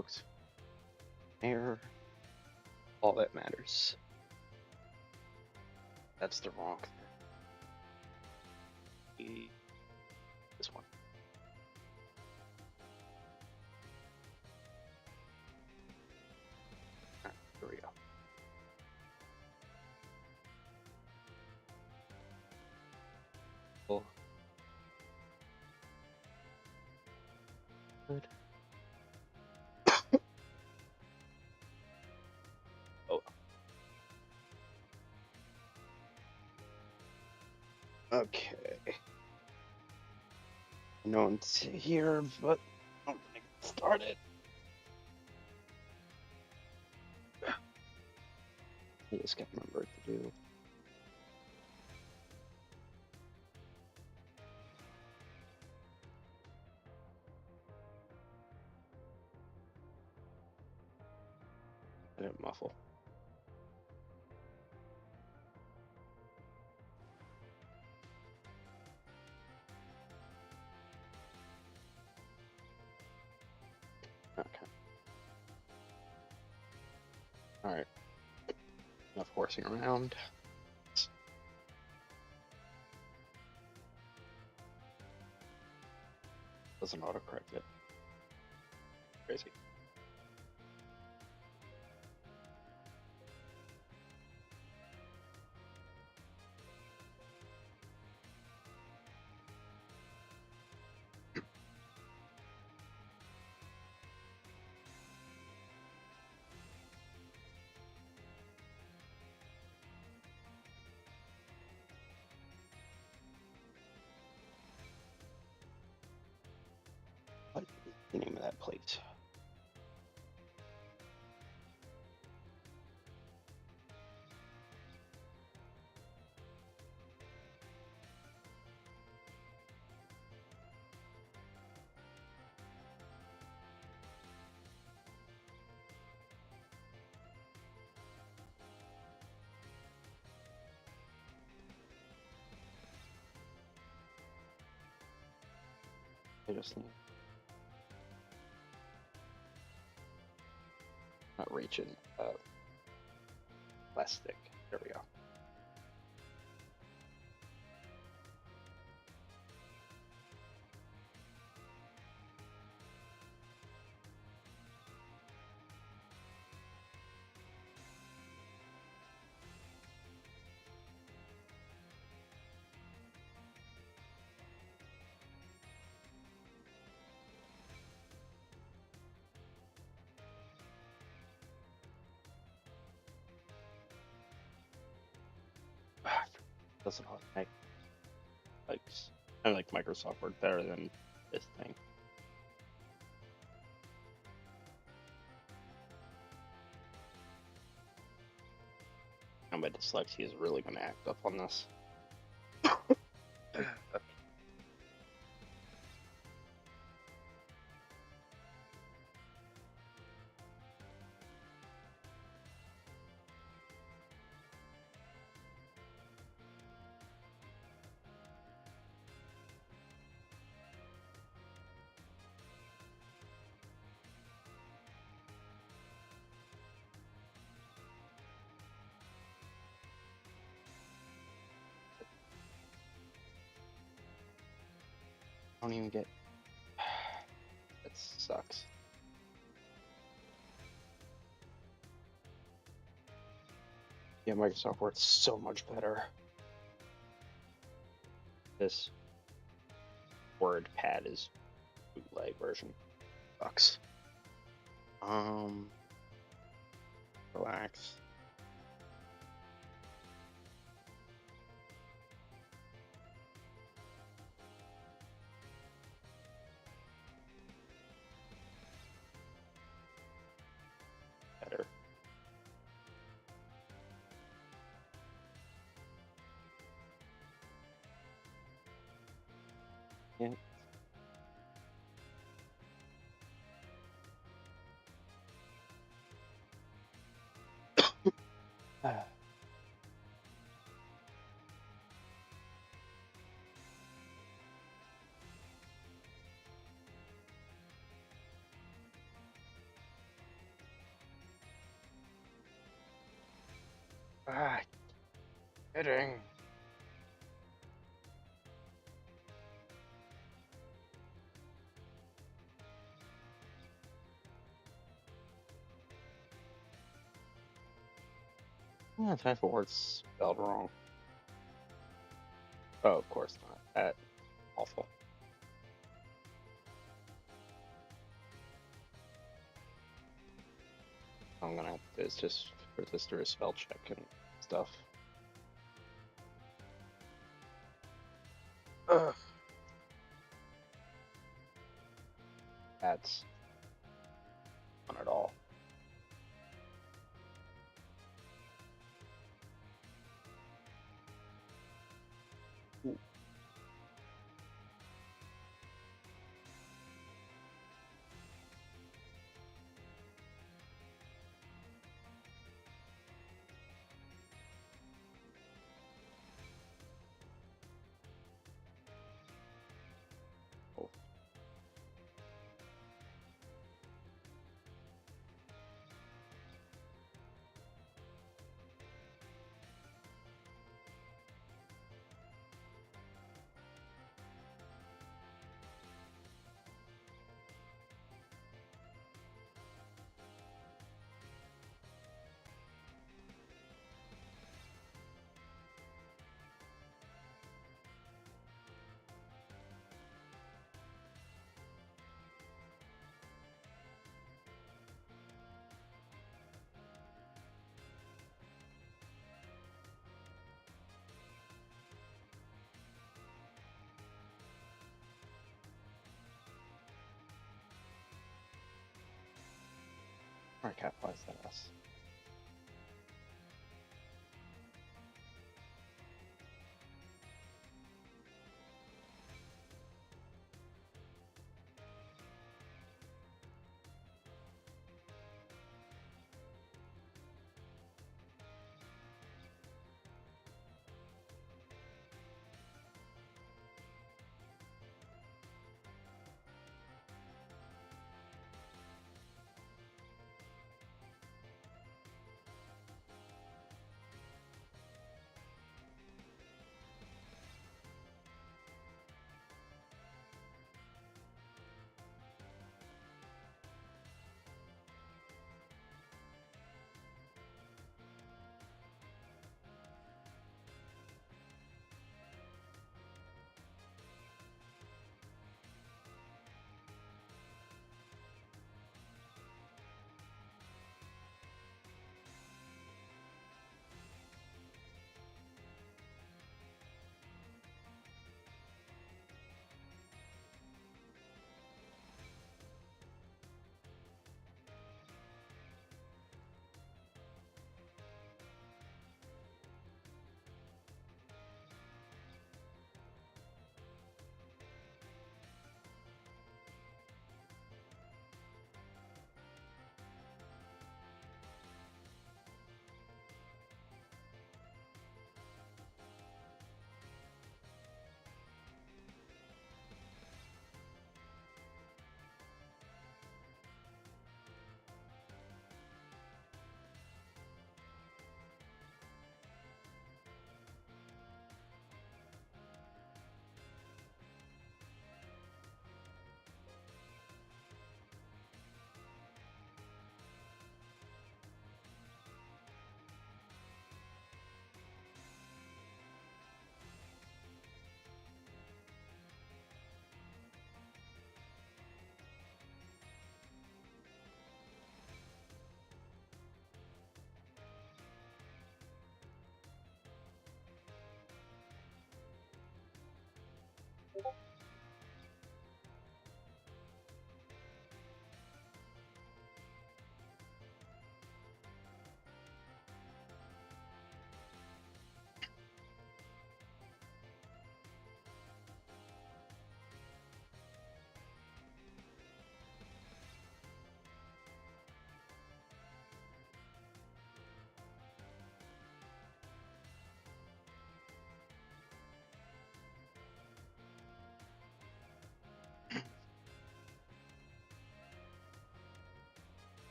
looks fair. All that matters. That's the wrong thing. This one. Here we go. Cool. Good. Oh. Okay. No one's here, but I'm gonna get started. I just got my work to do. I didn't muffle. Okay. Alright. Enough horsing around. Doesn't autocorrect it. Crazy. What is the name of that place? I just need. Not reaching. Plastic. There we go. Doesn't I like Microsoft Word better than this thing. And my dyslexia is really going to act up on this. I don't even get. That sucks. Yeah, Microsoft Word's so much better. This Word pad is bootleg version. Sucks. Relax. Better. Yeah. Ah, kidding. Yeah, time for words spelled wrong. Oh, of course not. That awful. I'm gonna have to just for this through a spell check and stuff. Ugh. That's not at all. Ooh. Oh. Alright, cat flies that ass.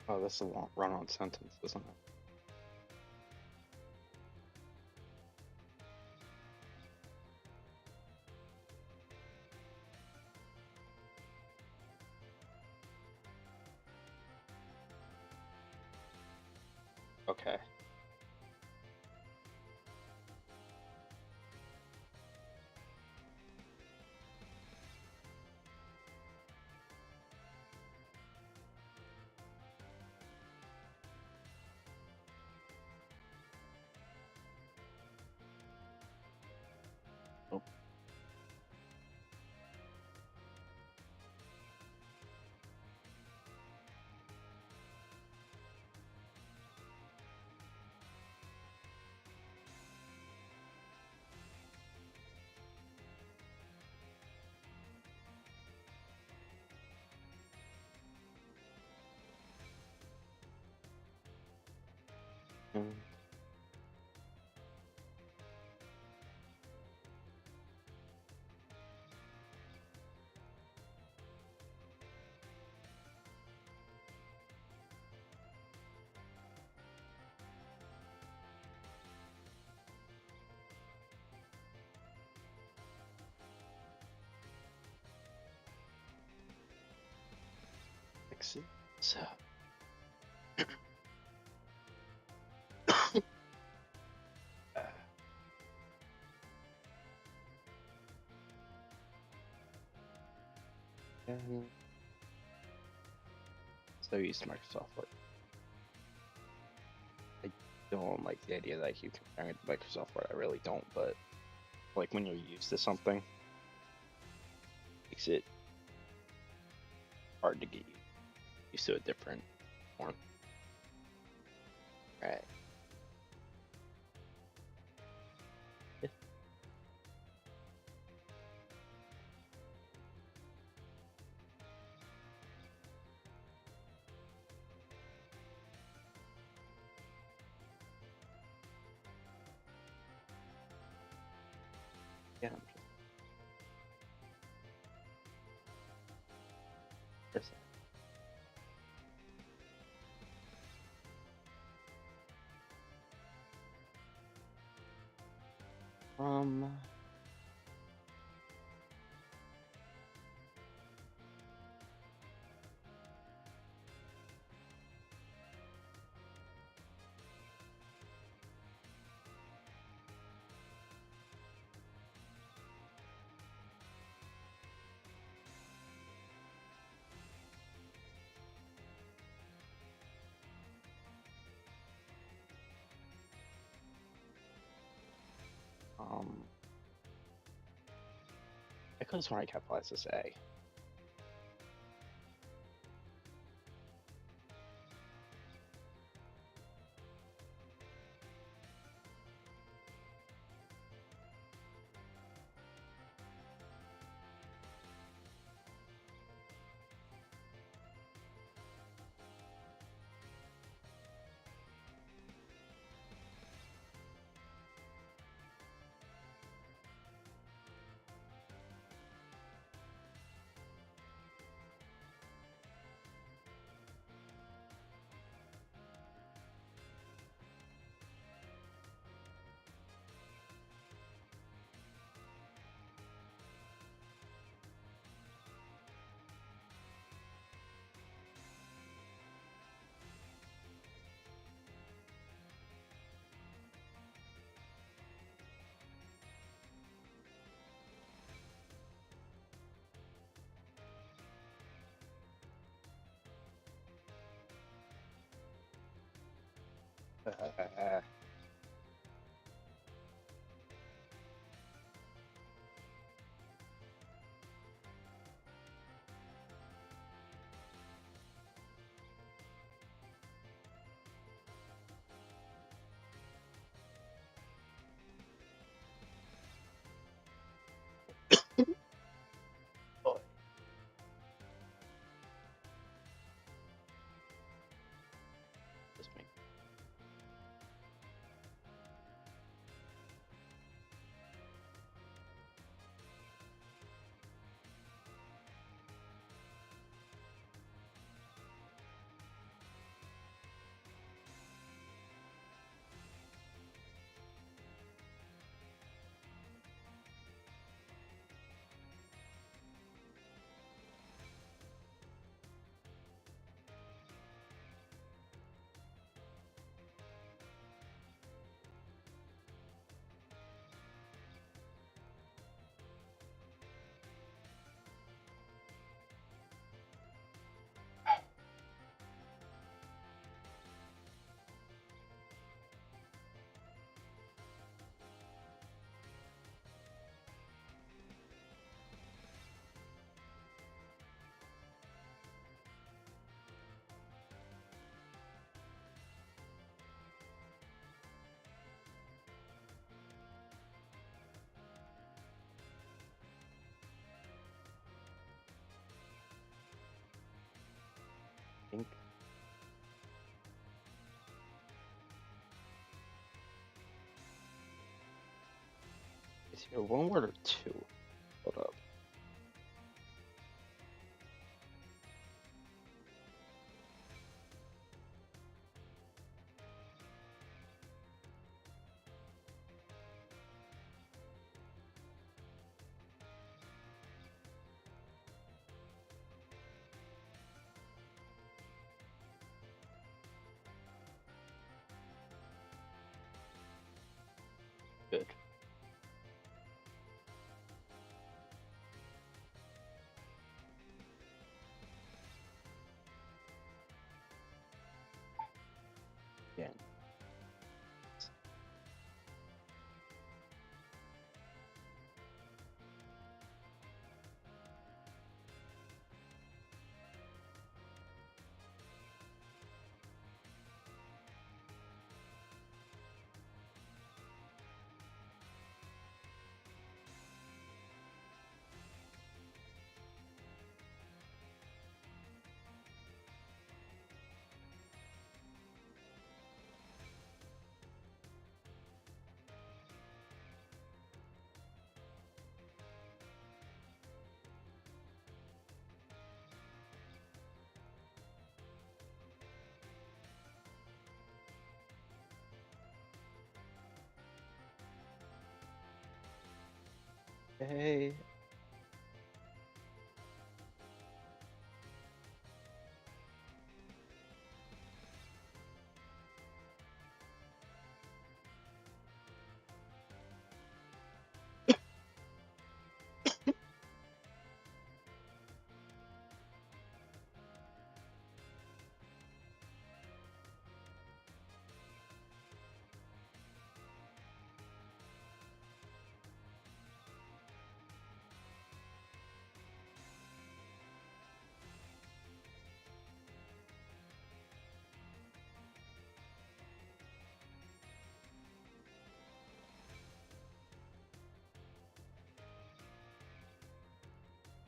Oh, that's a long run-on sentence, isn't it? Okay. Oh. Mm. Fix it. So. And so used to Microsoft Word. I don't like the idea that I keep comparing it to Microsoft Word. I really don't, but like when you're used to something, makes it hard to get used to a different one. Right. Yeah, I'm just um um I could have sworn I capitalized this A. Boy. Just make think it's either one word or two. Hold up. Good. Yeah. Hey.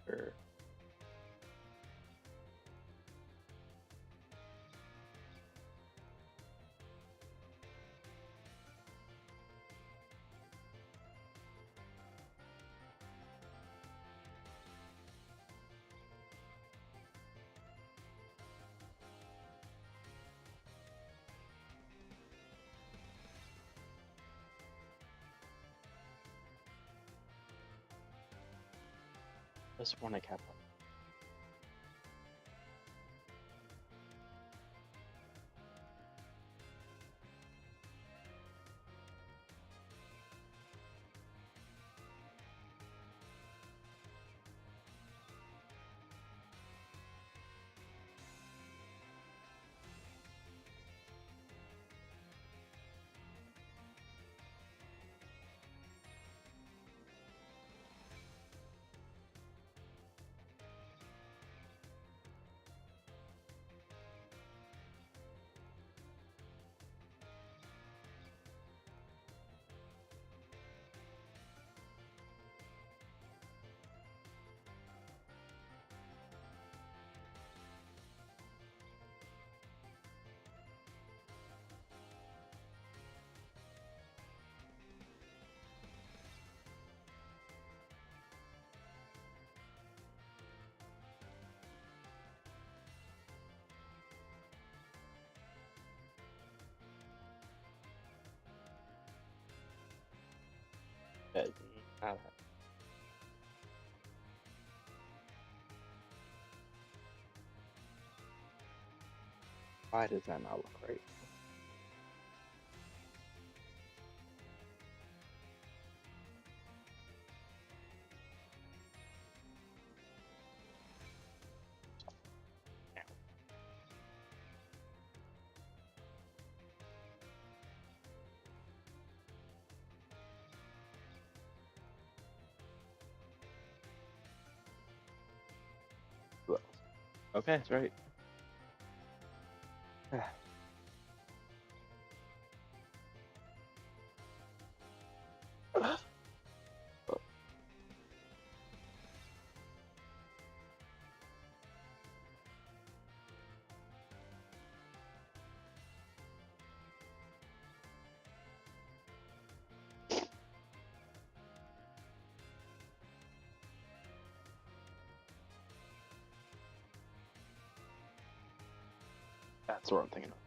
Sure. Just want to cap up. But why does that not look right? Who else? Okay, that's right. That's what I'm thinking of.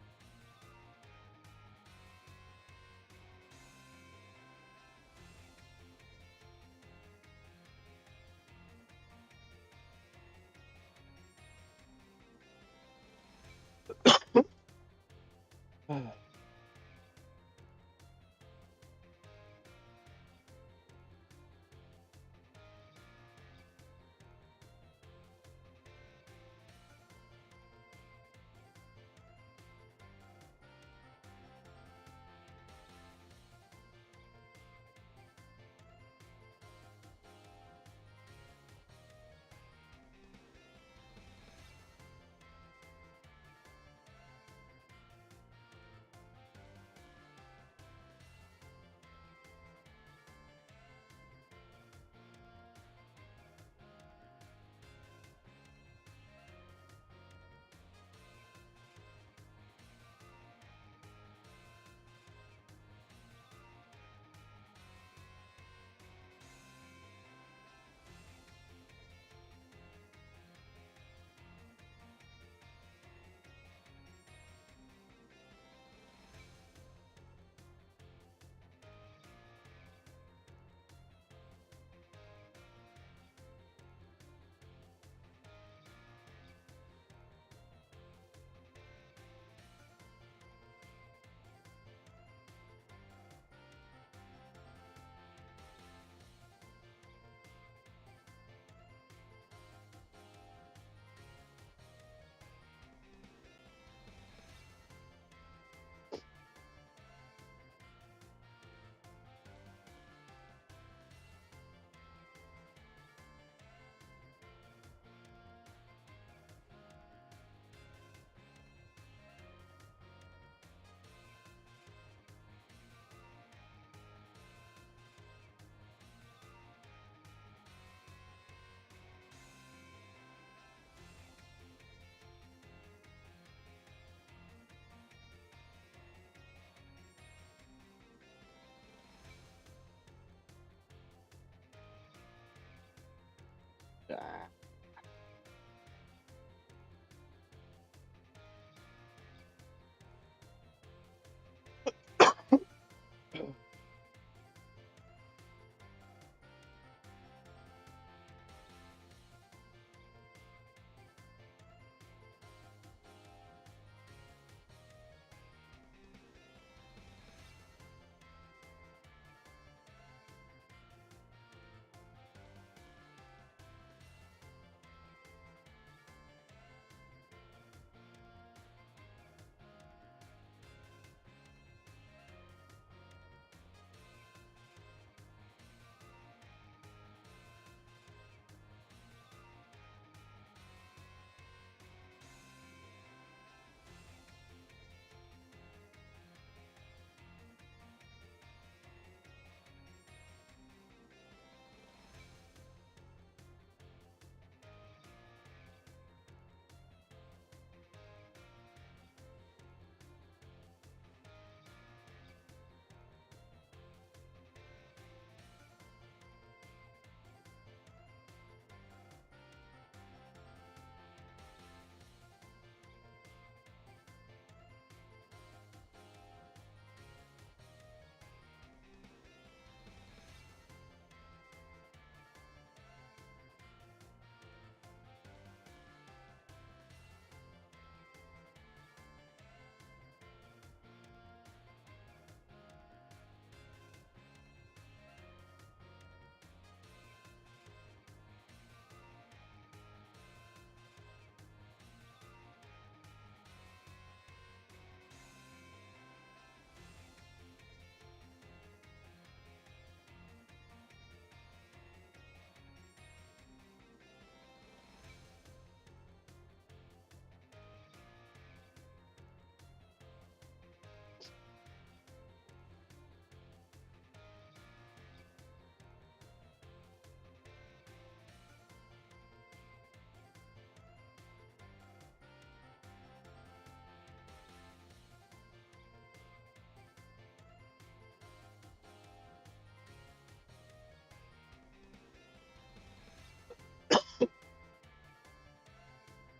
Ah.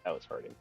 That was hurting.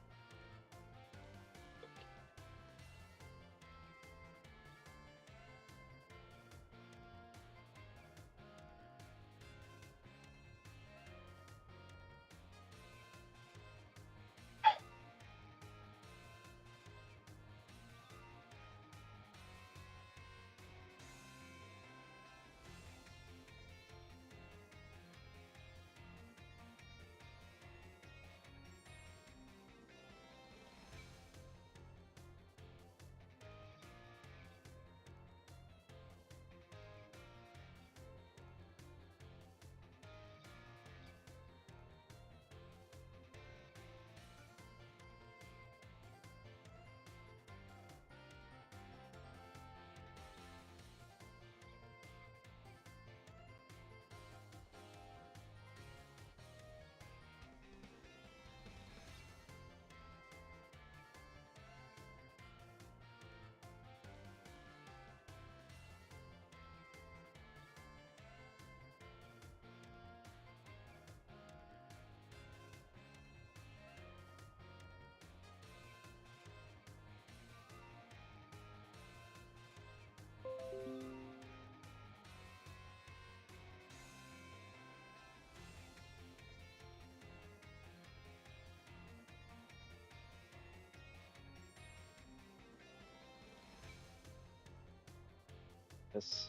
This.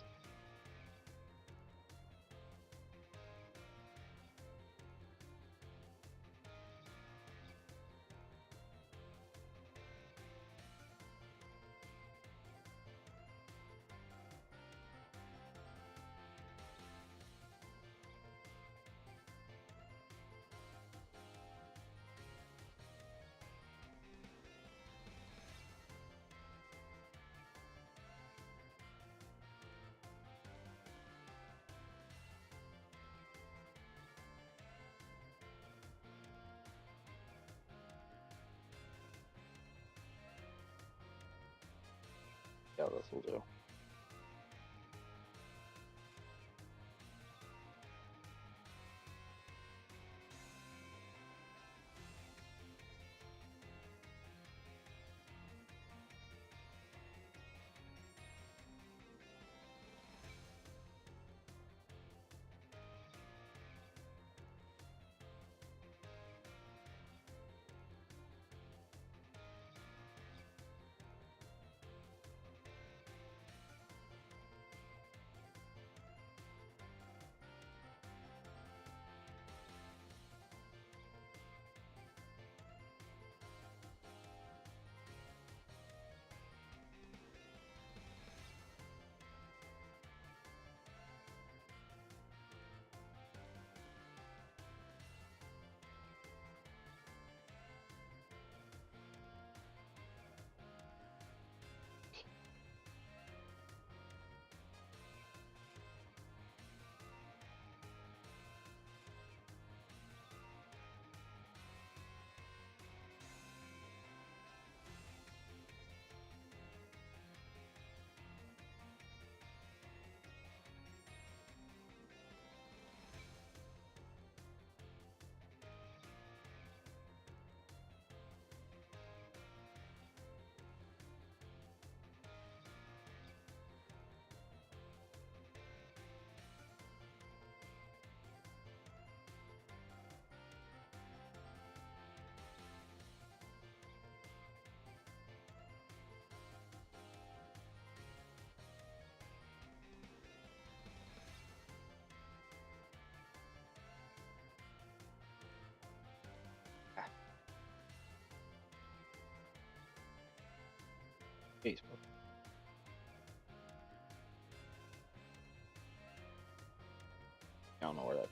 Yeah, this will do. Facebook. I don't know where that.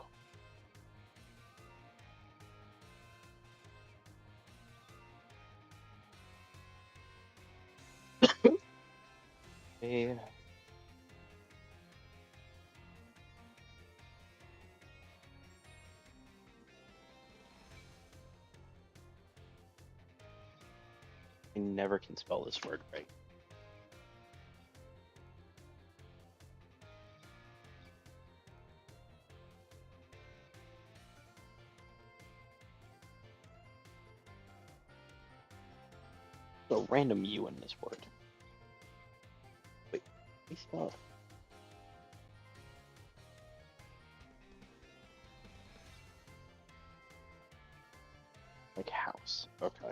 Yeah. I never can spell this word right. So random U in this word. Wait, we spell it. Like house. Okay.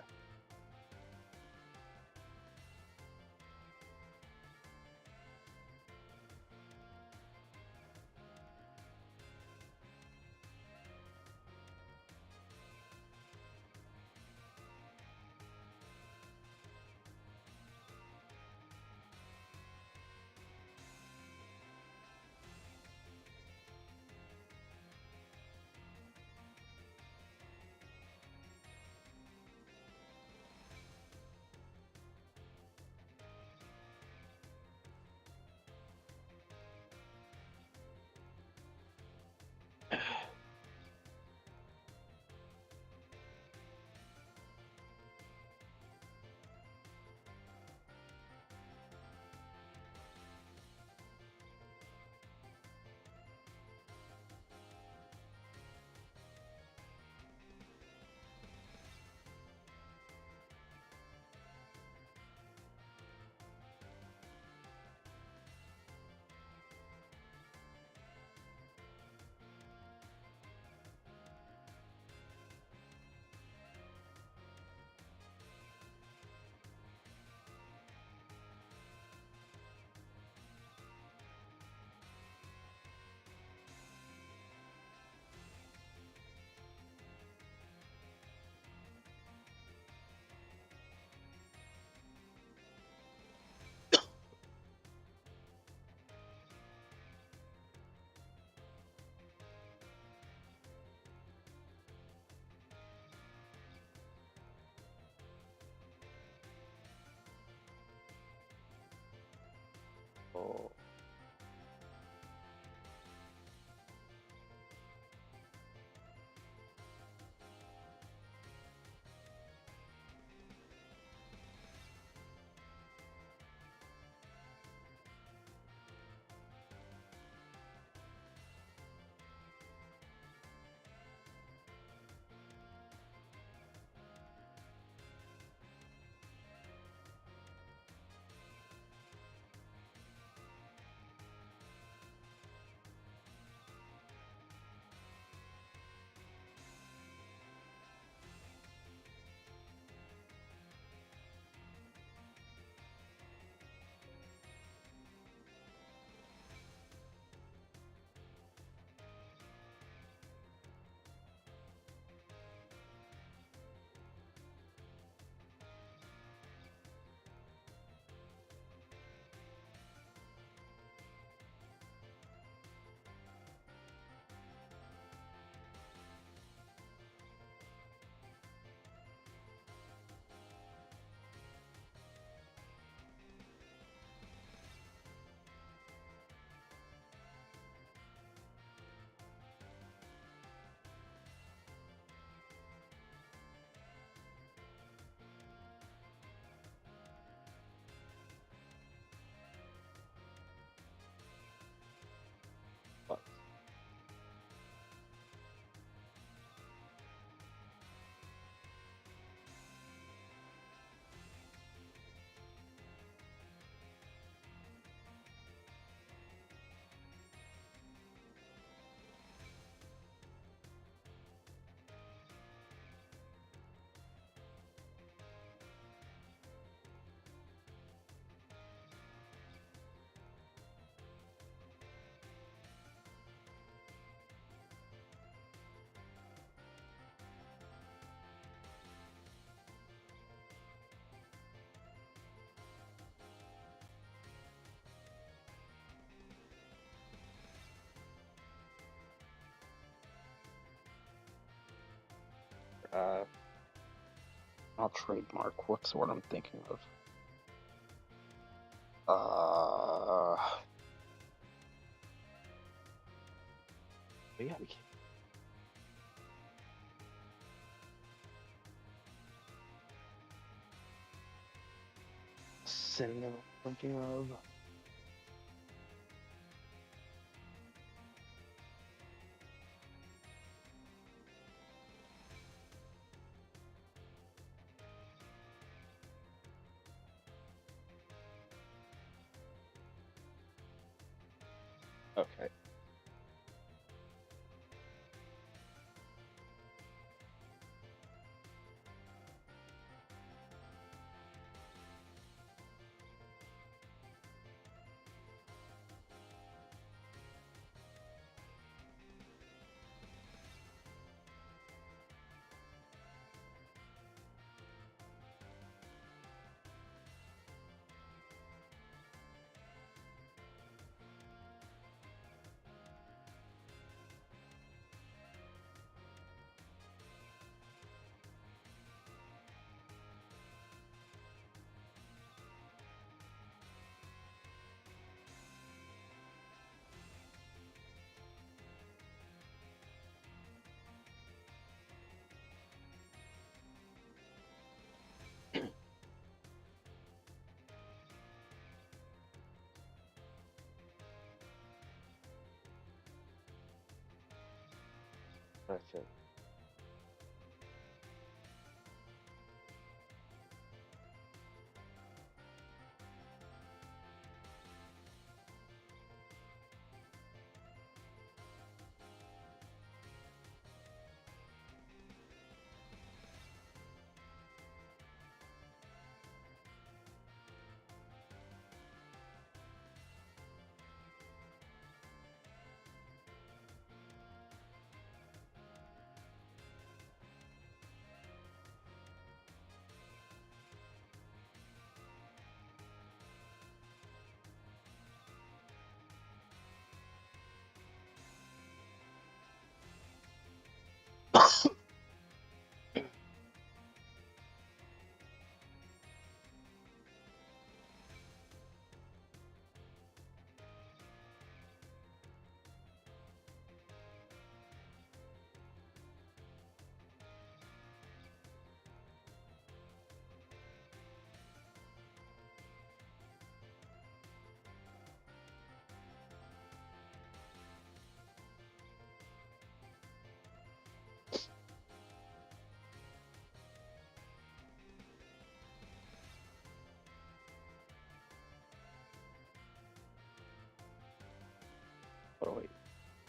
So but uh, I'll trademark. What's what I'm thinking of? But yeah, we can. Synonym I'm thinking of. Okay. Okay.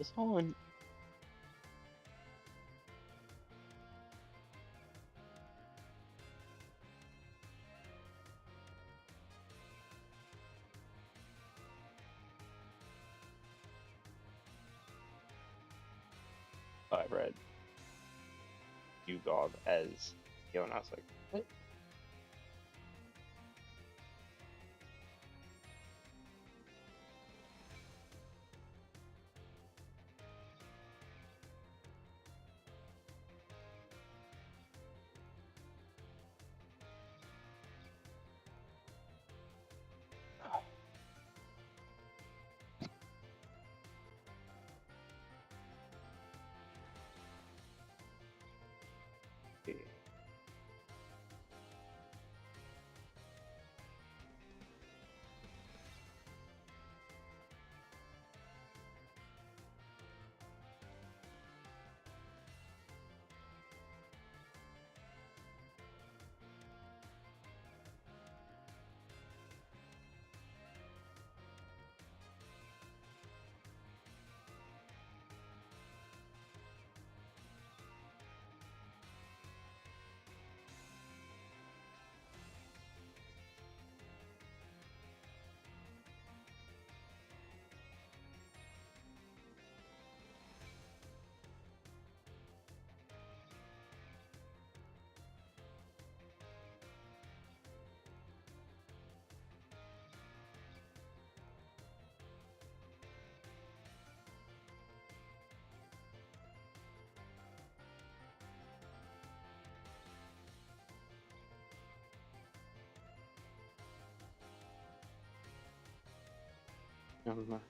this on. I read Ugov as Yo, and I was like, what? Never mind.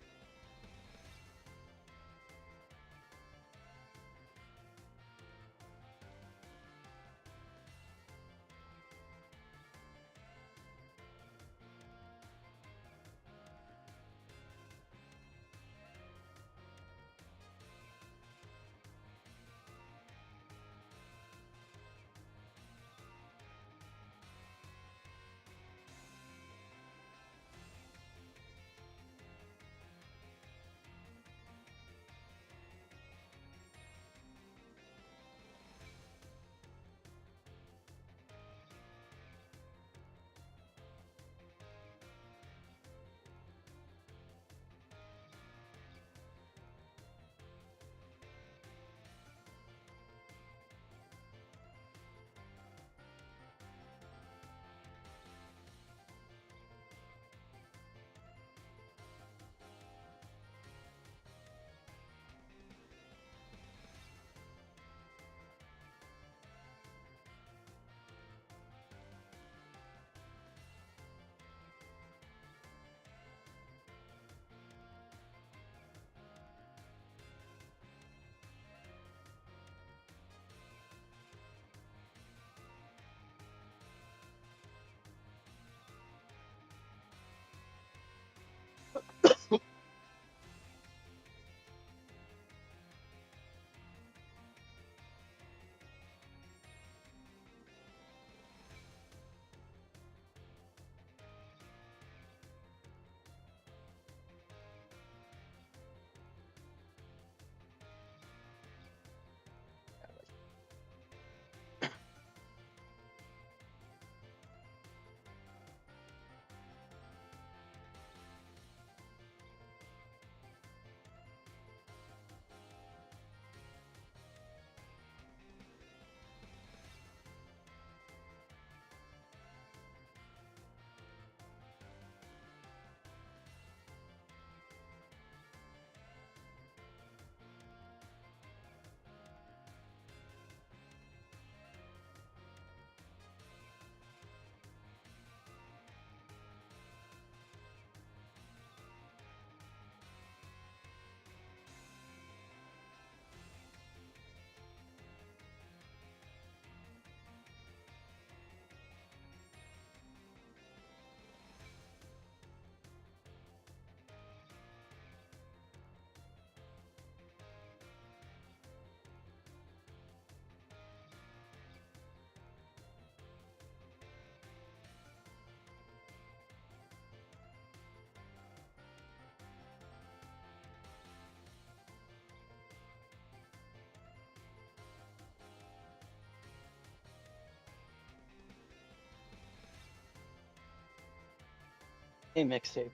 A mixtape.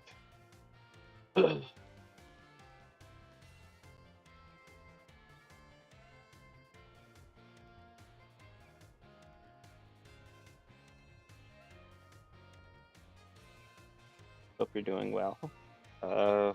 Hope you're doing well. Uh,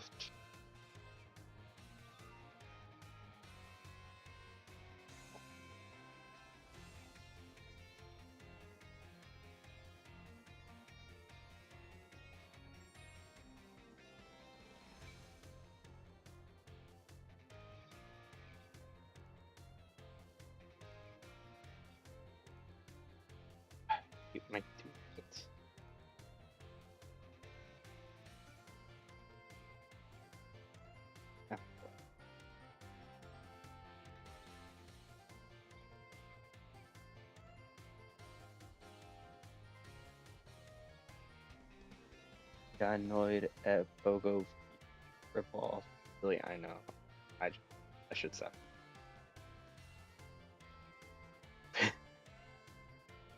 keep my 2 minutes. Yeah. Got annoyed at Bogo ripoff. Really, I know. I, I should stop.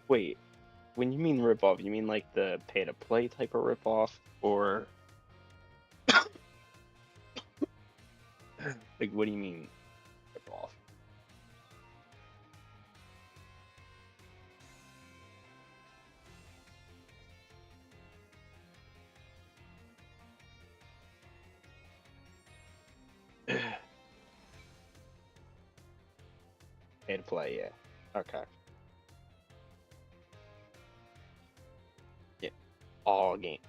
Wait, when you mean ripoff, you mean like the pay to play type of ripoff, or like what do you mean ripoff? Pay to play, yeah. Okay. Yeah. All game.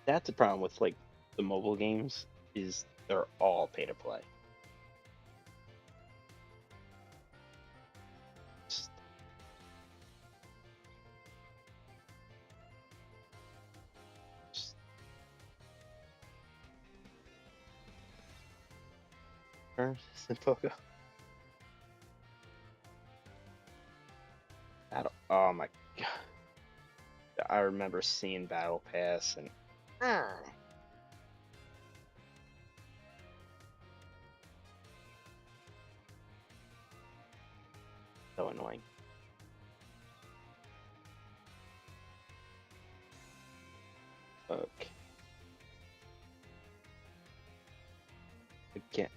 That's the problem with like the mobile games is they're all pay to play. Pogo. Oh my god. I remember seeing Battle Pass and so annoying. Okay. Again,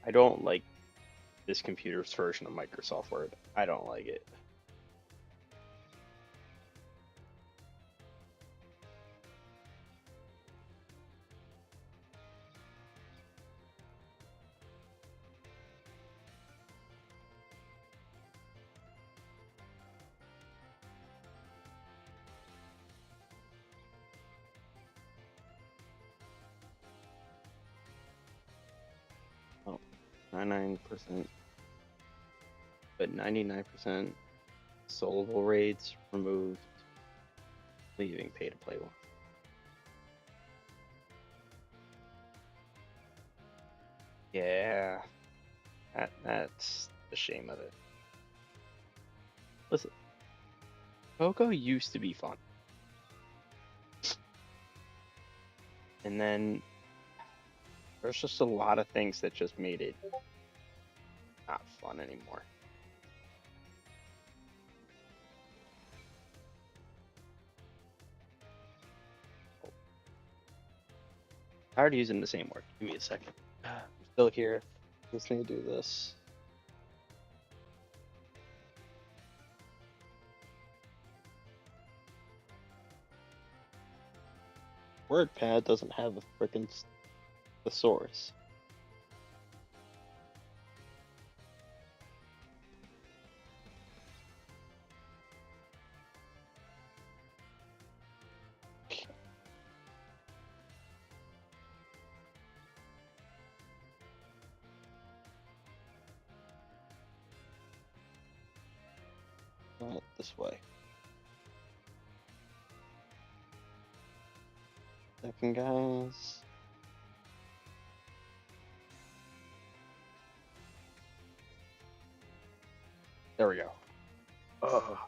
I don't like this computer's version of Microsoft Word. I don't like it. Oh, 99%, but 99% soloable raids removed, leaving pay to play one. Yeah, that's the shame of it. Listen, Poco used to be fun, and then there's just a lot of things that just made it not fun anymore. Tired of using the same word. Give me a second. I'm still here. Just need to do this. WordPad doesn't have a freaking thesaurus. Not this way. Second, guys. There we go. Ugh.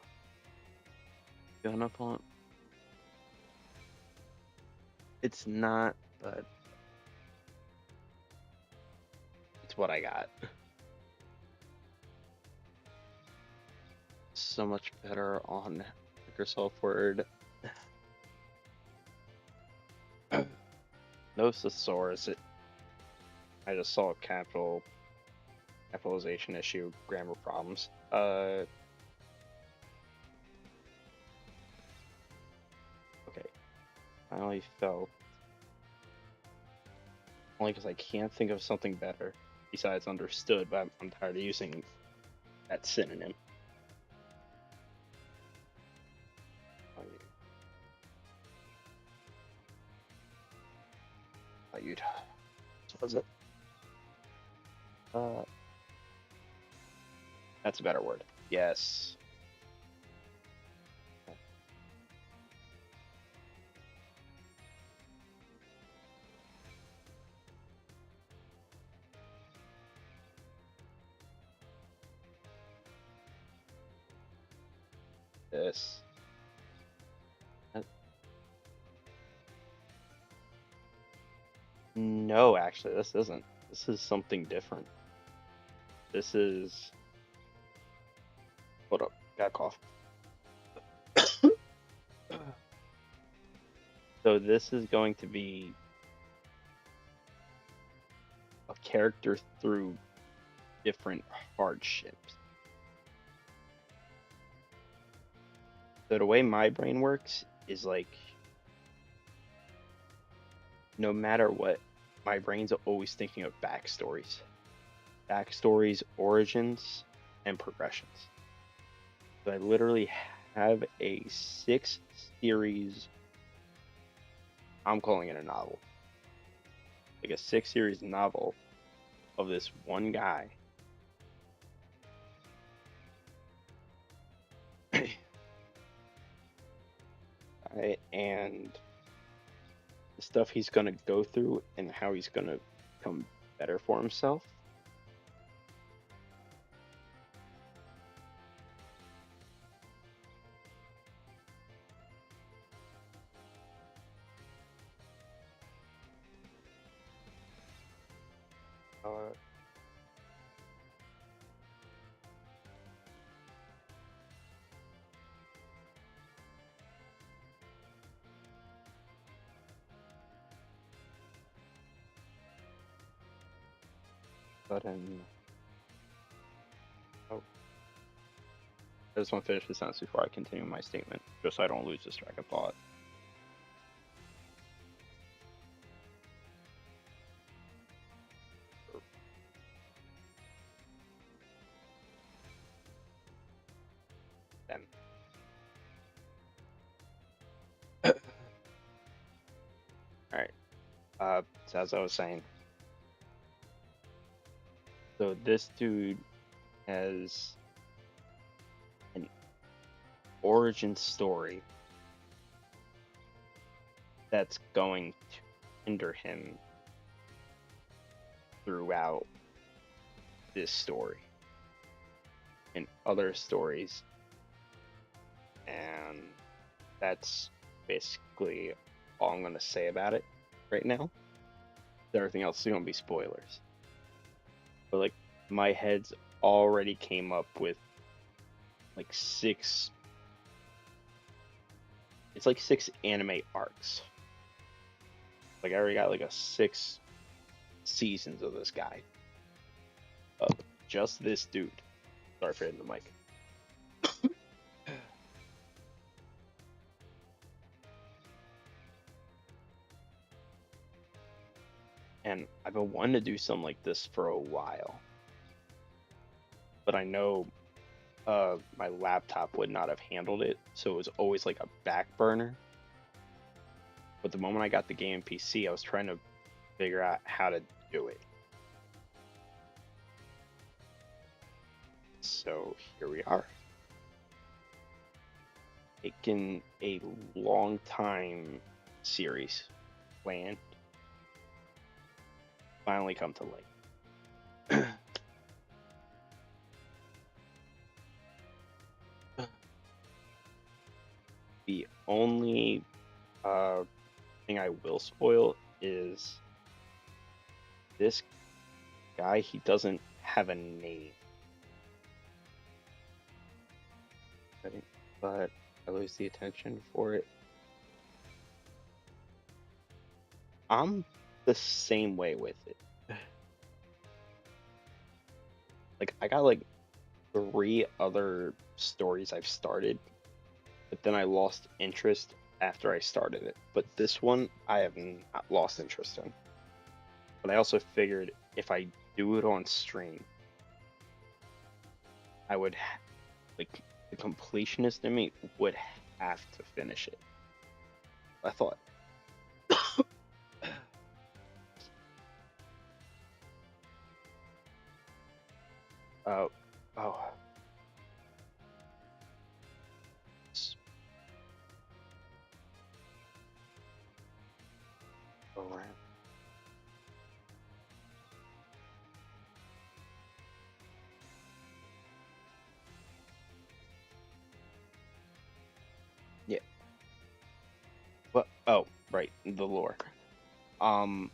Gun up on. It's not, but it's what I got. So much better on Microsoft Word. no thesaurus. I just saw capitalization issue, grammar problems. Okay. I only felt only because I can't think of something better besides understood, but I'm tired of using that synonym. Valued. What was it? Uh, that's a better word. Yes. This. No, actually, this isn't. This is something different. This is. Hold up. Got a cough. So this is going to be a character through different hardships. So the way my brain works is like no matter what, my brain's always thinking of backstories, origins, and progressions. So I literally have a 6 series. I'm calling it a novel, like a 6 series novel of this one guy. And the stuff he's gonna go through and how he's gonna become better for himself. Uh, but oh, I just want to finish the sentence before I continue my statement, just so I don't lose this track of thought. Then, all right. So as I was saying, so this dude has an origin story that's going to hinder him throughout this story and other stories, and that's basically all I'm gonna say about it right now. Everything else is gonna be spoilers. But like my head's already came up with like 6. It's like 6 anime arcs. Like I already got like a 6 seasons of this guy. Of just this dude. Sorry for hitting the mic. And I've been wanting to do something like this for a while. But I know my laptop would not have handled it, so it was always like a back burner. But the moment I got the game PC, I was trying to figure out how to do it. So here we are. Taken a long time series planned, finally come to light. The only thing I will spoil is this guy, he doesn't have a name. But I lose the attention for it. I'm the same way with it. Like I got like 3 other stories I've started, but then I lost interest after I started it. But this one I have not lost interest in. But I also figured if I do it on stream, I would like the completionist in me would have to finish it. I thought, oh, oh, s- around. Yeah. But oh, right, the lore. Um,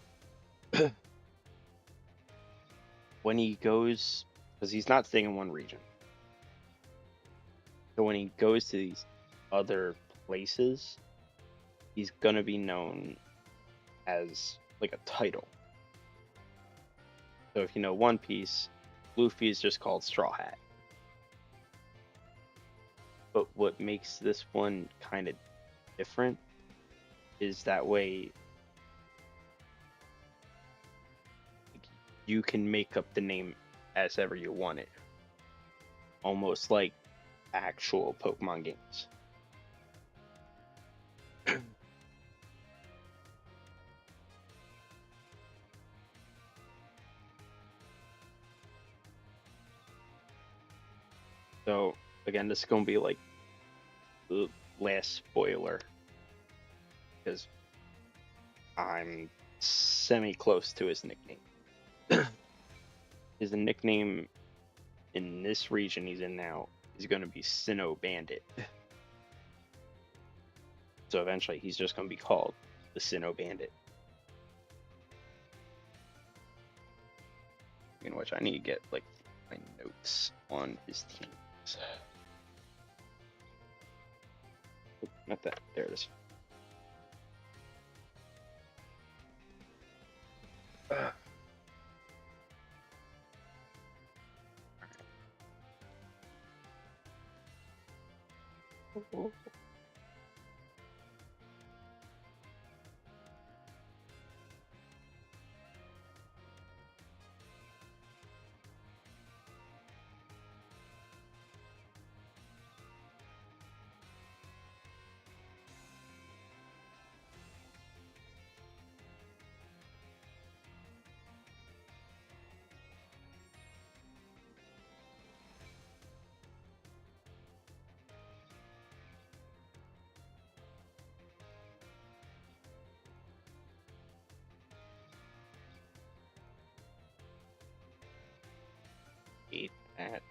when he goes, because he's not staying in one region. So when he goes to these other places, he's gonna be known as like a title. So if you know One Piece, Luffy is just called Straw Hat. But what makes this one kind of different is that way you can make up the name as ever you want it, almost like actual Pokemon games. So again, this is gonna be like the last spoiler because I'm semi close to his nickname. His nickname in this region he's in now is gonna be Sinnoh Bandit. So eventually he's just gonna be called the Sinnoh Bandit. In which I need to get like my notes on his teams. Oh, not that. There it is. Hate that.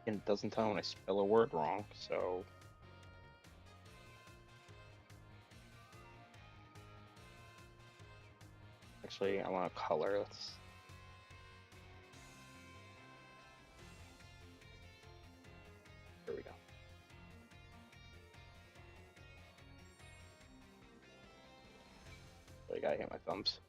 And it doesn't tell when I spell a word wrong, so actually I want a color. Here we go. I gotta hit my thumbs.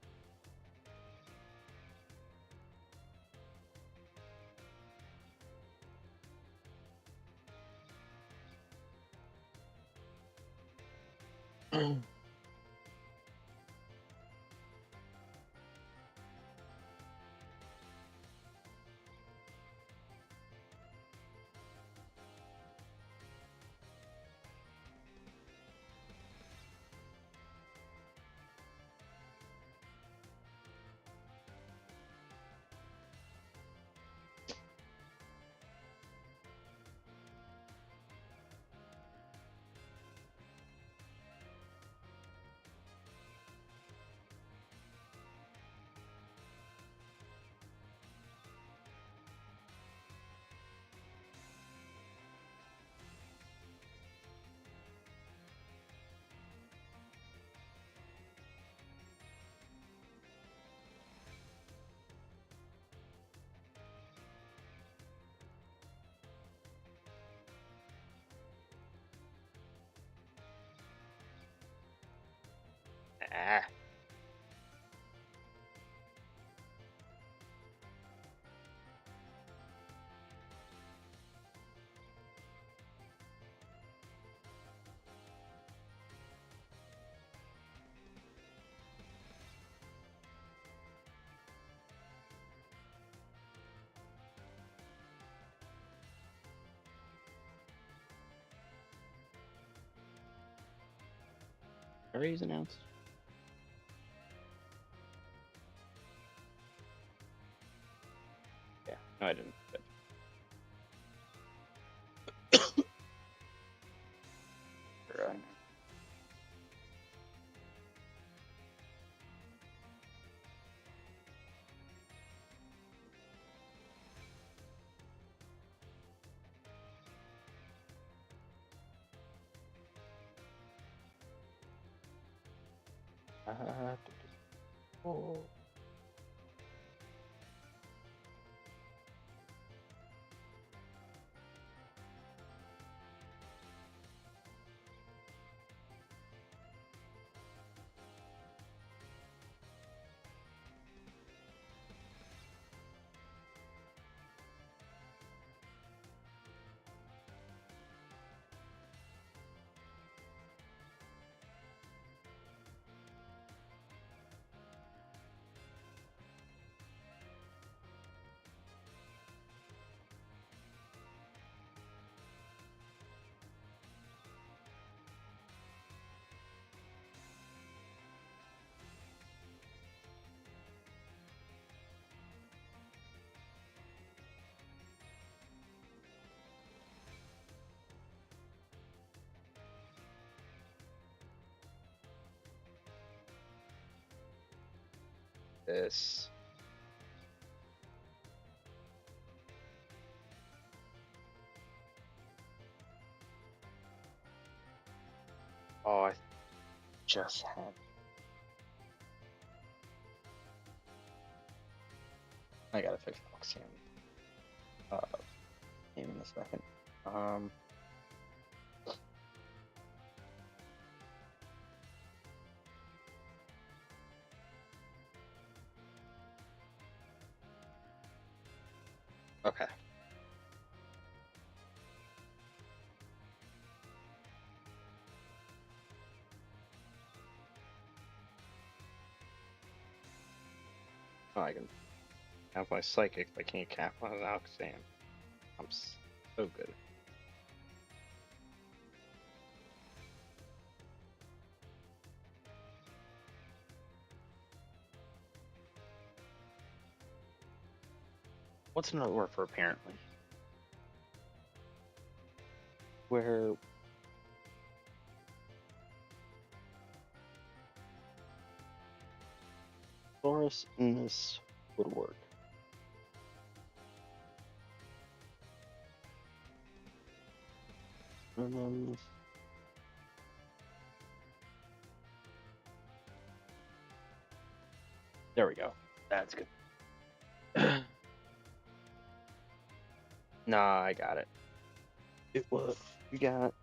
Raise announced. Yeah, no, I didn't. But... Right. Oh. This. Oh, I just had. I gotta fix Oxygen. Name in a second. Okay. Oh, I can have my psychic, but I can't capitalize Oxygen. I'm so good. What's another word for apparently? Where Taurus in this would work. There we go. That's good. Nah, I got it. It was. You got.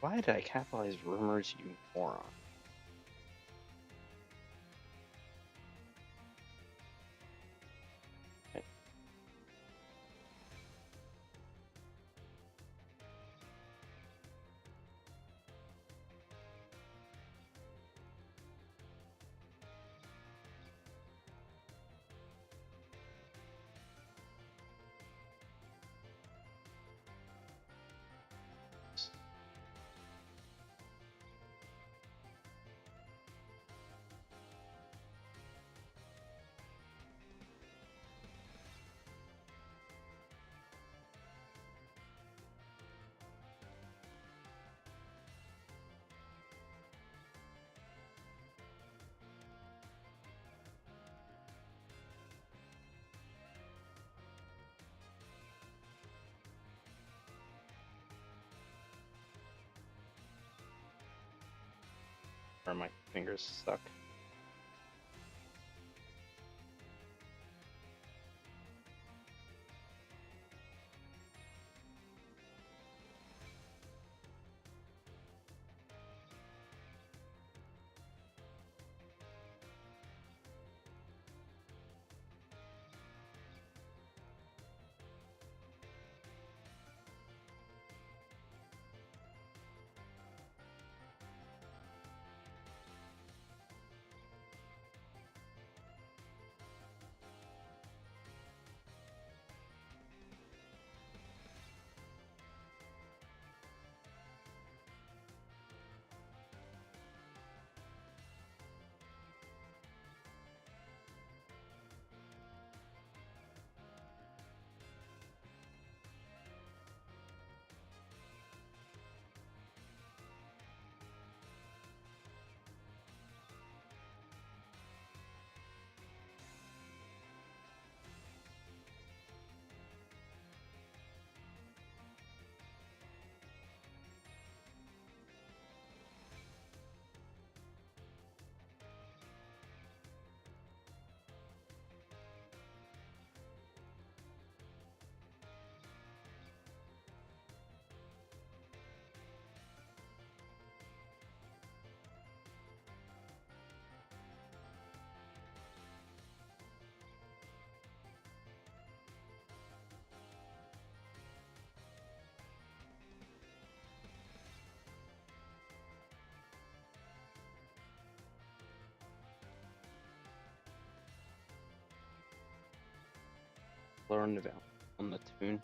Why did I capitalize rumors, you moron? Okay. Or my fingers stuck. Learn about on the tune.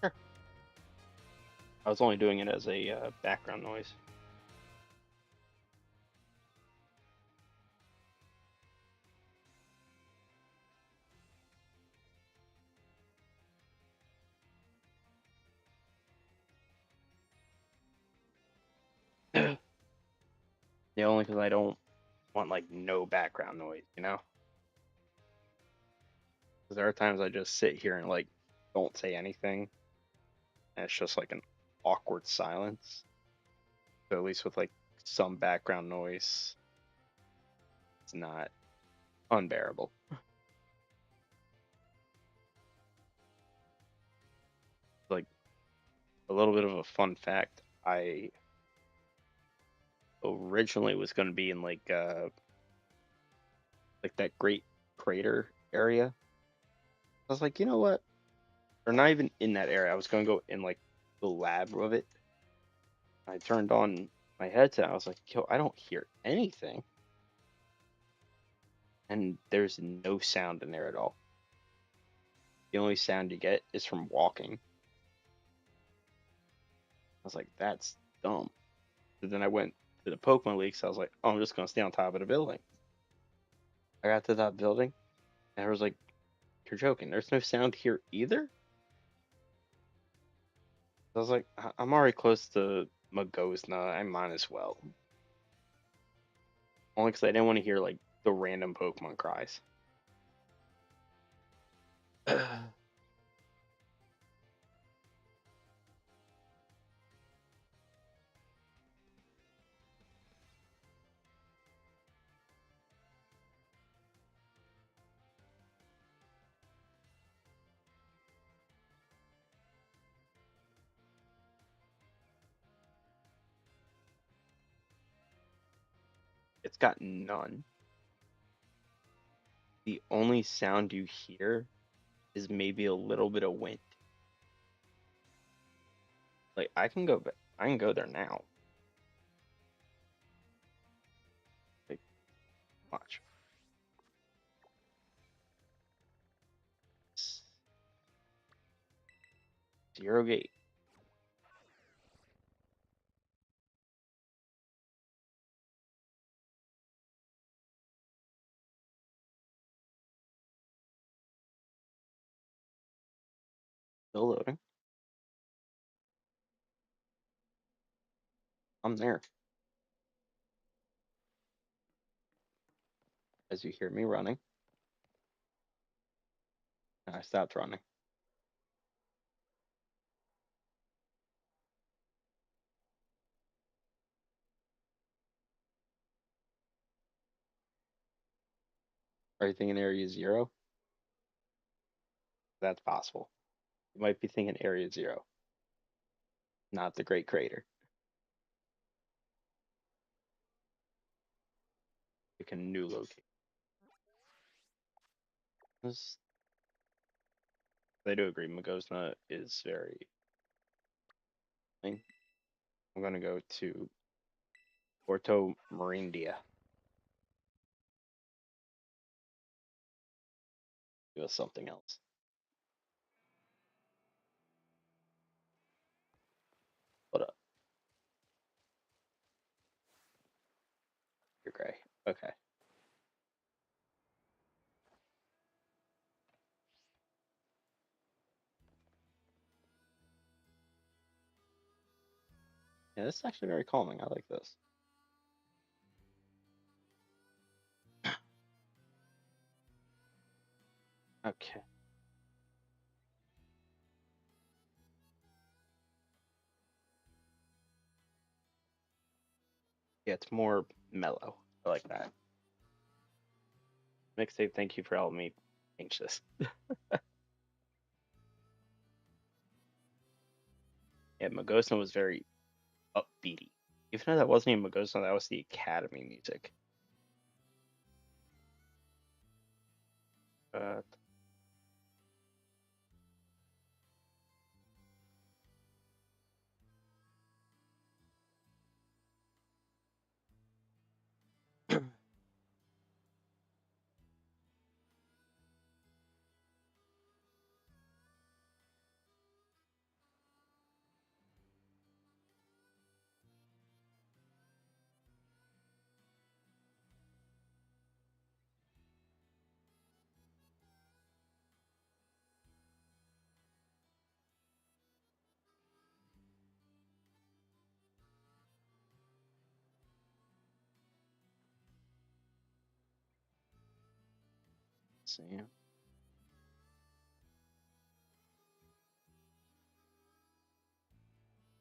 Sure. I was only doing it as a background noise. Yeah, only because I don't want like no background noise, you know? Because there are times I just sit here and like don't say anything, and it's just like an awkward silence. So at least with like some background noise, it's not unbearable. Like a little bit of a fun fact, I originally was going to be in like that great crater area. I was like, you know what? Or not even in that area. I was going to go in like the lab of it. I turned on my headset. I was like, yo, I don't hear anything. And there's no sound in there at all. The only sound you get is from walking. I was like, that's dumb. But then I went to the Pokemon League, so I was like, oh, I'm just going to stay on top of the building. I got to that building, and I was like, you're joking. There's no sound here either? I was like, I'm already close to Magosna. I might as well. Only because I didn't want to hear like the random Pokemon cries. It's got none. The only sound you hear is maybe a little bit of wind. Like I can go there now. Like watch. Zero gate. Still loading. I'm there. As you hear me running. And I stopped running. Are you thinking area zero? That's possible. You might be thinking area zero, not the Great Crater. You can new locate. This, I do agree. Magosna is very. I'm gonna go to Porto Marindia. Give us something else. What up? You're gray. Okay. Yeah, this is actually very calming. I like this. Okay. Yeah, it's more mellow. I like that. Mixtape, thank you for helping me change this. Yeah, Magosna was very upbeaty. Even though that wasn't even Magosna, that was the Academy music. Uh, see.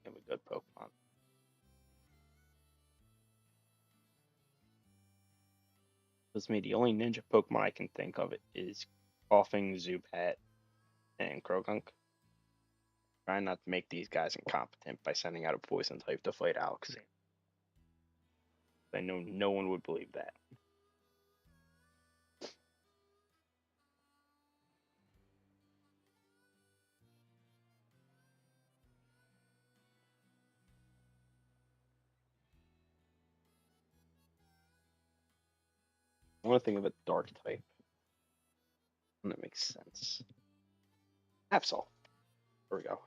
Have a good Pokemon. Because me, the only ninja Pokemon I can think of is Coughing, Zubat, and Croagunk. Trying not to make these guys incompetent by sending out a poison type to fight Alakazam. I know no one would believe that. I want to think of a dark type. And that makes sense. Absol. There we go.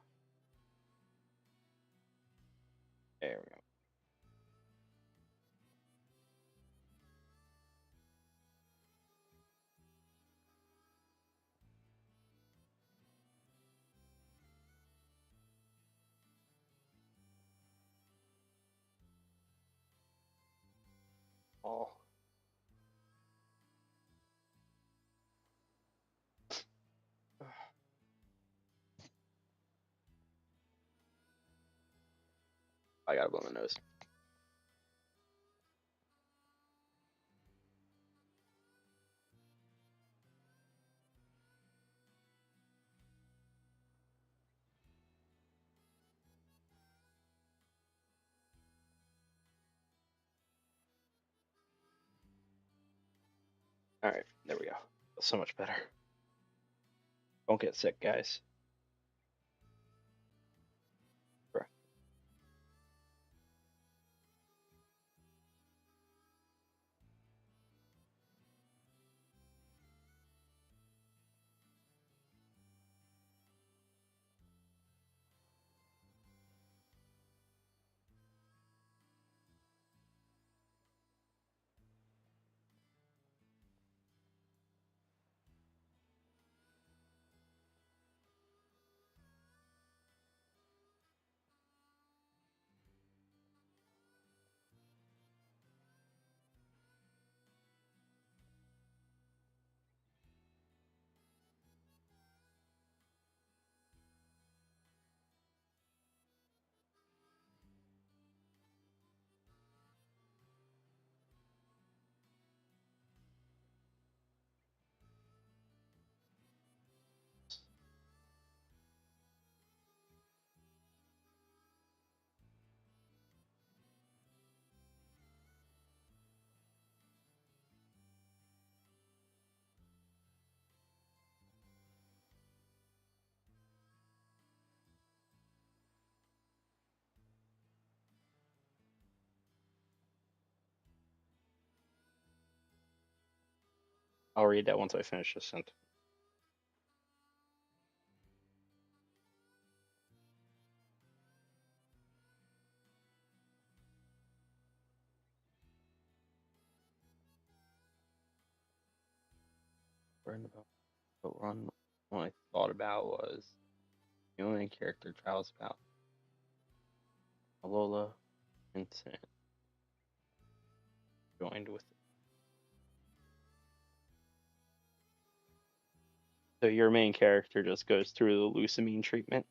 There we go. Oh. I gotta blow my nose. Alright, there we go. So much better. Don't get sick, guys. Correct. I'll read that once I finish this sentence. Run. What I thought about was the only character travels about Alola incident joined with it. So your main character just goes through the leucamine treatment.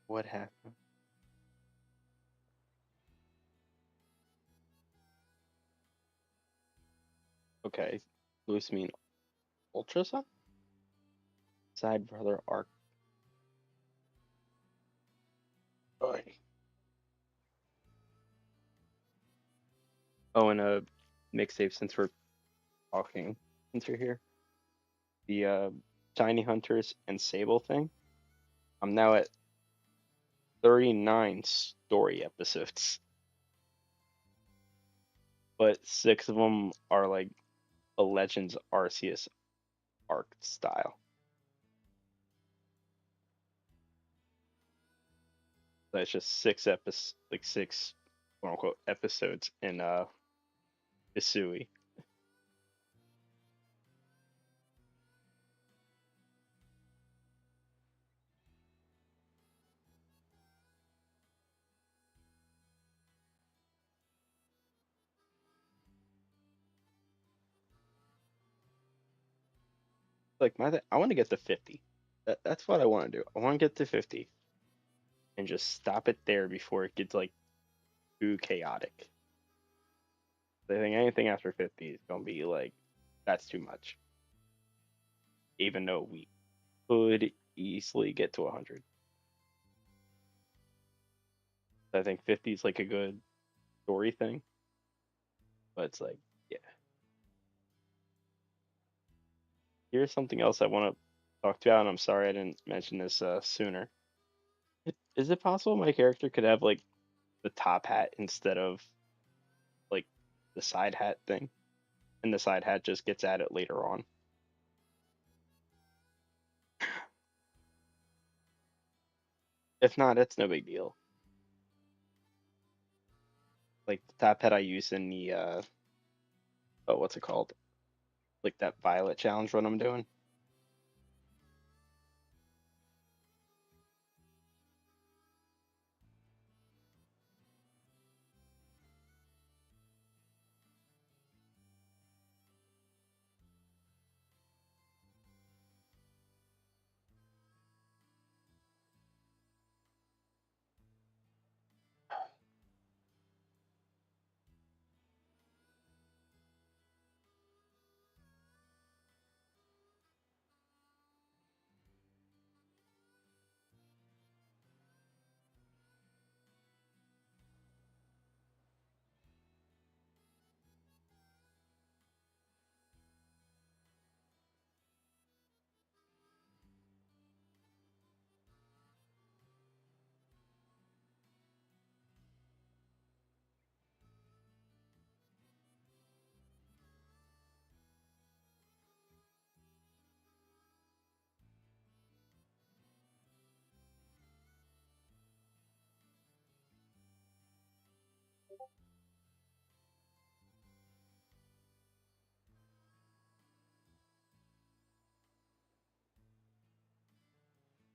What happened? Okay, leucamine ultrasound. Side brother arc. Oh, and a mixtape since we're talking, since you're here. The Shiny Hunters and Sable thing. I'm now at 39 story episodes, but 6 of them are like a Legends Arceus arc style. That's just six episodes, like six quote unquote episodes in Isui. Like I want to get to 50. That's what I want to do. I want to get to 50 and just stop it there before it gets like too chaotic. I think anything after 50 is gonna be like that's too much. Even though we could easily get to 100. I think 50 is like a good story thing, but it's like, yeah. Here's something else I want to talk to you about, and I'm sorry I didn't mention this sooner. Is it possible my character could have like the top hat instead of like the side hat thing, and the side hat just gets added later on? If not, it's no big deal. Like the top hat I use in the oh, what's it called? Like that violet challenge run I'm doing.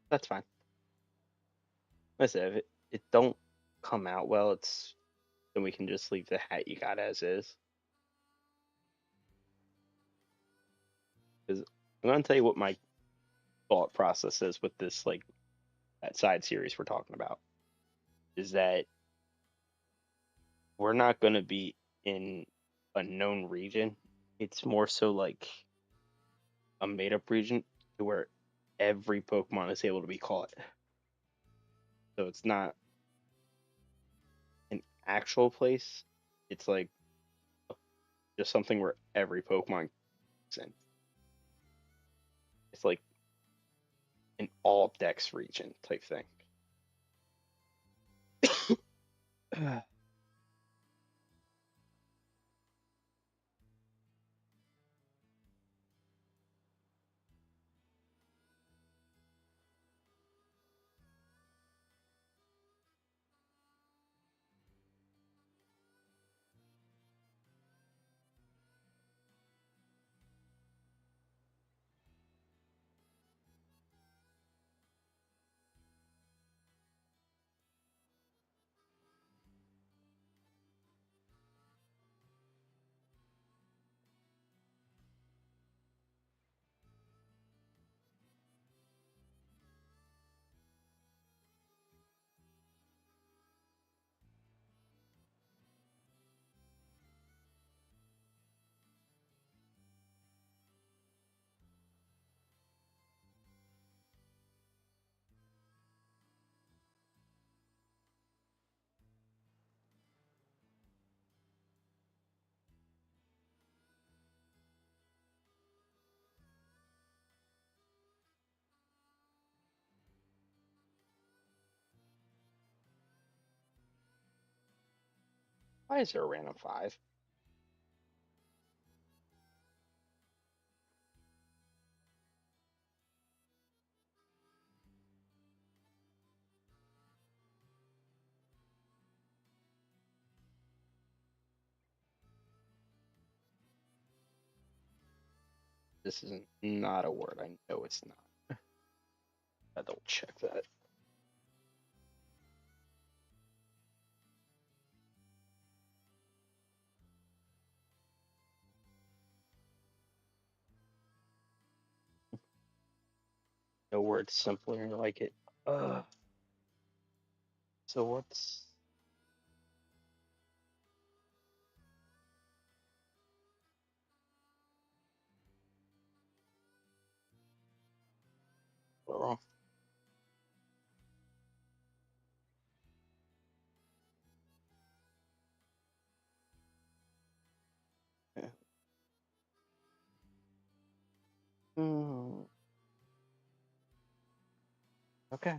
That's fine. Listen, if it don't come out well, it's then we can just leave the hat you got as is. Because I'm gonna tell you what my thought process is with this like that side series we're talking about is that we're not gonna be in a known region. It's more so like a made up region to where every Pokemon is able to be caught. So it's not an actual place. It's like just something where every Pokemon is in. It's like an all Dex region type thing. Why is there a random five? this is not a word. I know it's not. I double check that. No word simpler like it. So what's wrong? Yeah. Hmm. Okay.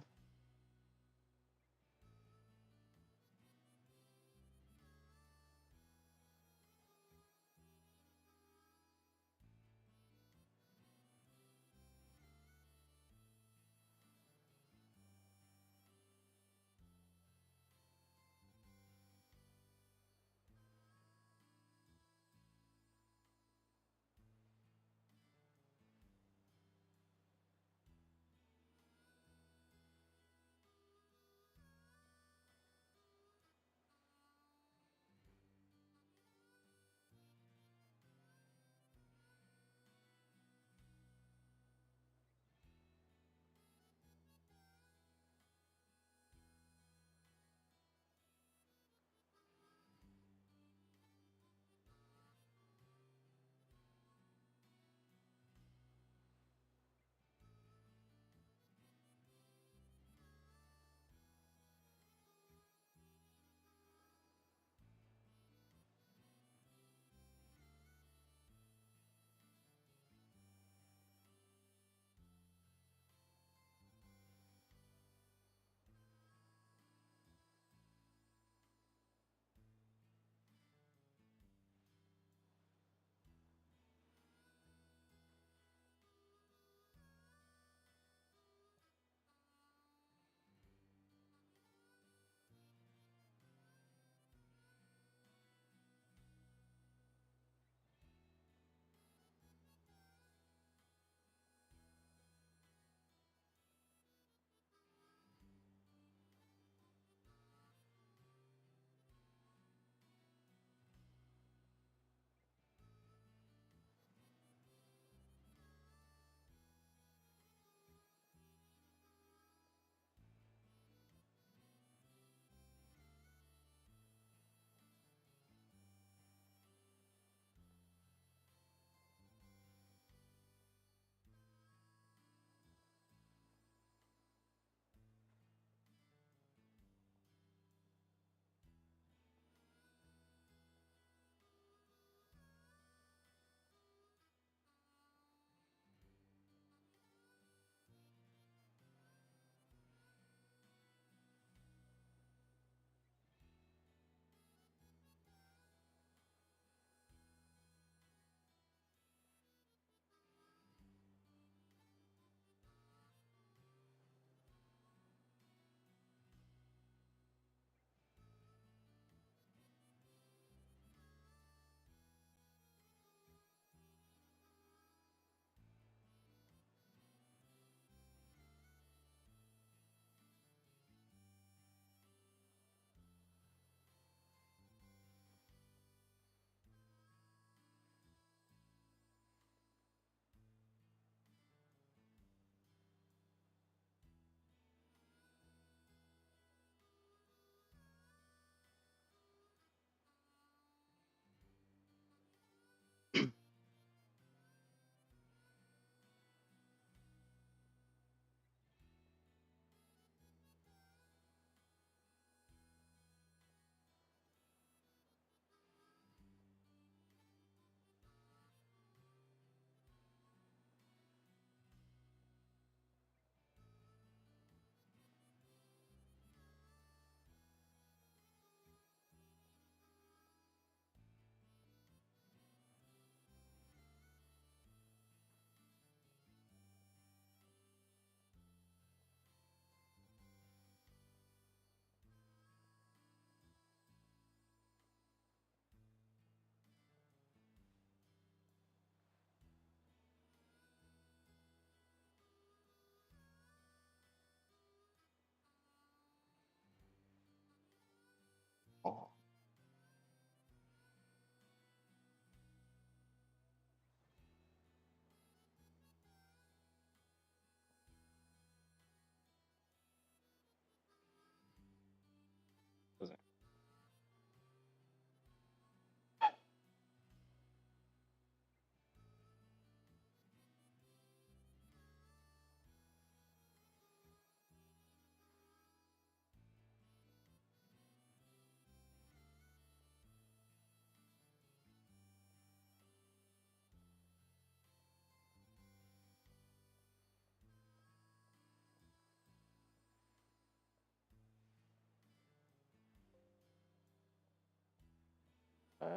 Uh,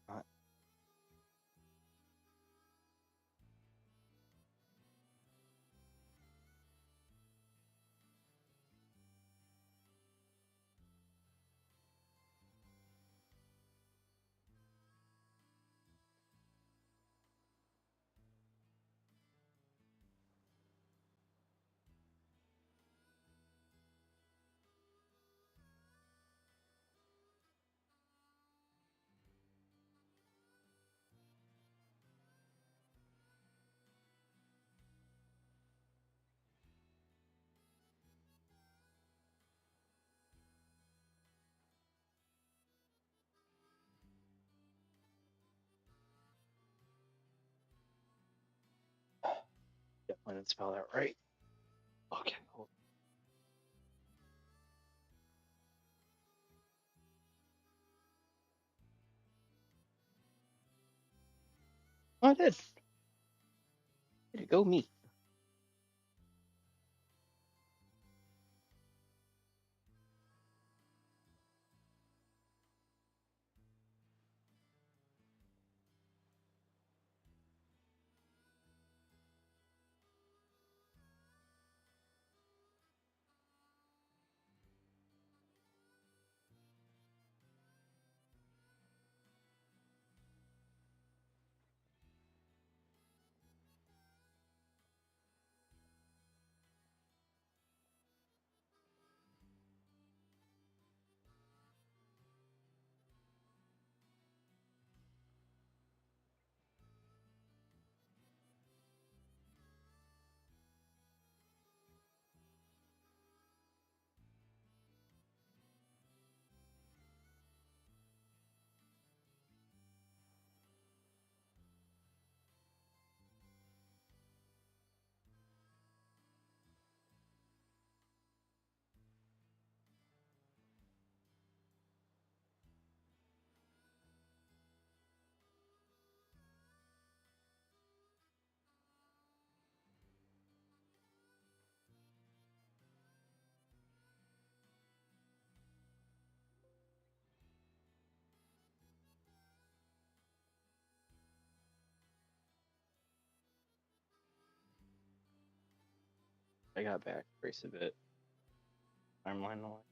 not- Definitely didn't spell that right. Okay. Hold on. Oh, I did. Way to go, me. I got back. Trace a bit. Timeline line.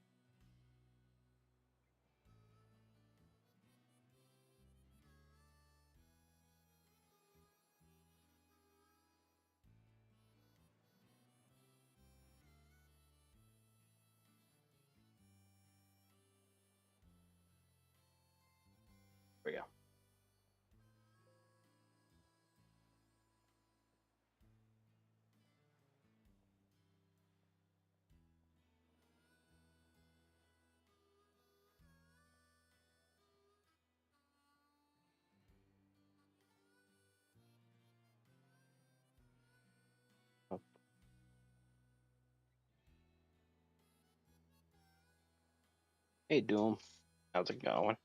There we go. Oh, hey, Doom. How's it going?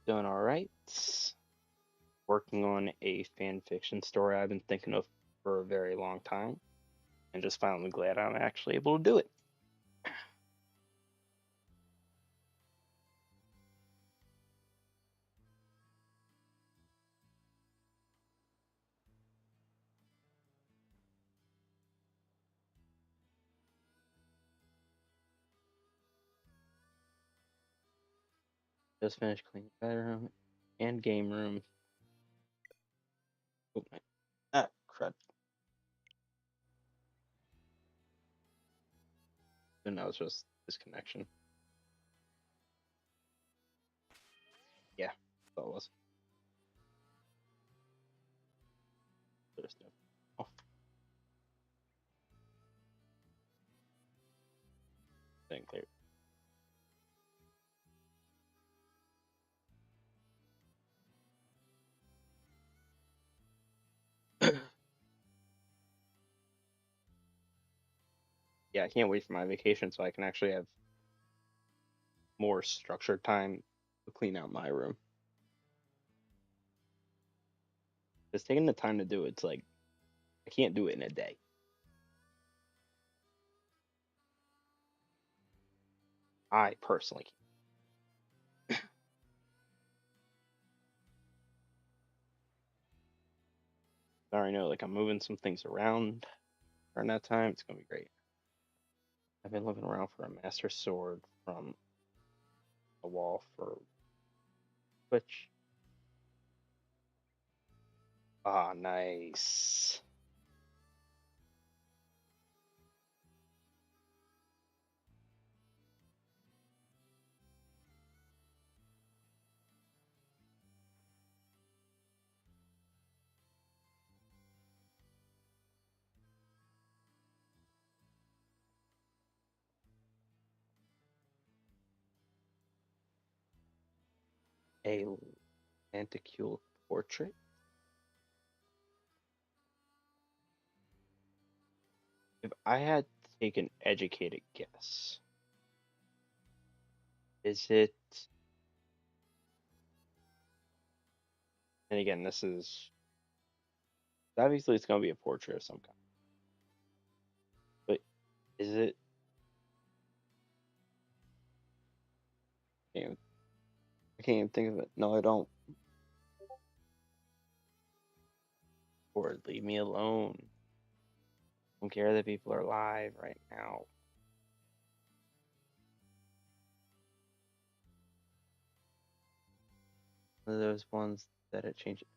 Doing all right. Working on a fan fiction story I've been thinking of for a very long time, and just finally glad I'm actually able to do it. Just finished cleaning the bedroom and game room. Oh, crud. And that was just disconnection. Yeah, that was. There's no. Oh, didn't clear. Yeah, I can't wait for my vacation so I can actually have more structured time to clean out my room. Just taking the time to do it's like I can't do it in a day. I personally can't. I already know, like I'm moving some things around during that time. It's gonna be great. I've been looking around for a master sword from a wall for which. Ah, nice. A lenticule portrait. If I had to take an educated guess, is it? And again, this is obviously it's gonna be a portrait of some kind. But is it? I can't even think of it. No, I don't. Or leave me alone. Don't care that people are alive right now. One of those ones that it changes.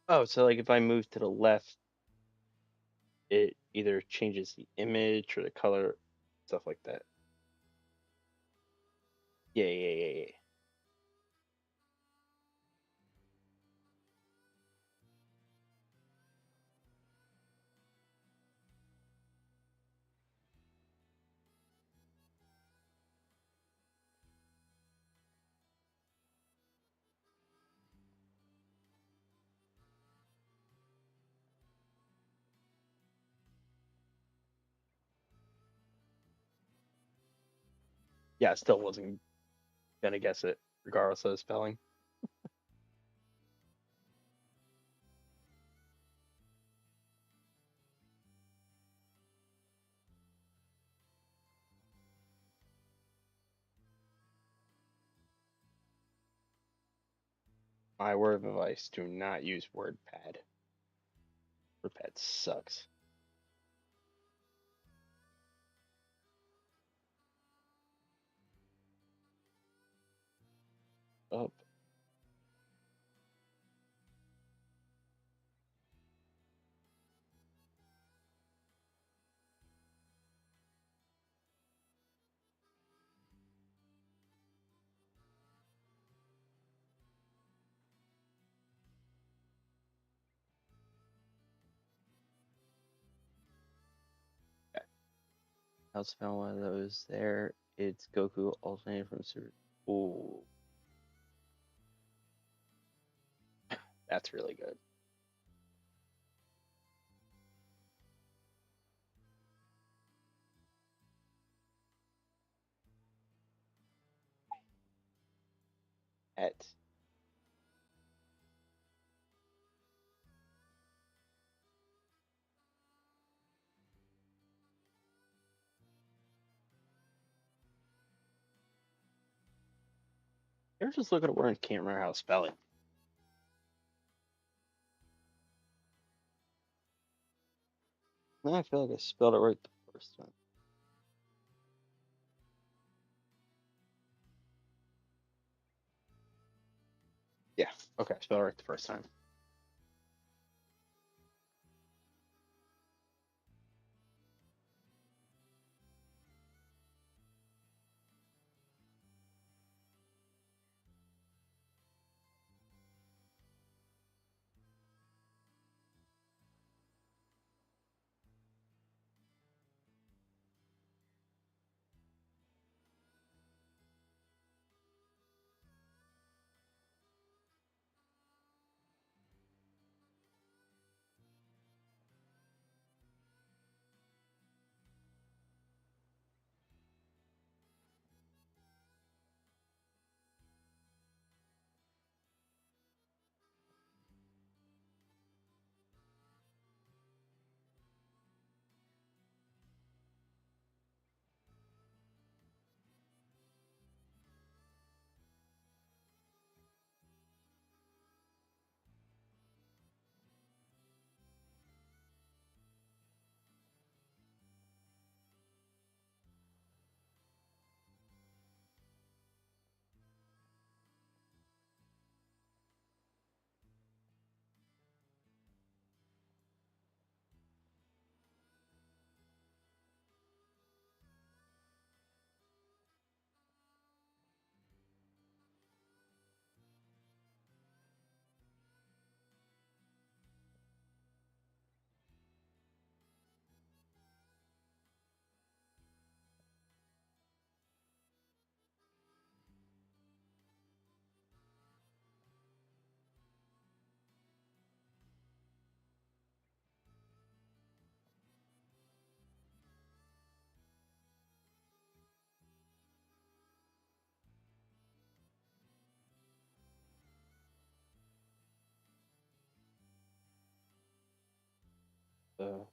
Oh, so like if I move to the left, it either changes the image or the color, stuff like that. Yeah, yeah, yeah, yeah. Yeah, I still wasn't gonna guess it, regardless of the spelling. My word of advice: do not use WordPad. WordPad sucks. Oh, okay. I also found one of those there. It's Goku alternated from Super. Ooh, that's really good. At You're just looking at a word and can't remember how to spell it. No, I feel like I spelled it right the first time. Yeah, okay, I spelled it right the first time. Uh,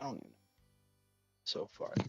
I don't even know. So far. I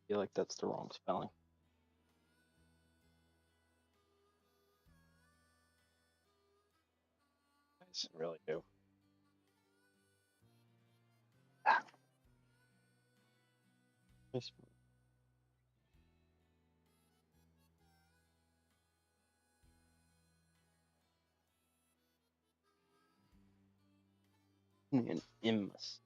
feel like that's the wrong spelling. I really do. Ah, nice. And Immus.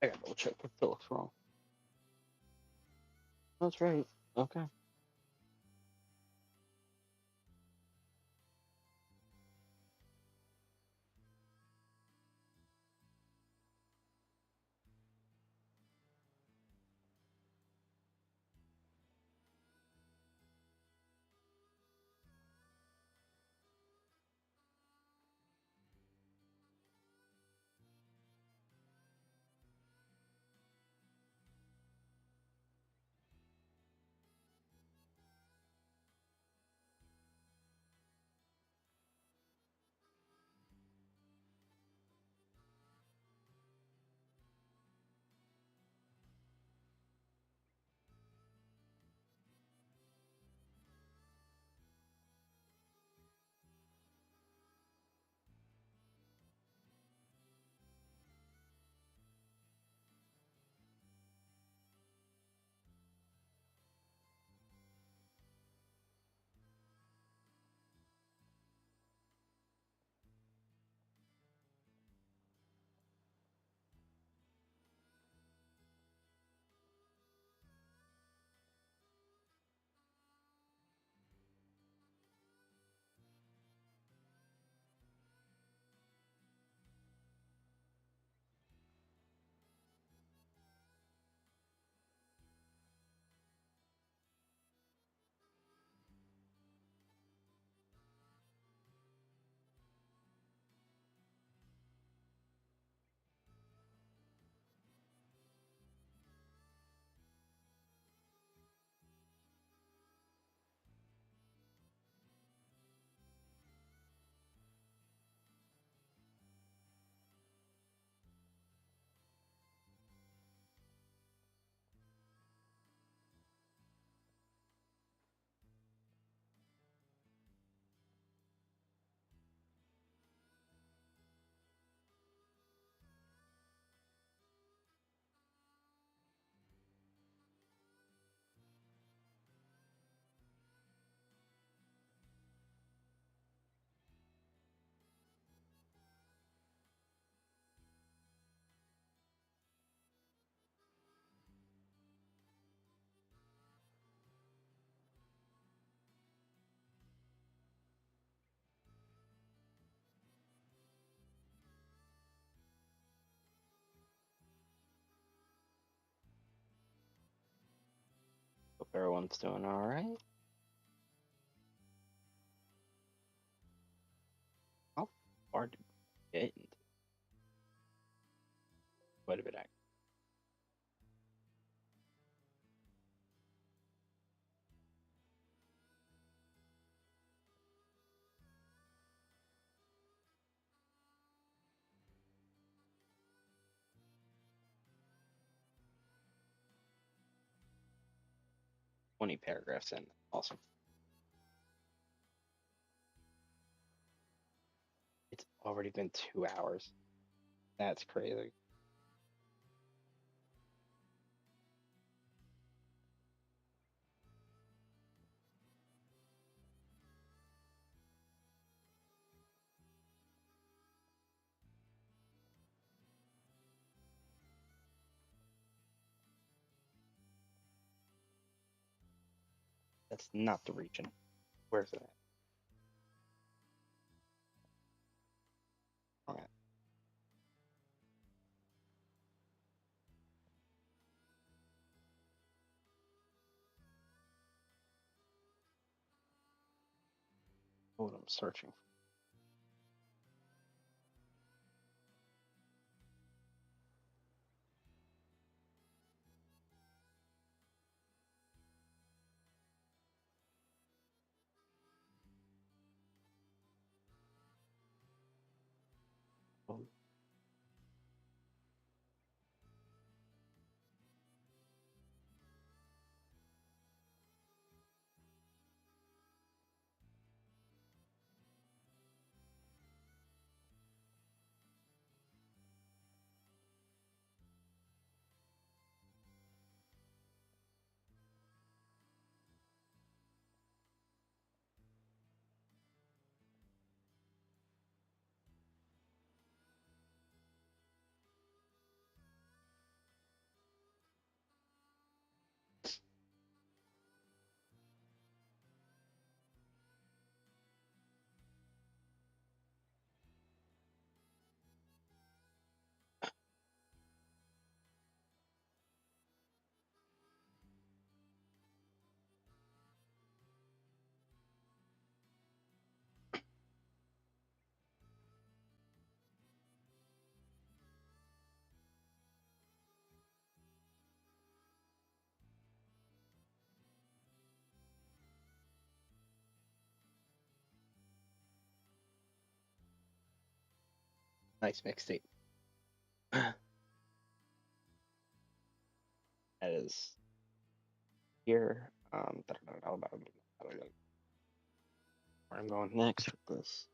I gotta double check if that looks wrong. That's right. Okay. everyone's doing all right. How far did we get into? Quite a bit, actually. $20 paragraphs in. Awesome. It's already been 2 hours. That's crazy. That's not the region. Where's it at? All right. What I'm searching for. Nice mixtape. That is here. Where I'm going next with this.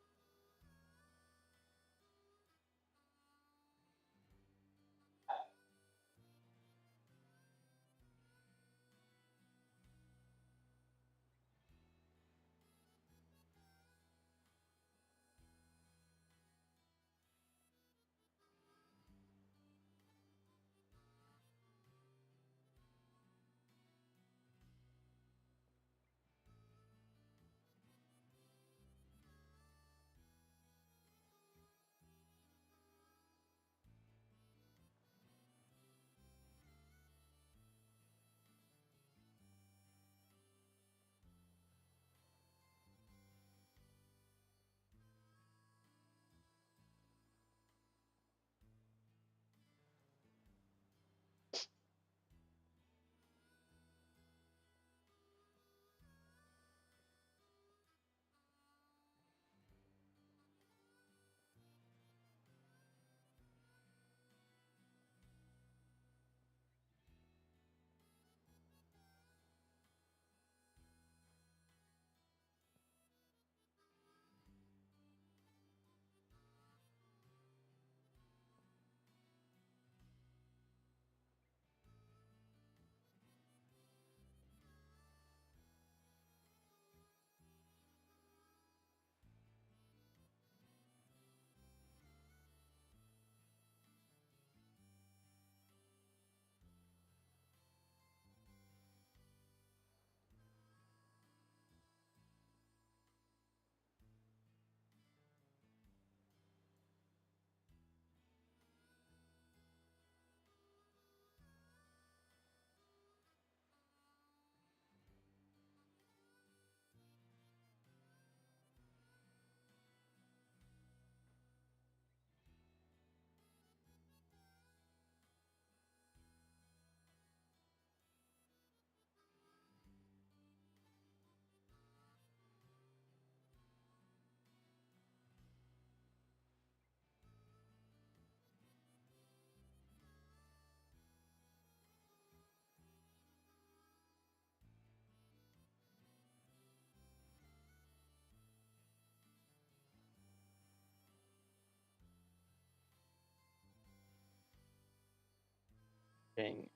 Dang.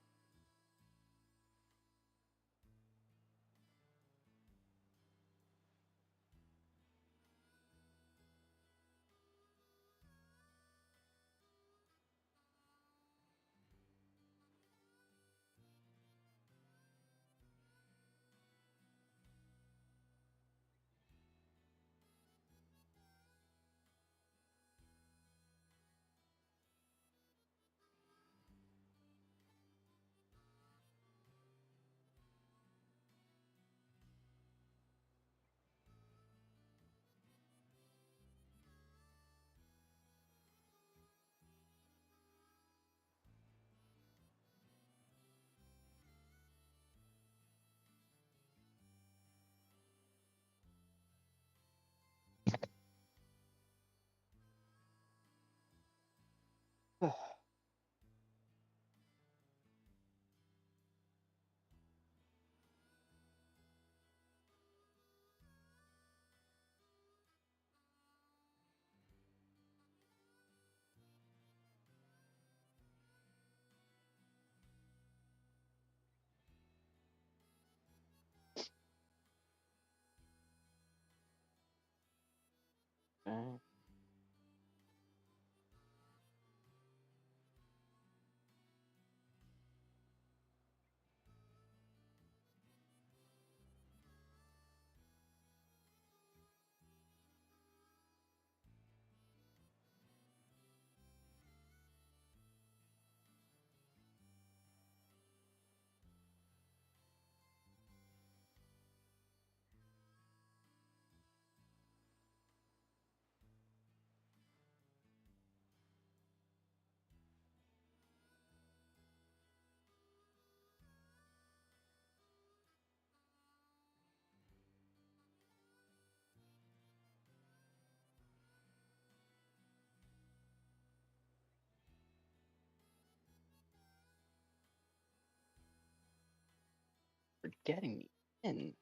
Dang. For getting me in.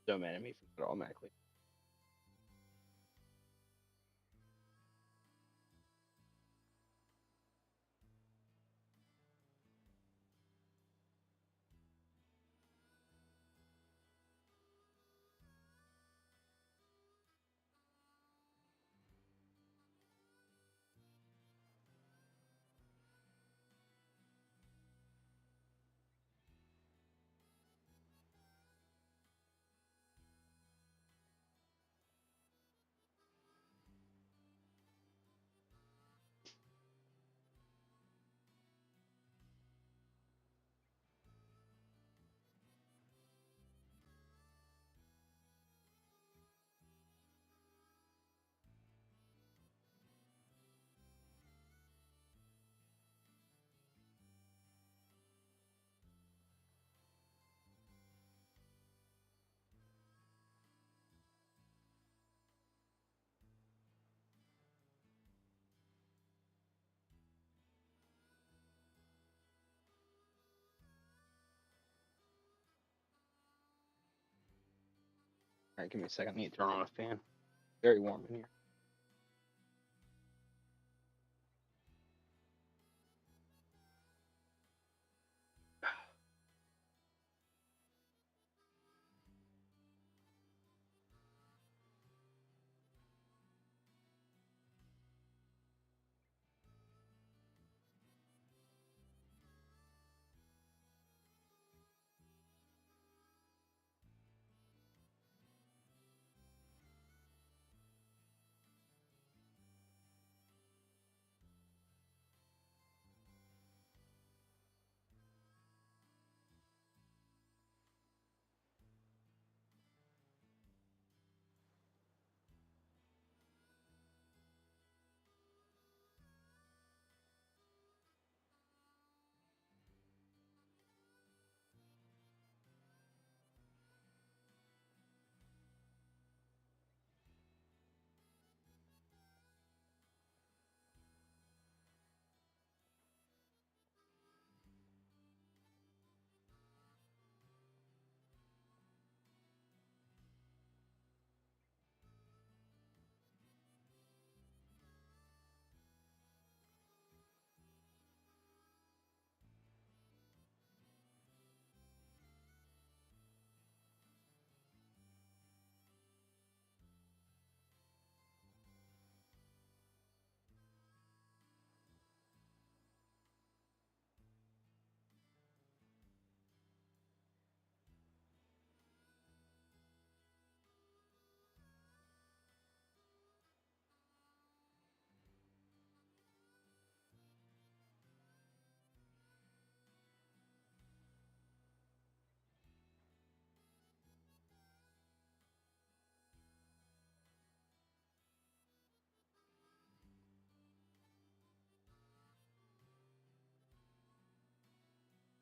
Don't mad at me for it automatically. Alright, give me a second. I need to turn on a fan. Very warm in here.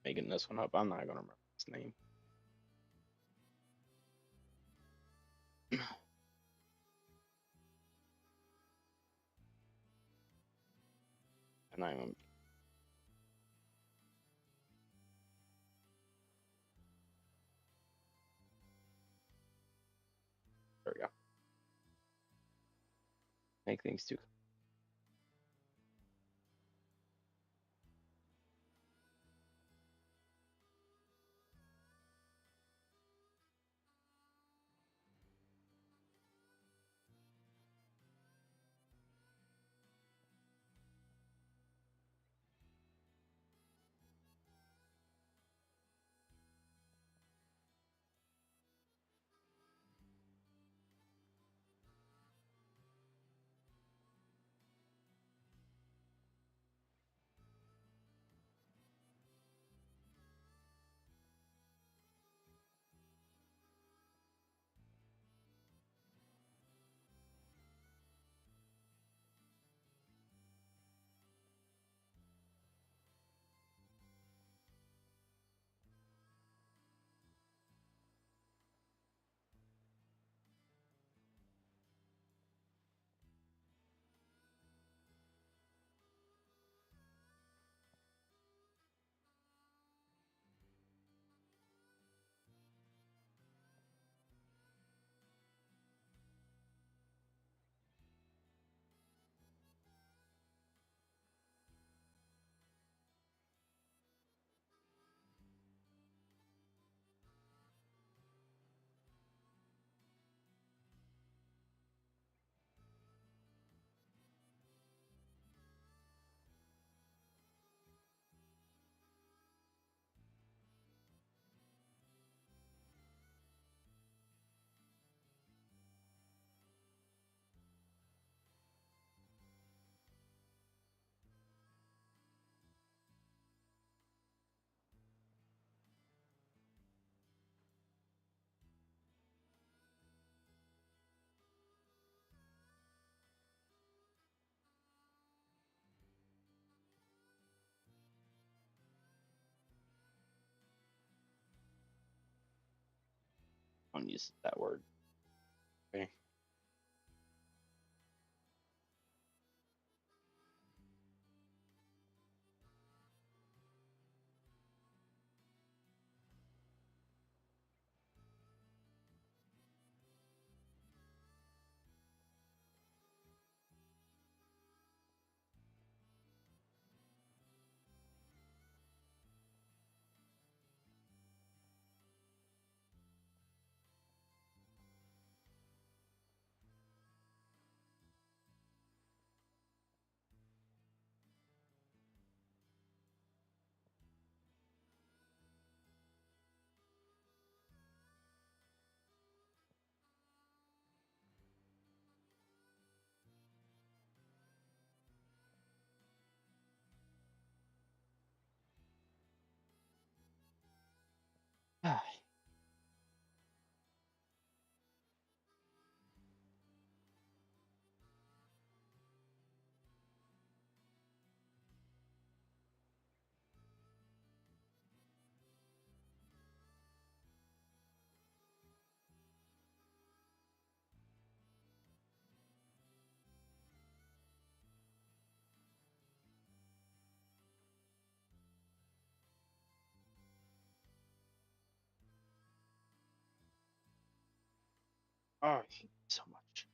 Making this one up. I'm not gonna remember his name. And I'm there we go. Make things too. I don't use that word. Okay. Oh, I hate it so much.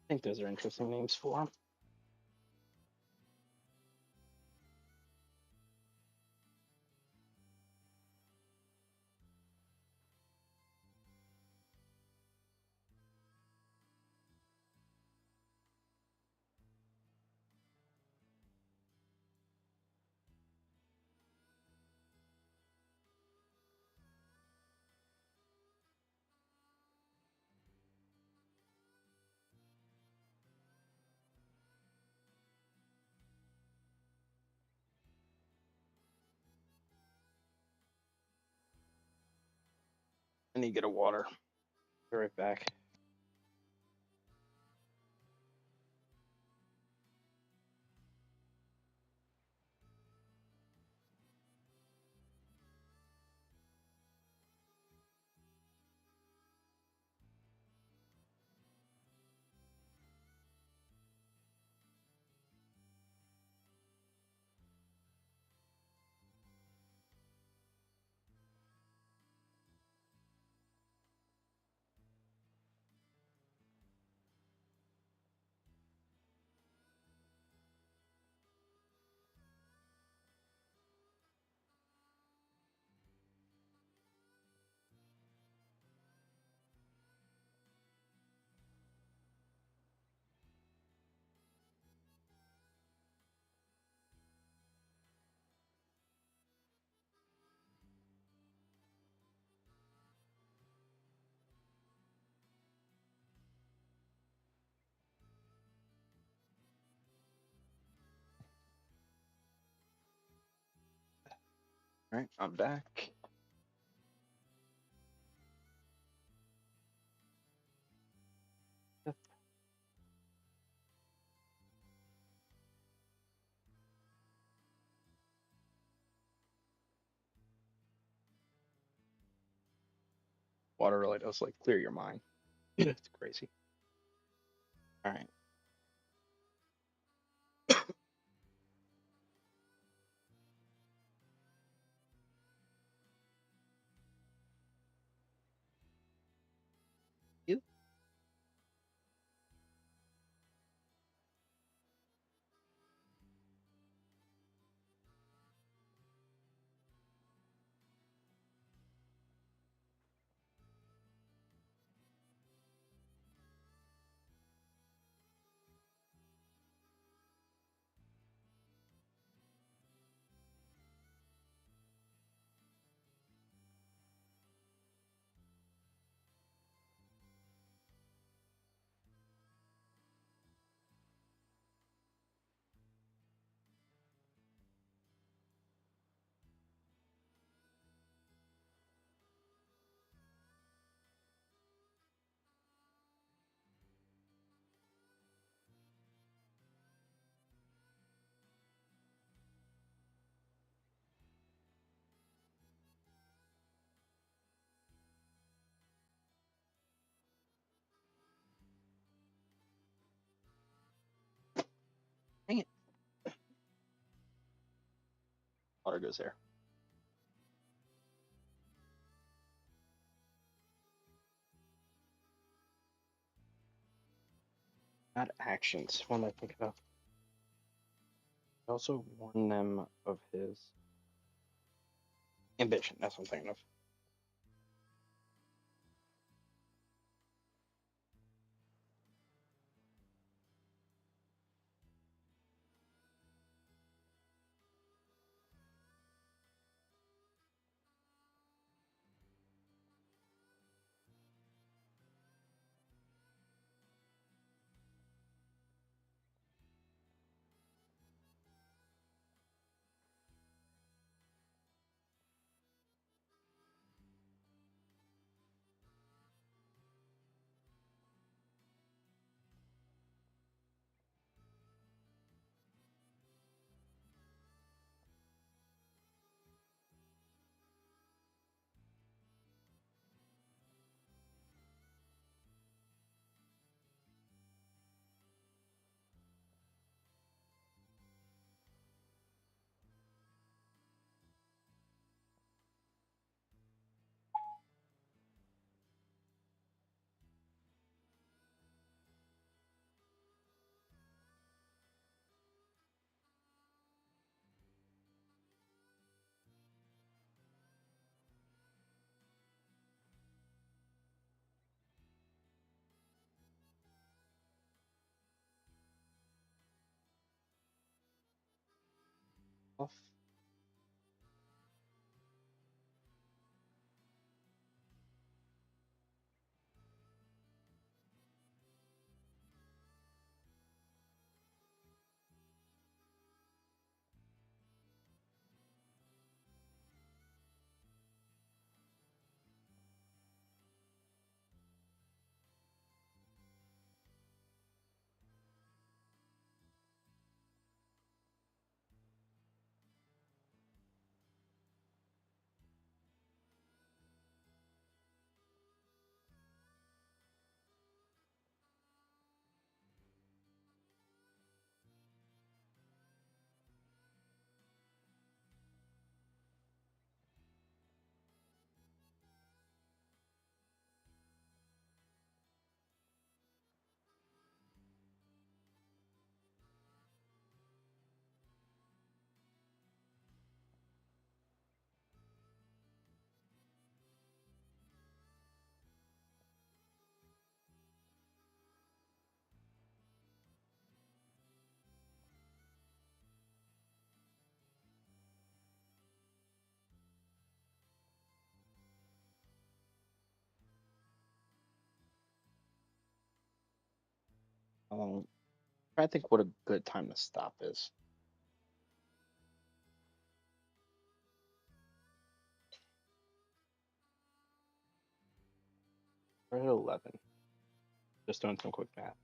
think those are interesting names for them. I need to get a water. Be right back. All right, I'm back. Water really does like clear your mind. It's crazy. All right. You dang it. Water goes there. Not actions. What am I thinking of? I also warn them of his ambition. That's what I'm thinking of. off. Trying to think what a good time to stop is. We're at 11. Just doing some quick math.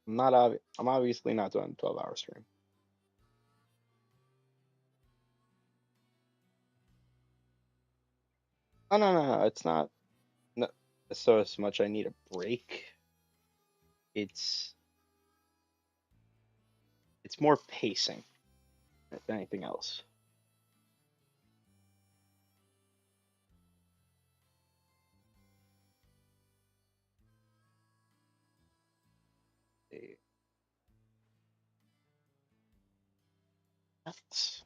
I'm obviously not doing a 12-hour stream. Oh no. It's not. No, so as much I need a break. It's more pacing than anything else. That's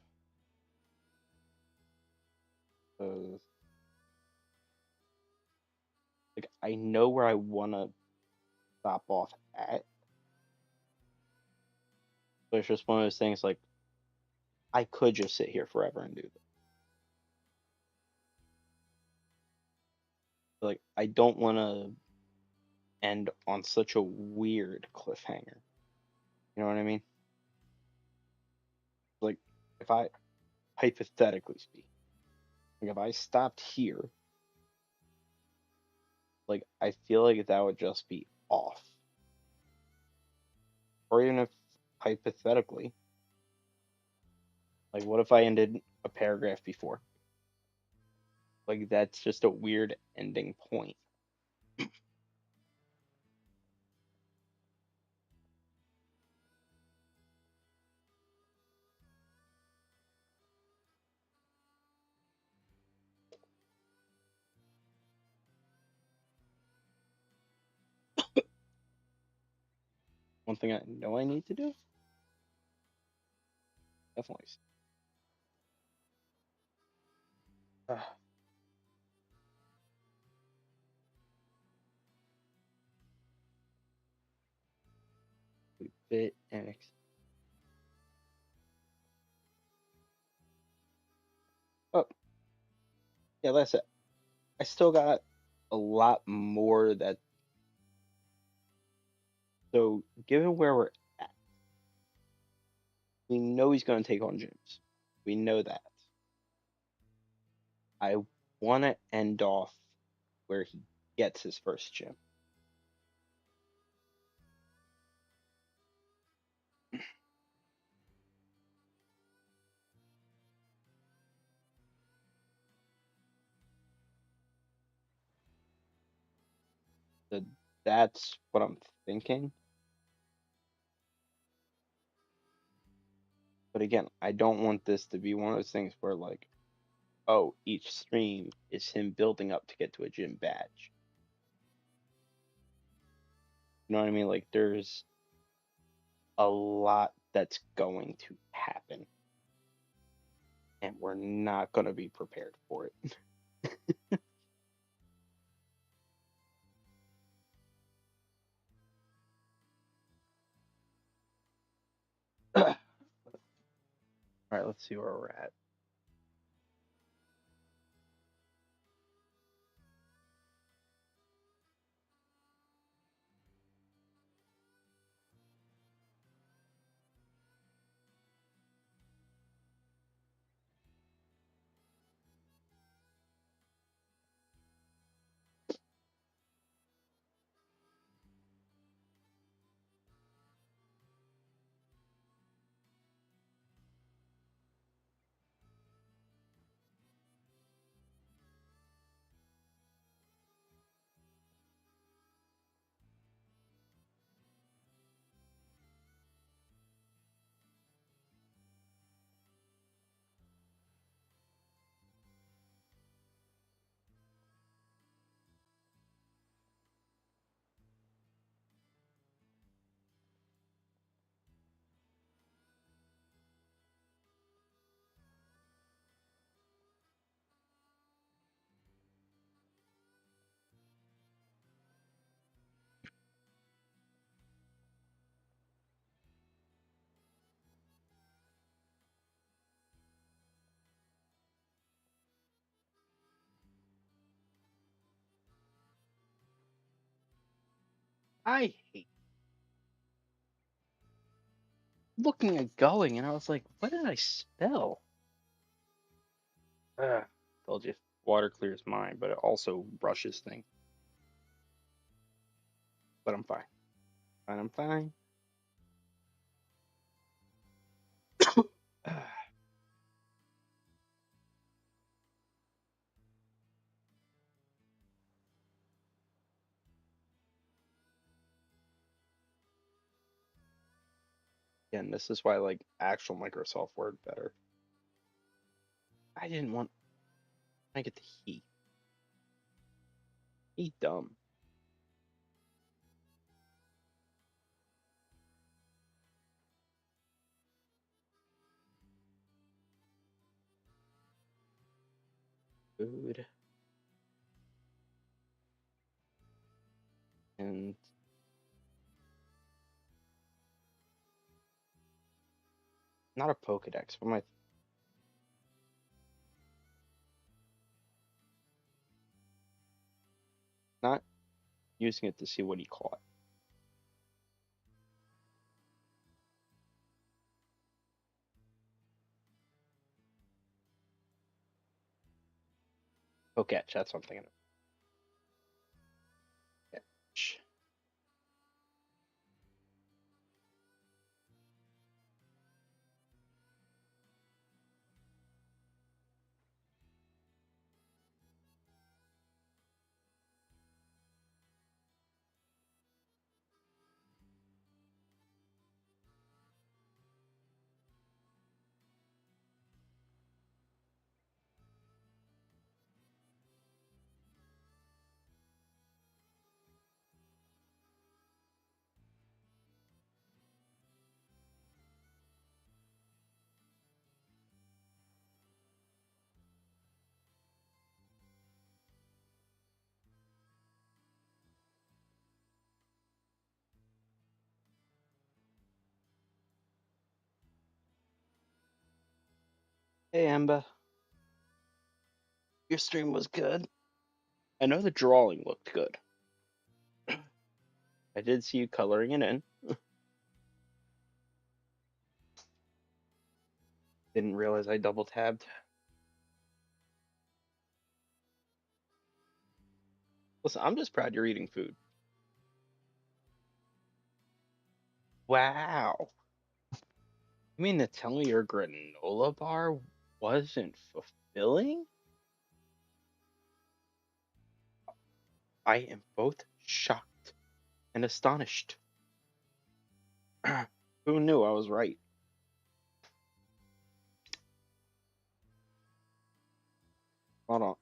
like I know where I wanna stop off at, but it's just one of those things like I could just sit here forever and do this. Like I don't want to end on such a weird cliffhanger. You know what I mean? Like if I hypothetically speak, like if I stopped here, like I feel like that would just be off. Or even if hypothetically, like what if I ended a paragraph before? Like that's just a weird ending point. One thing I know I need to do, definitely. Uh, bit and oh yeah, that's it. I still got a lot more that. So given where we're at, we know he's going to take on gyms. We know that. I want to end off where he gets his first gym. So that's what I'm thinking. But again, I don't want this to be one of those things where like, oh, each stream is him building up to get to a gym badge. You know what I mean? Like there's a lot that's going to happen, and we're not going to be prepared for it. All right, let's see where we're at. I hate looking at going, and I was like, what did I spell? Told you, water clears mine, but it also brushes things. But I'm fine. Fine, I'm fine. Again, this is why I like actual Microsoft Word better. I didn't want. I get the he. He dumb. Food and not a Pokedex. What am I? Not using it to see what he caught. Poketch. That's what I'm thinking of. Catch. Hey, Emba. Your stream was good. I know the drawing looked good. I did see you coloring it in. Didn't realize I double tabbed. Listen, I'm just proud you're eating food. Wow. You mean to tell me your granola bar wasn't fulfilling? I am both shocked and astonished. Who knew I was right? Hold on.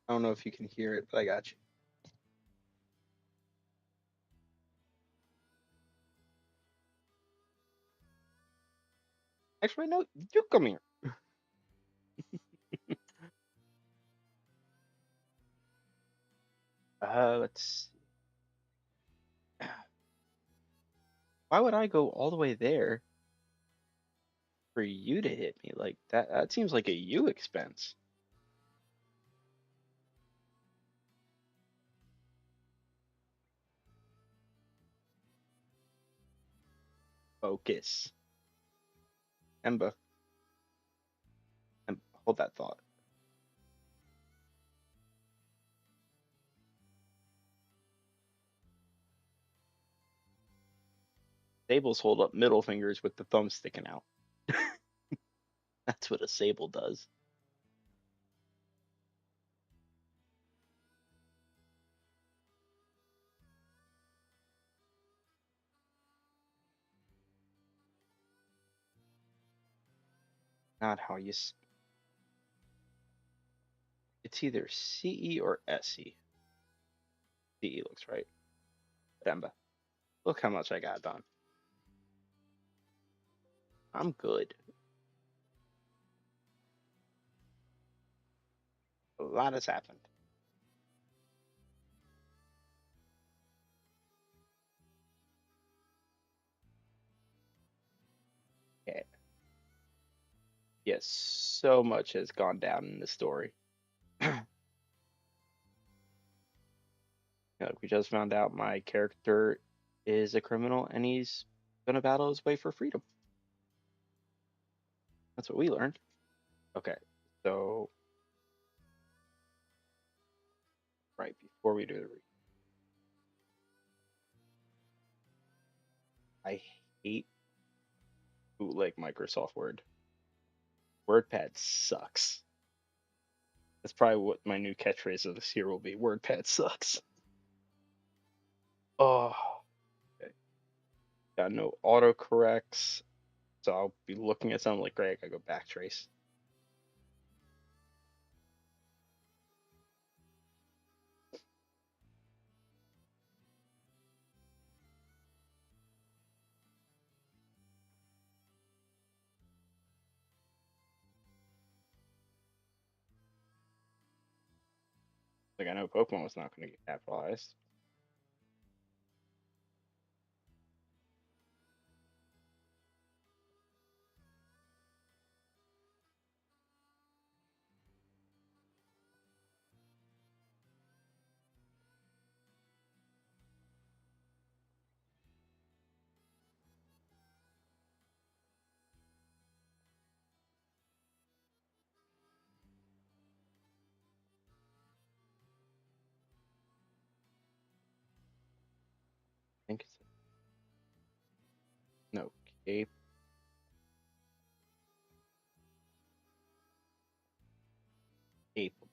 I don't know if you can hear it, but I got you. Actually, no, you come here. Let's see. Why would I go all the way there? For you to hit me like that, that seems like a you expense. Focus. Emba, hold that thought. Sables hold up middle fingers with the thumb sticking out. That's what a sable does. Not how you. It's either CE or SE. CE looks right. Emba, look how much I got done. I'm good. A lot has happened. Yeah. Yes, so much has gone down in the story. Like we just found out my character is a criminal and he's gonna battle his way for freedom. That's what we learned. Okay, so right before we do the read, I hate bootleg Microsoft Word. WordPad sucks. That's probably what my new catchphrase of this year will be. WordPad sucks. Oh, okay. Got no autocorrects, so I'll be looking at something like, great, I gotta go backtrace. Like I know Pokemon was not gonna get capitalized. I think it's no cape. Capable.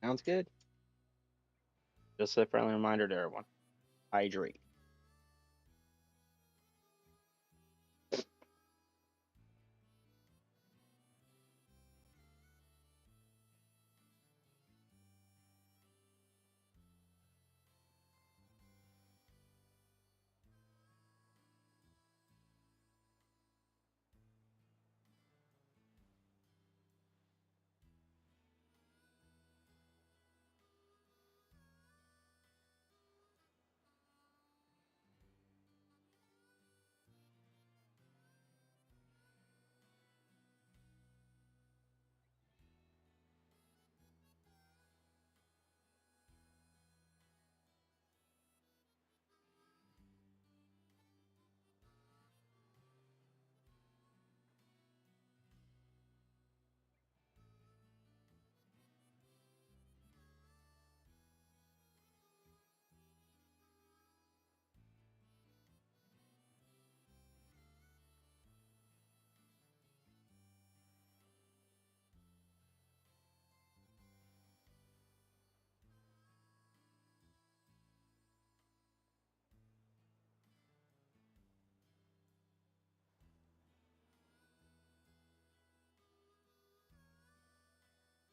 Sounds good. Just a friendly reminder to everyone. Hydrate.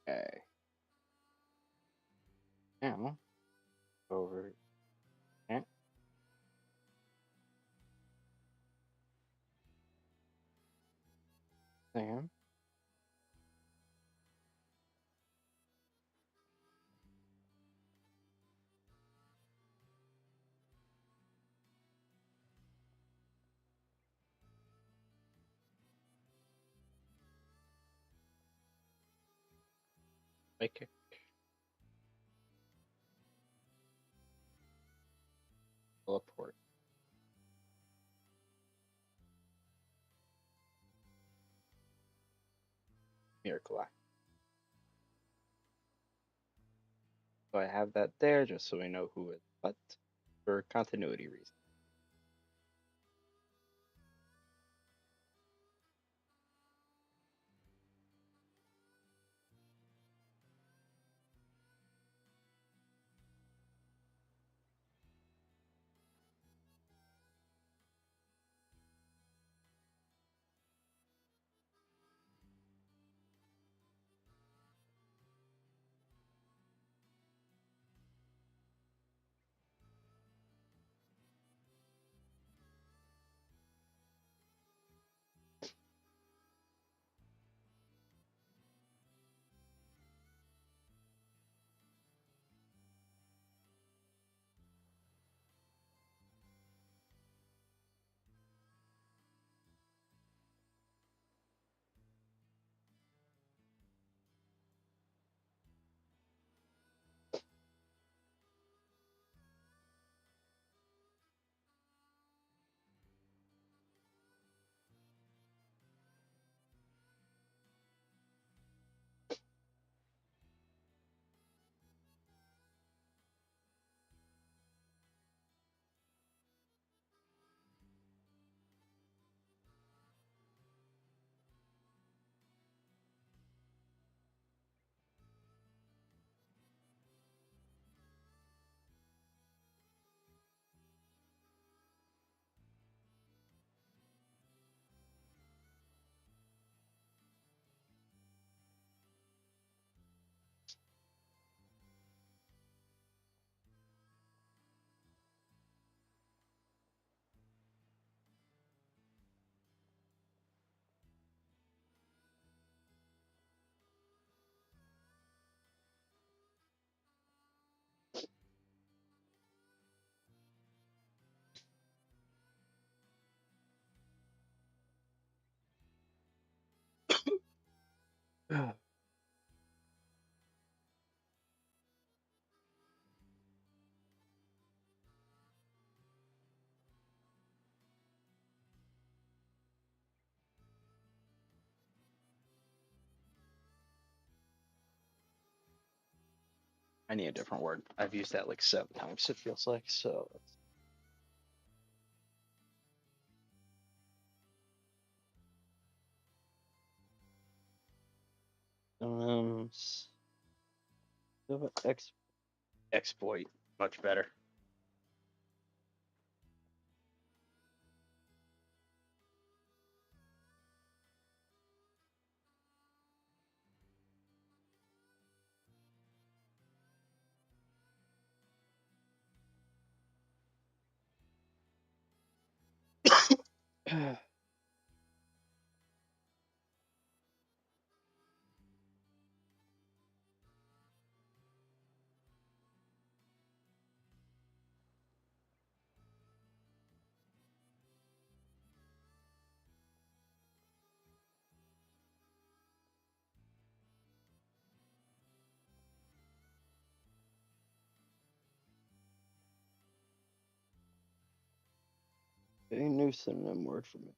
Okay. Now, over at Sam. Make it teleport. Miracle Eye. So I have that there just so we know who is what for continuity reasons. I need a different word. I've used that like 7 times, it feels like. So um exploit. Much better. A new synonym word for me.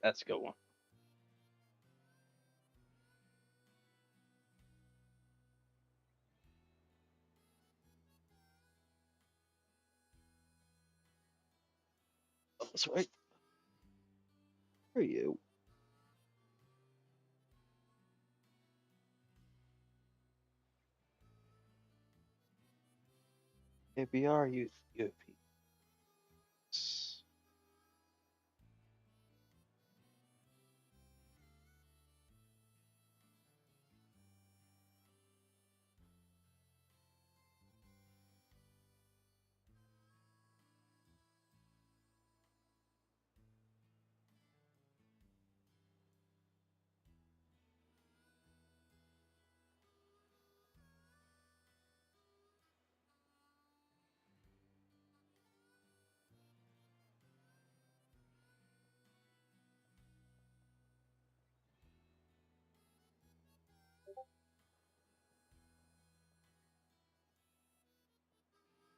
That's a good one. That's right. For you. ABR UP.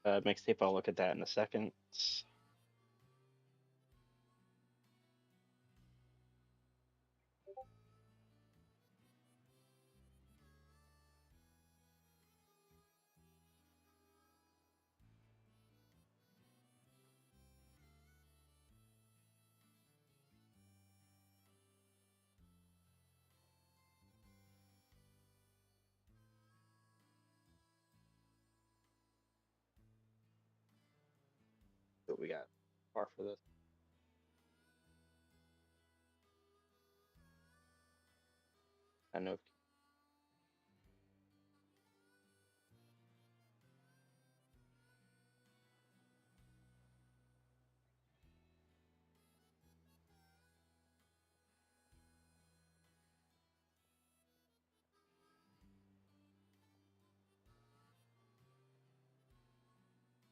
Mixtape. I'll look at that in a second. What we got far for this? I know.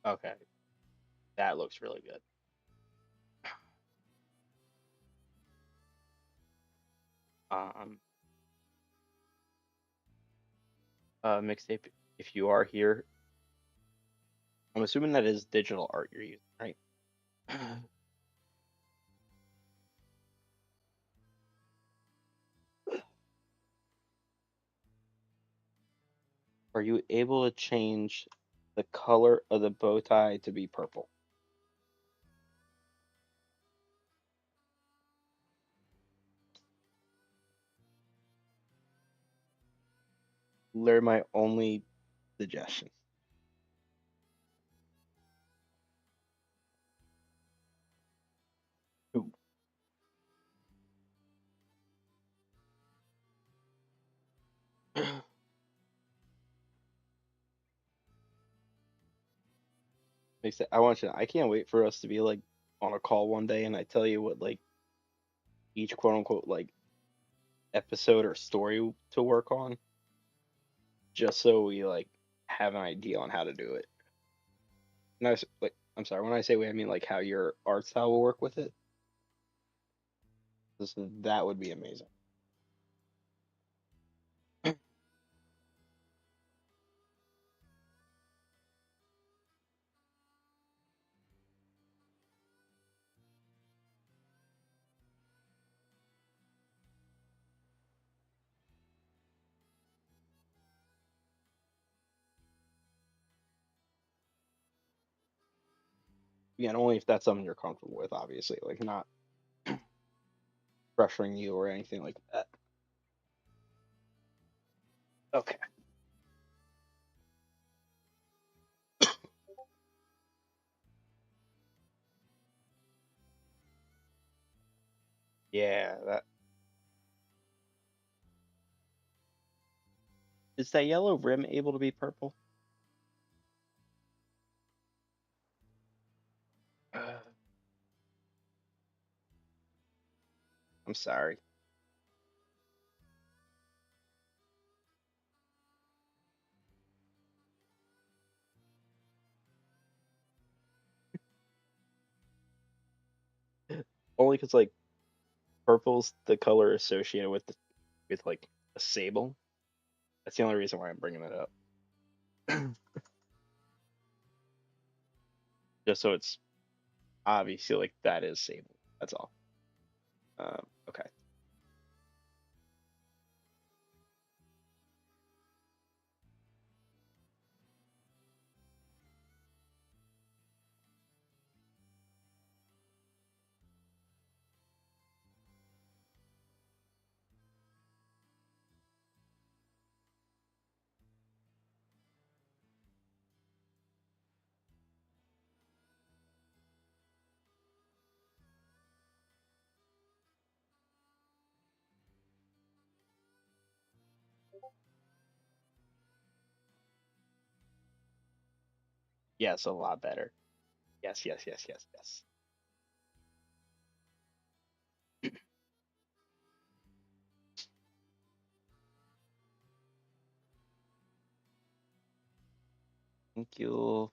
Okay, that looks really good. Um, Mixtape. If you are here, I'm assuming that is digital art you're using, right? Are you able to change the color of the bow tie to be purple? They're my only suggestion. Ooh. Makes it, I want you. I can't wait for us to be like on a call one day, and I tell you what like each quote unquote like episode or story to work on, just so we like have an idea on how to do it. And like, I'm sorry, when I say we, I mean like how your art style will work with it. That would be amazing. Again, only if that's something you're comfortable with, obviously. Like not pressuring you or anything like that. Okay. Yeah, that is that yellow rim able to be purple? I'm sorry. Only because like purple's the color associated with with like a sable. That's the only reason why I'm bringing it up. Just so it's obviously like that is sable. That's all. Okay. Yes, a lot better. Yes, yes, yes, yes, yes. Thank you.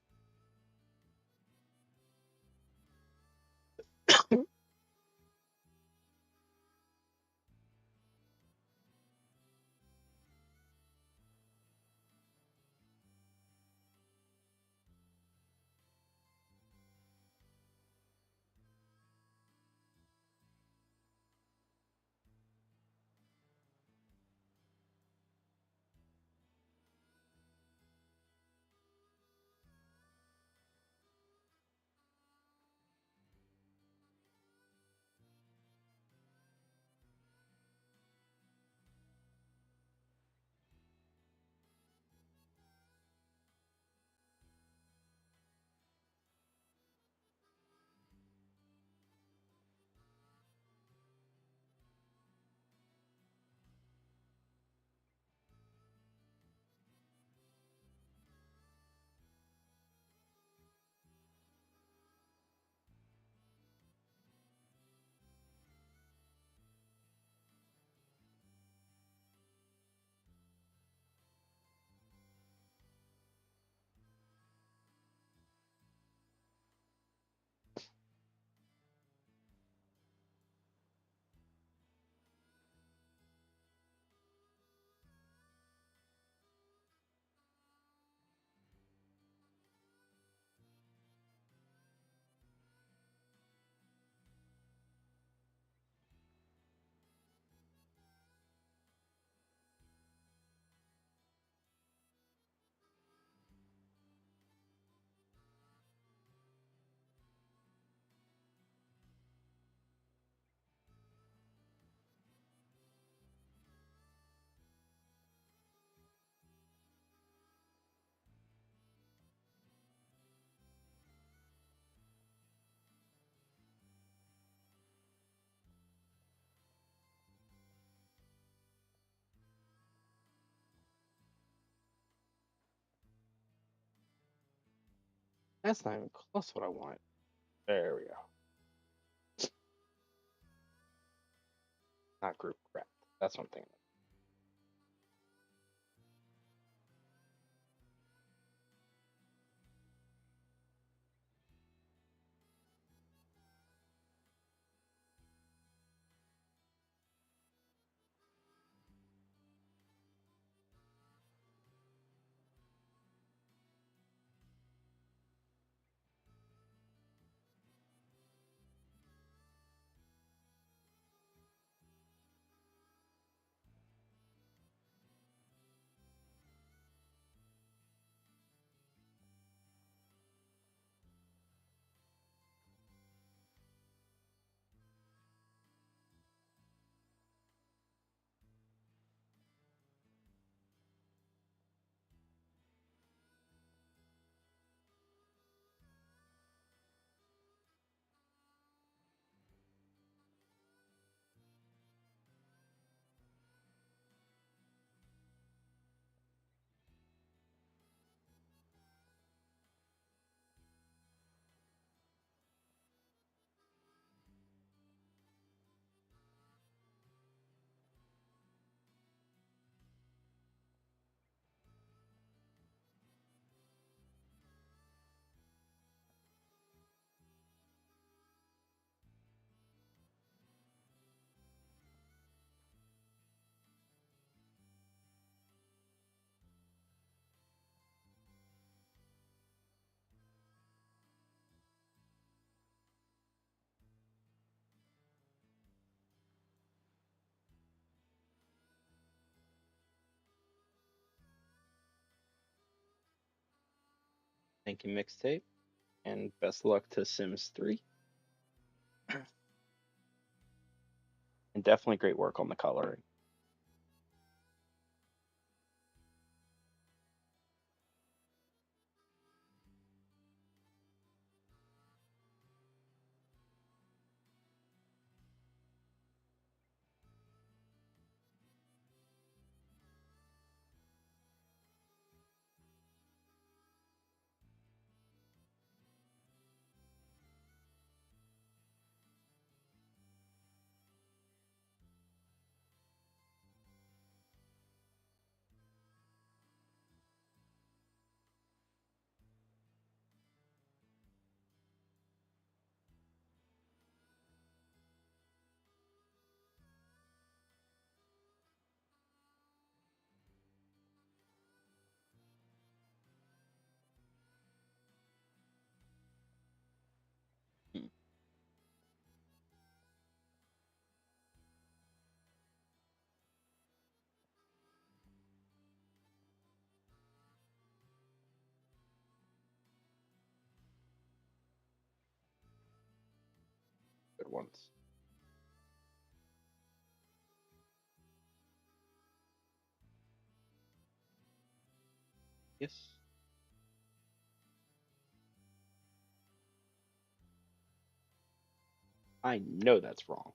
That's not even close to what I want. There we go. Not group crap. That's one thing. Thank you, mixtape, and best luck to Sims 3. And definitely great work on the coloring. ones. Yes. I know that's wrong.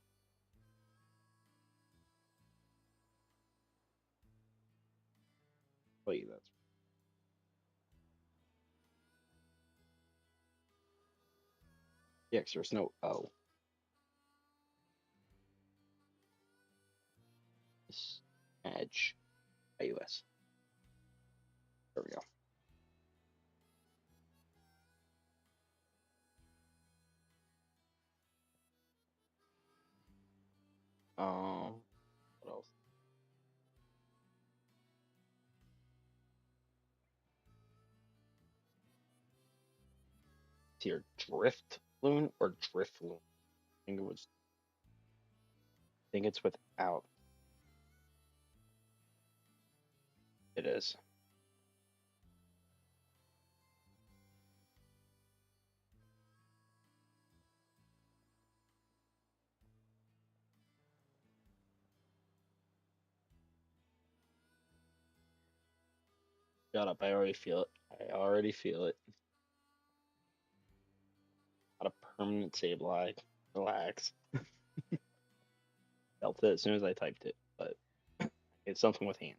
Tell you that's yeah, 'cause there's no O. It's edge. IUS. There we go. What else? It's here drift loon or drift loon. I think it was. I think it's without. It is. Shut up! I already feel it. I already feel it. Not a permanent Sable eye. Relax. Felt it as soon as I typed it, but it's something with hand.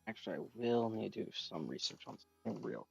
Actually, I will need to do some research on something real.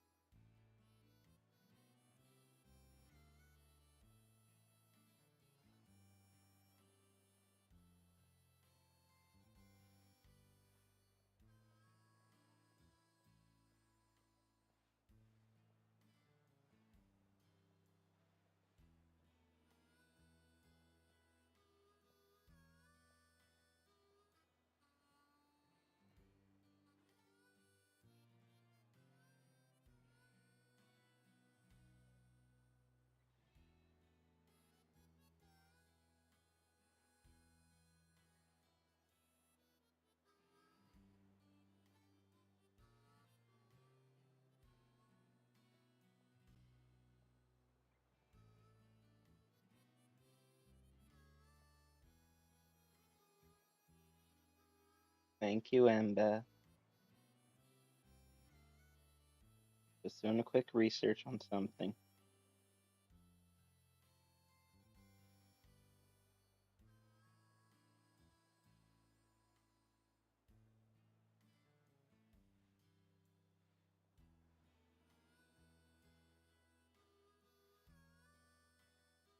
Thank you, Emba. Just doing a quick research on something.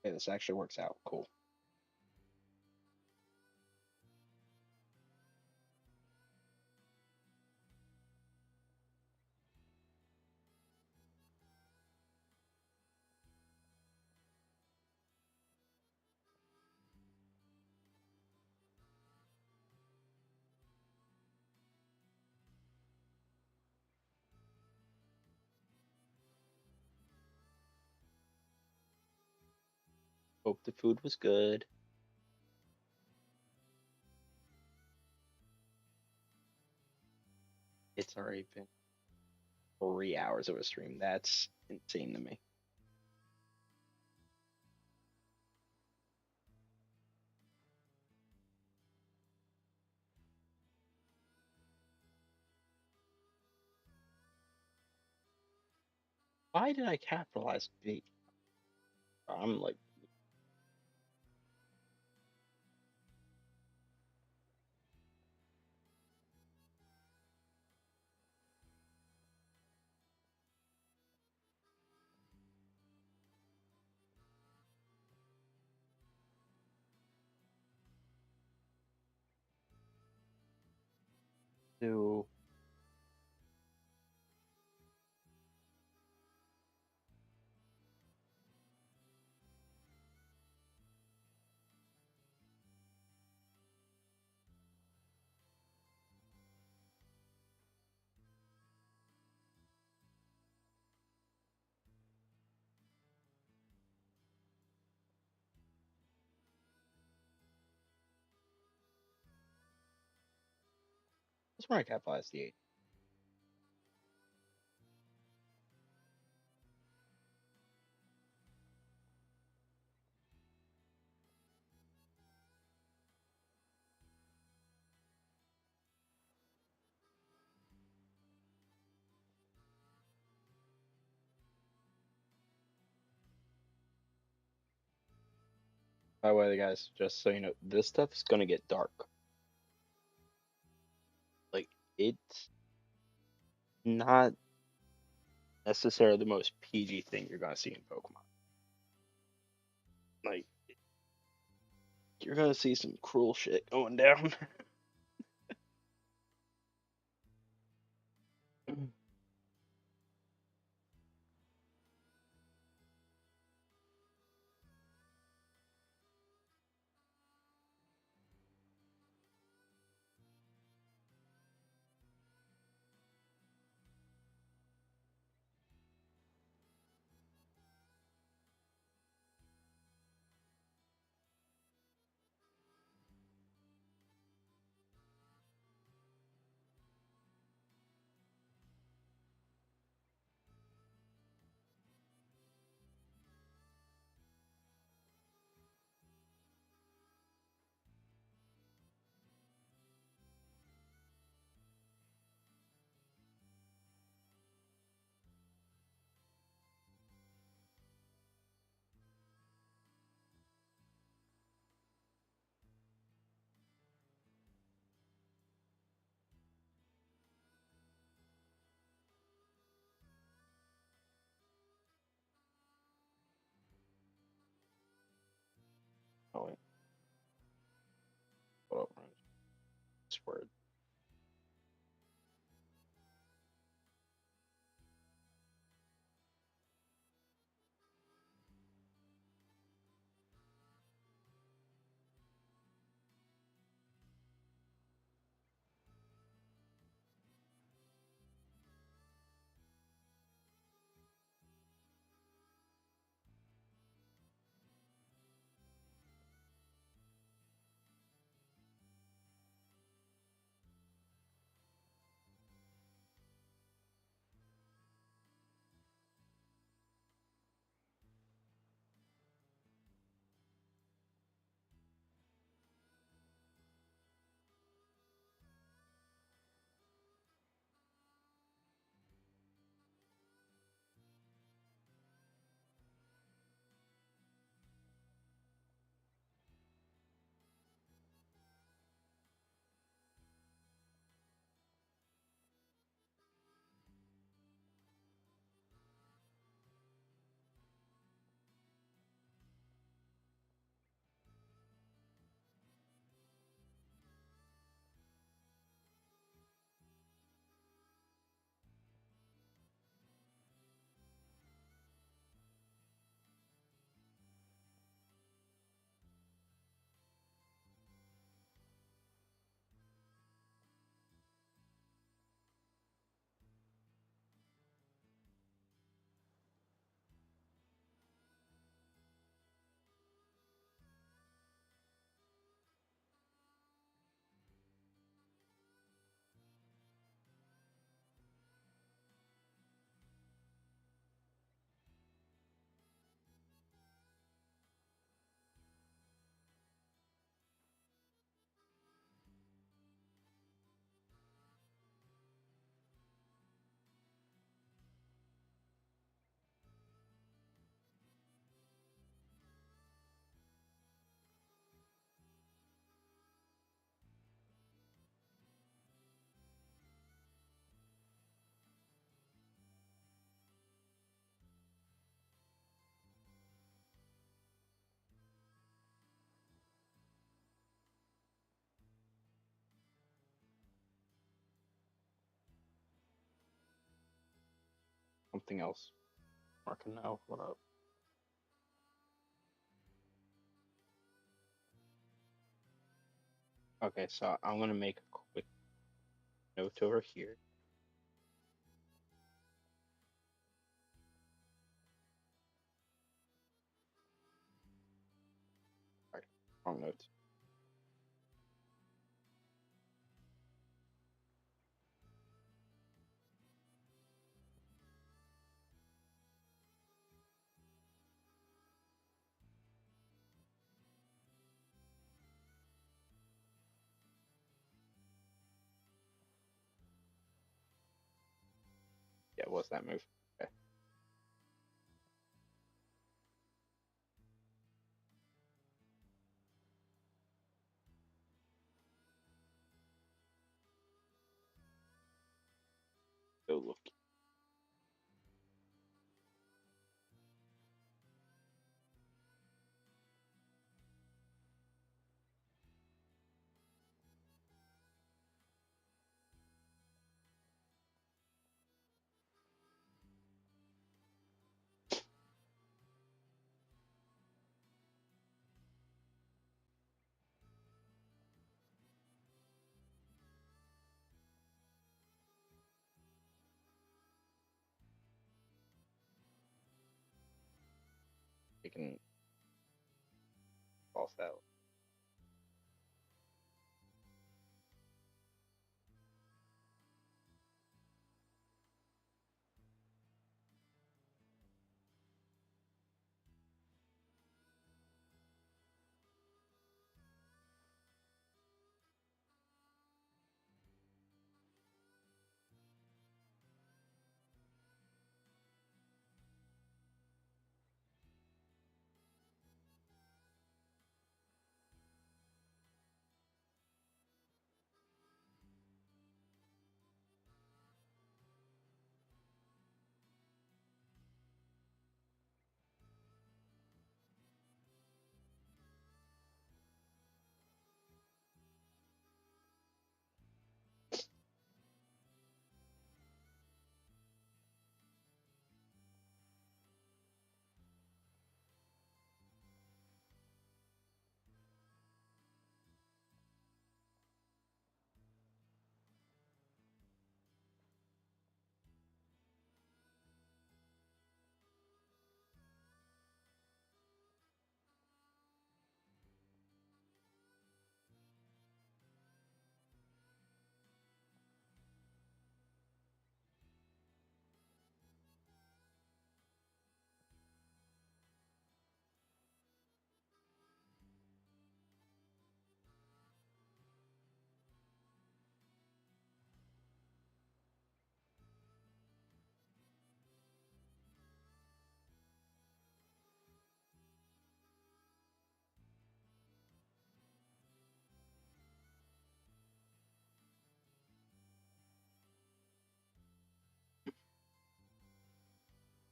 Okay, this actually works out. Cool. Hope the food was good. It's already been 3 hours of a stream. That's insane to me. Why did I capitalize B? I'm like, do that's where I capitalized the 8. By the way, guys, just so you know, this stuff is gonna get dark. Like, it's not necessarily the most PG thing you're gonna see in Pokemon. Like, you're gonna see some cruel shit going down. Oh, wait. Hold up. This word. something else. Marking now. What up? Okay, so I'm gonna make a quick note over here. Sorry, wrong notes. Yeah, what's that move? Okay. Go look. You can false that.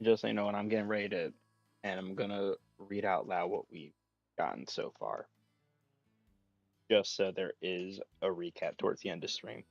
Just so you know, when I'm getting ready to, and I'm gonna read out loud what we've gotten so far, just so there is a recap towards the end of stream.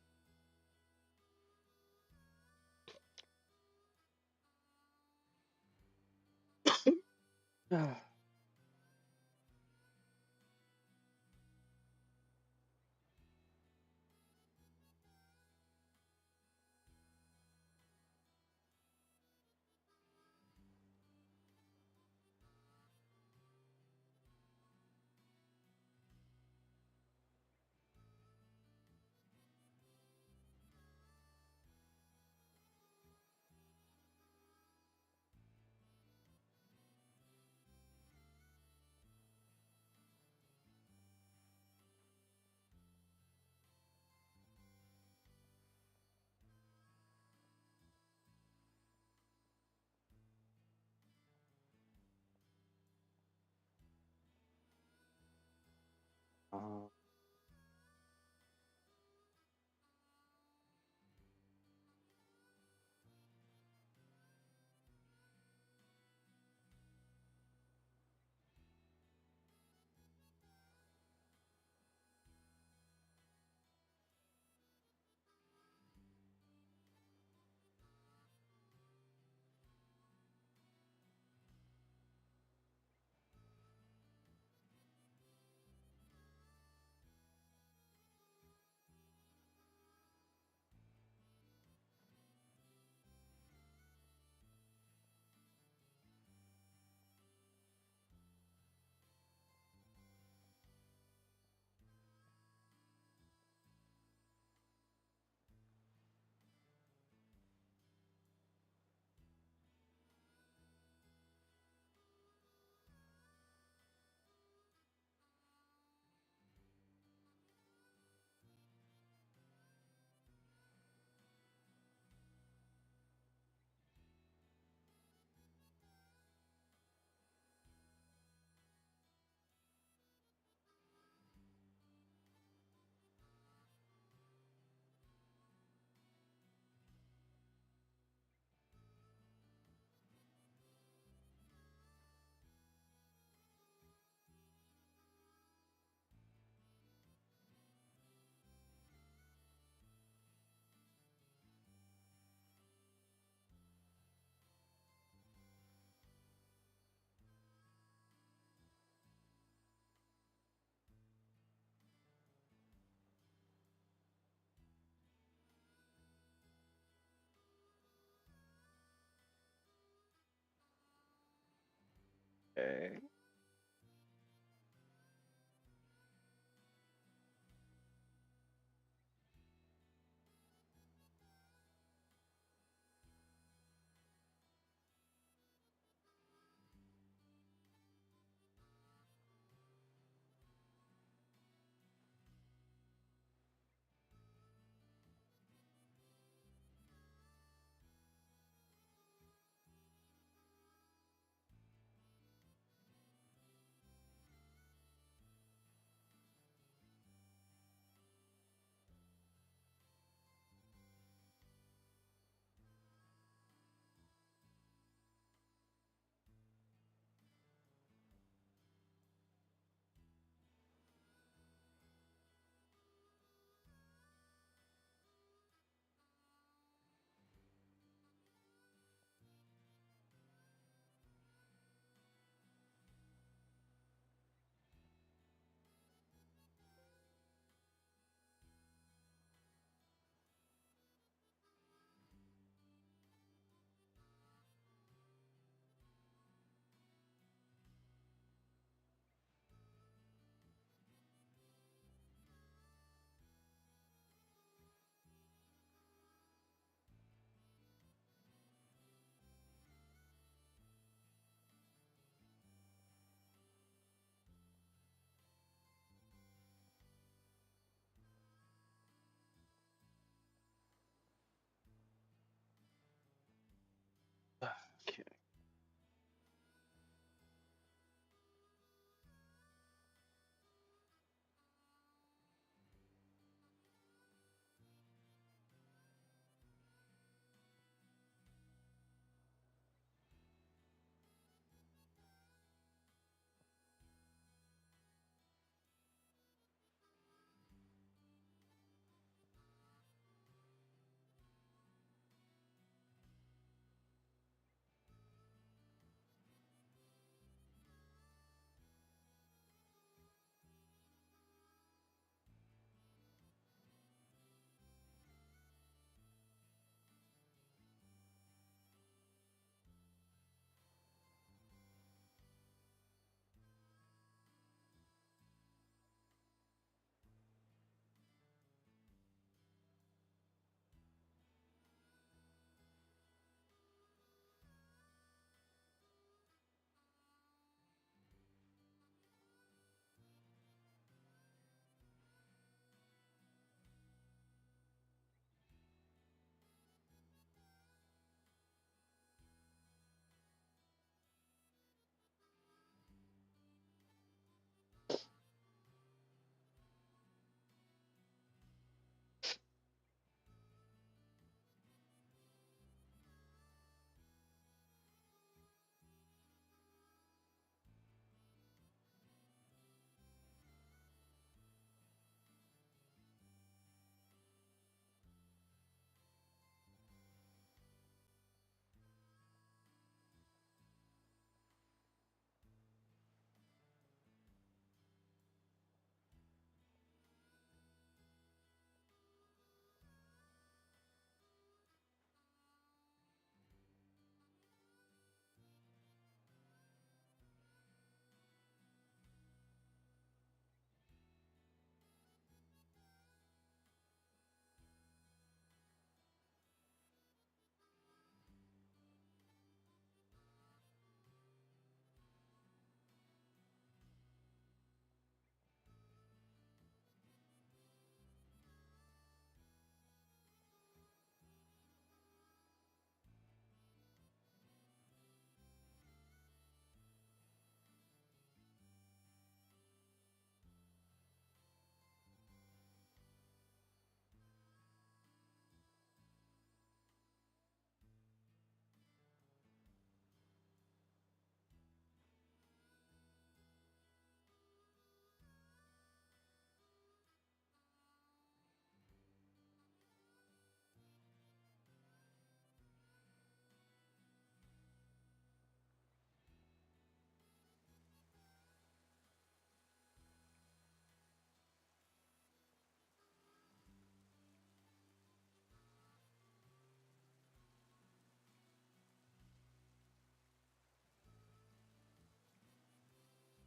Okay.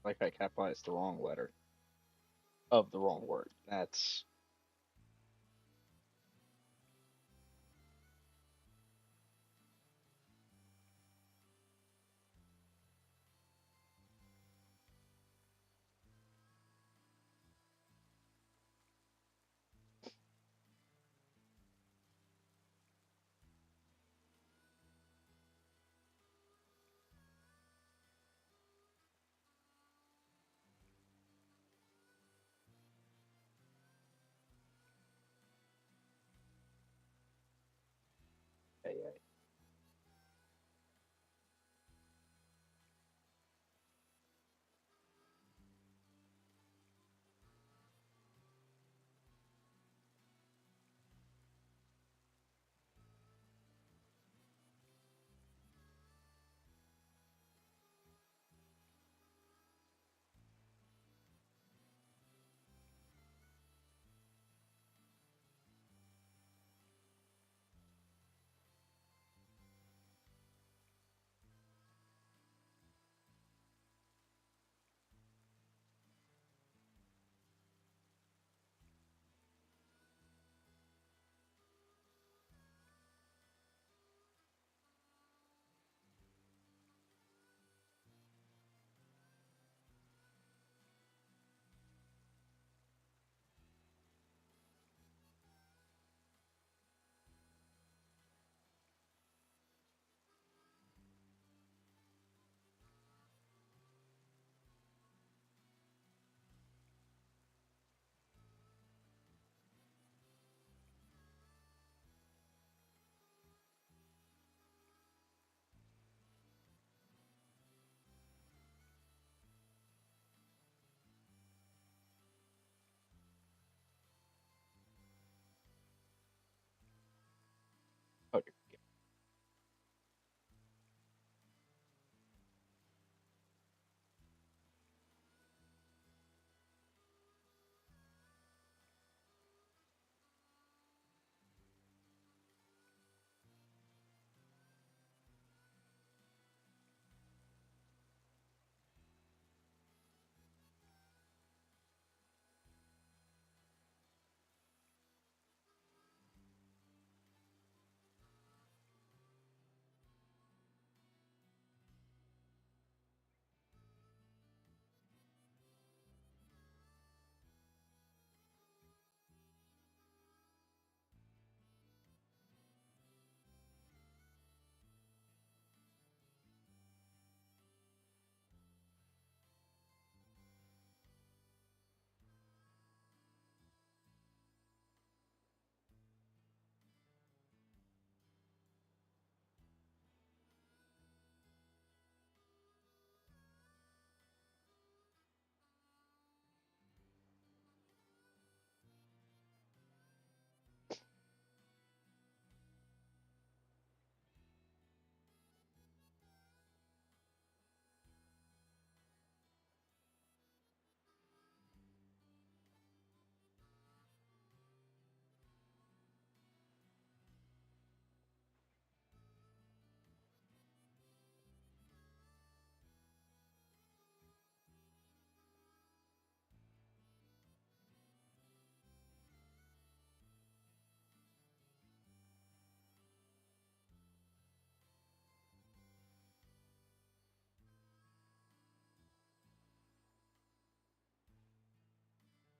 like I capitalized the wrong letter of the wrong word. That's yeah, yeah. Oh,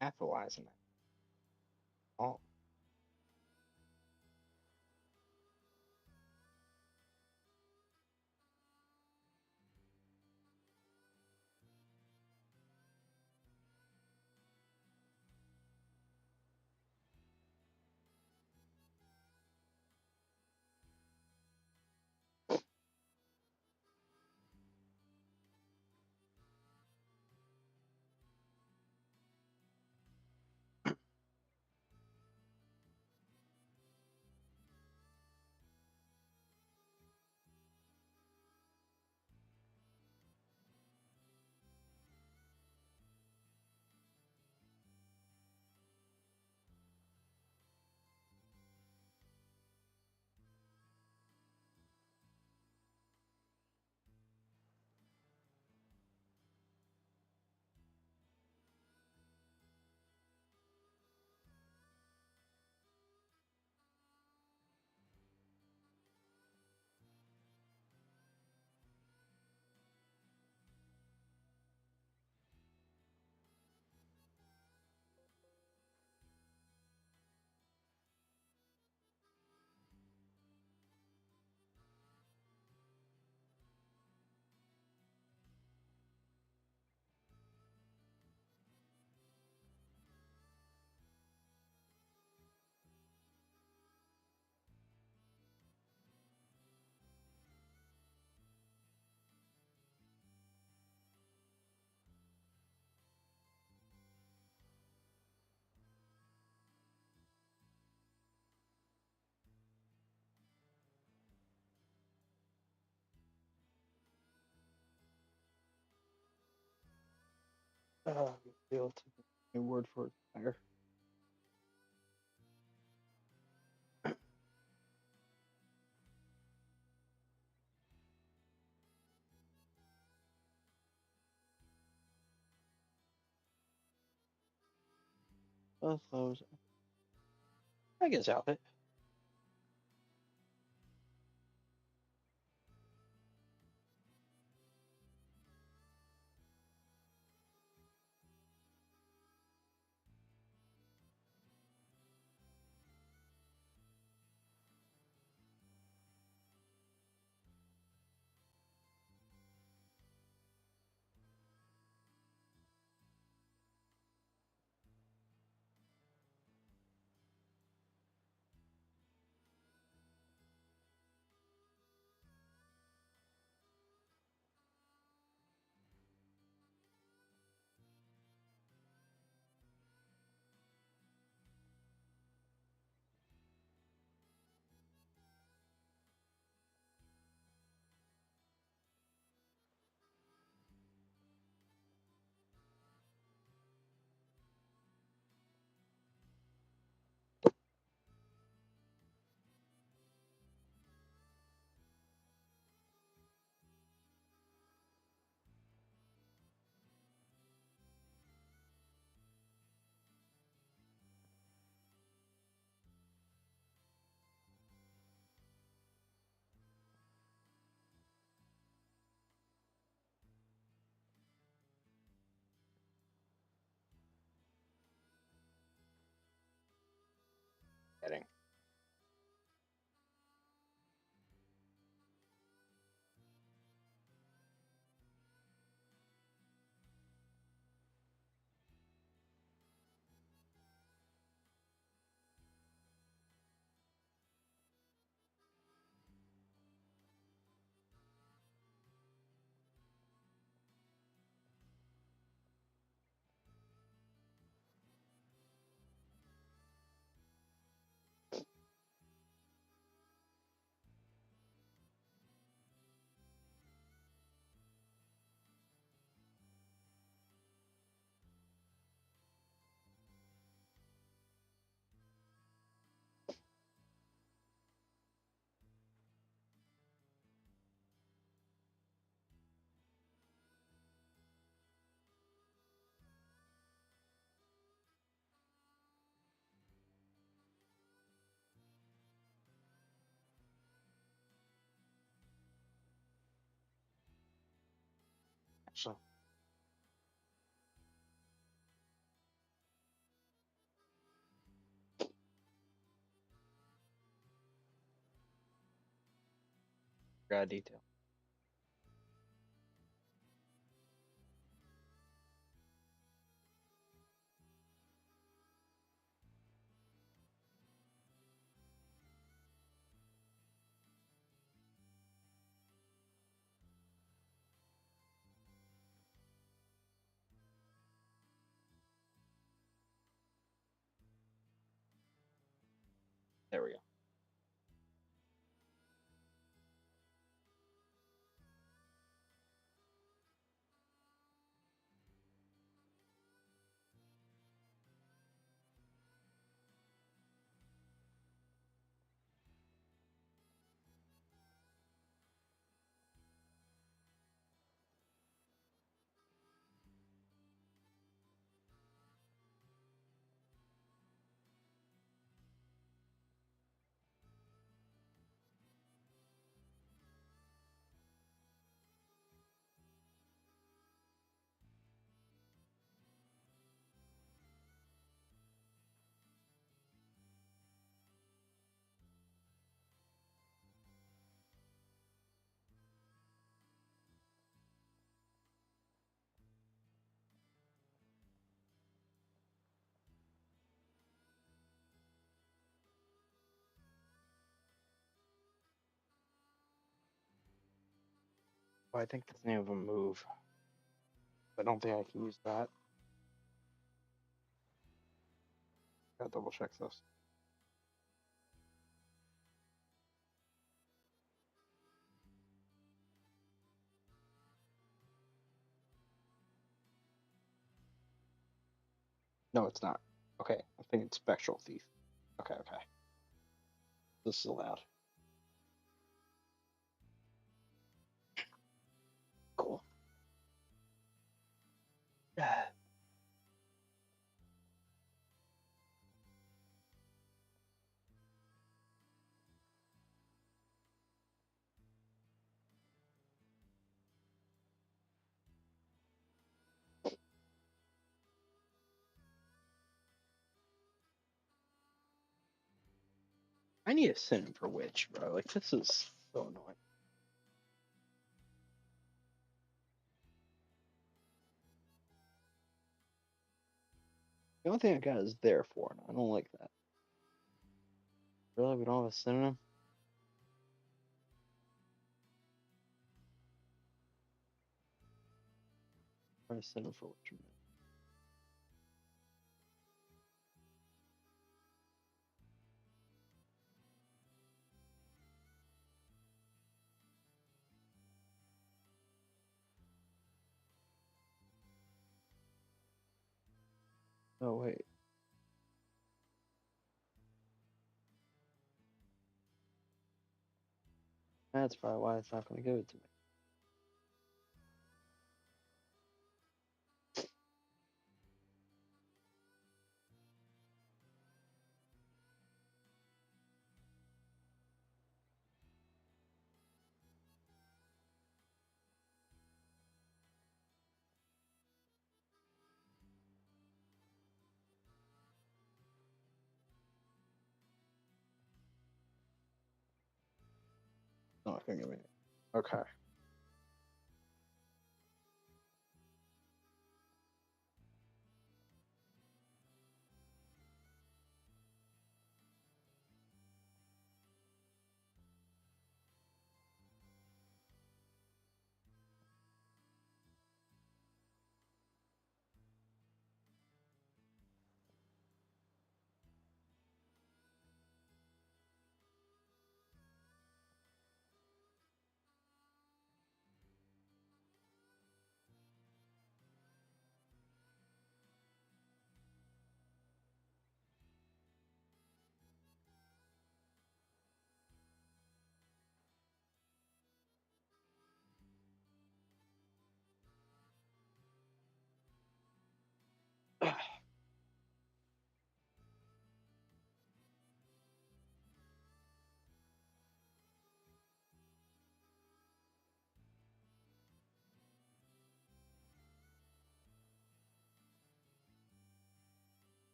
capitalizing that. Oh, Be able to a word for fire. Both those. I guess outfit. Heading. So got a detail. There we go. Well, I think that's the name of a move. I don't think I can use that. Gotta double check this. No, it's not. Okay, I'm thinking Spectral Thief. Okay, okay. This is allowed. Cool. I need a synonym for witch, bro. Like, this is so annoying. The only thing I got is therefore, and I don't like that. Really? We don't have a synonym? Or a synonym for witch? Oh, wait. That's probably why it's not going to give it to me. It's not going to give me it. Okay.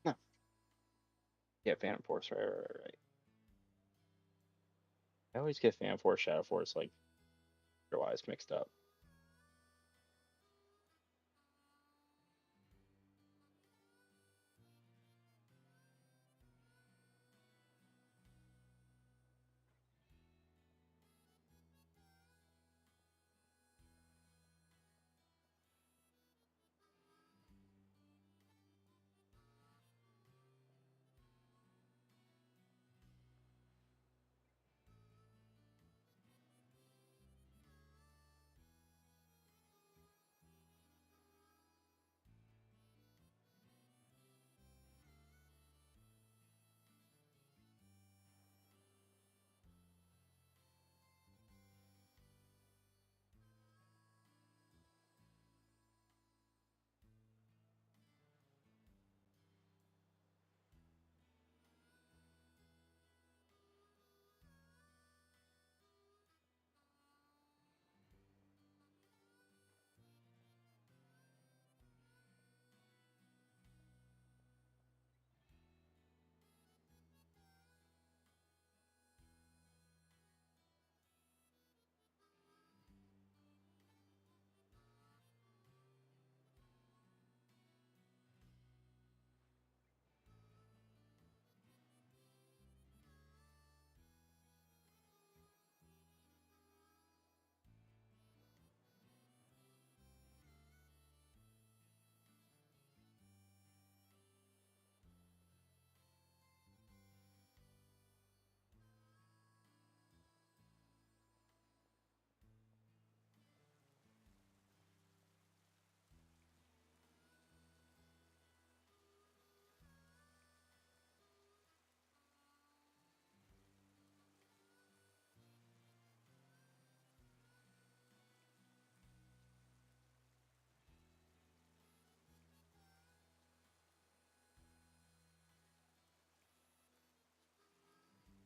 No. Yeah, Phantom Force, right. I always get Phantom Force, Shadow Force, like, otherwise mixed up.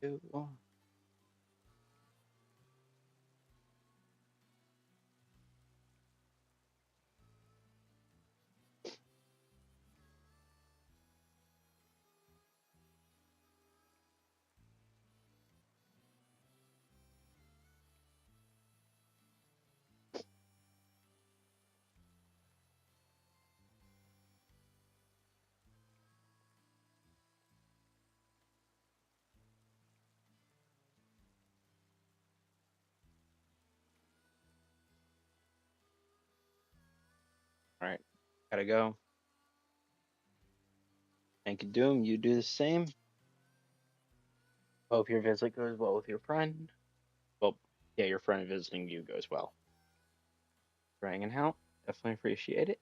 All right, gotta go. Thank you, Doom. You do the same. Hope your visit goes well with your friend. Well, yeah, your friend visiting you goes well. For hanging out, definitely appreciate it.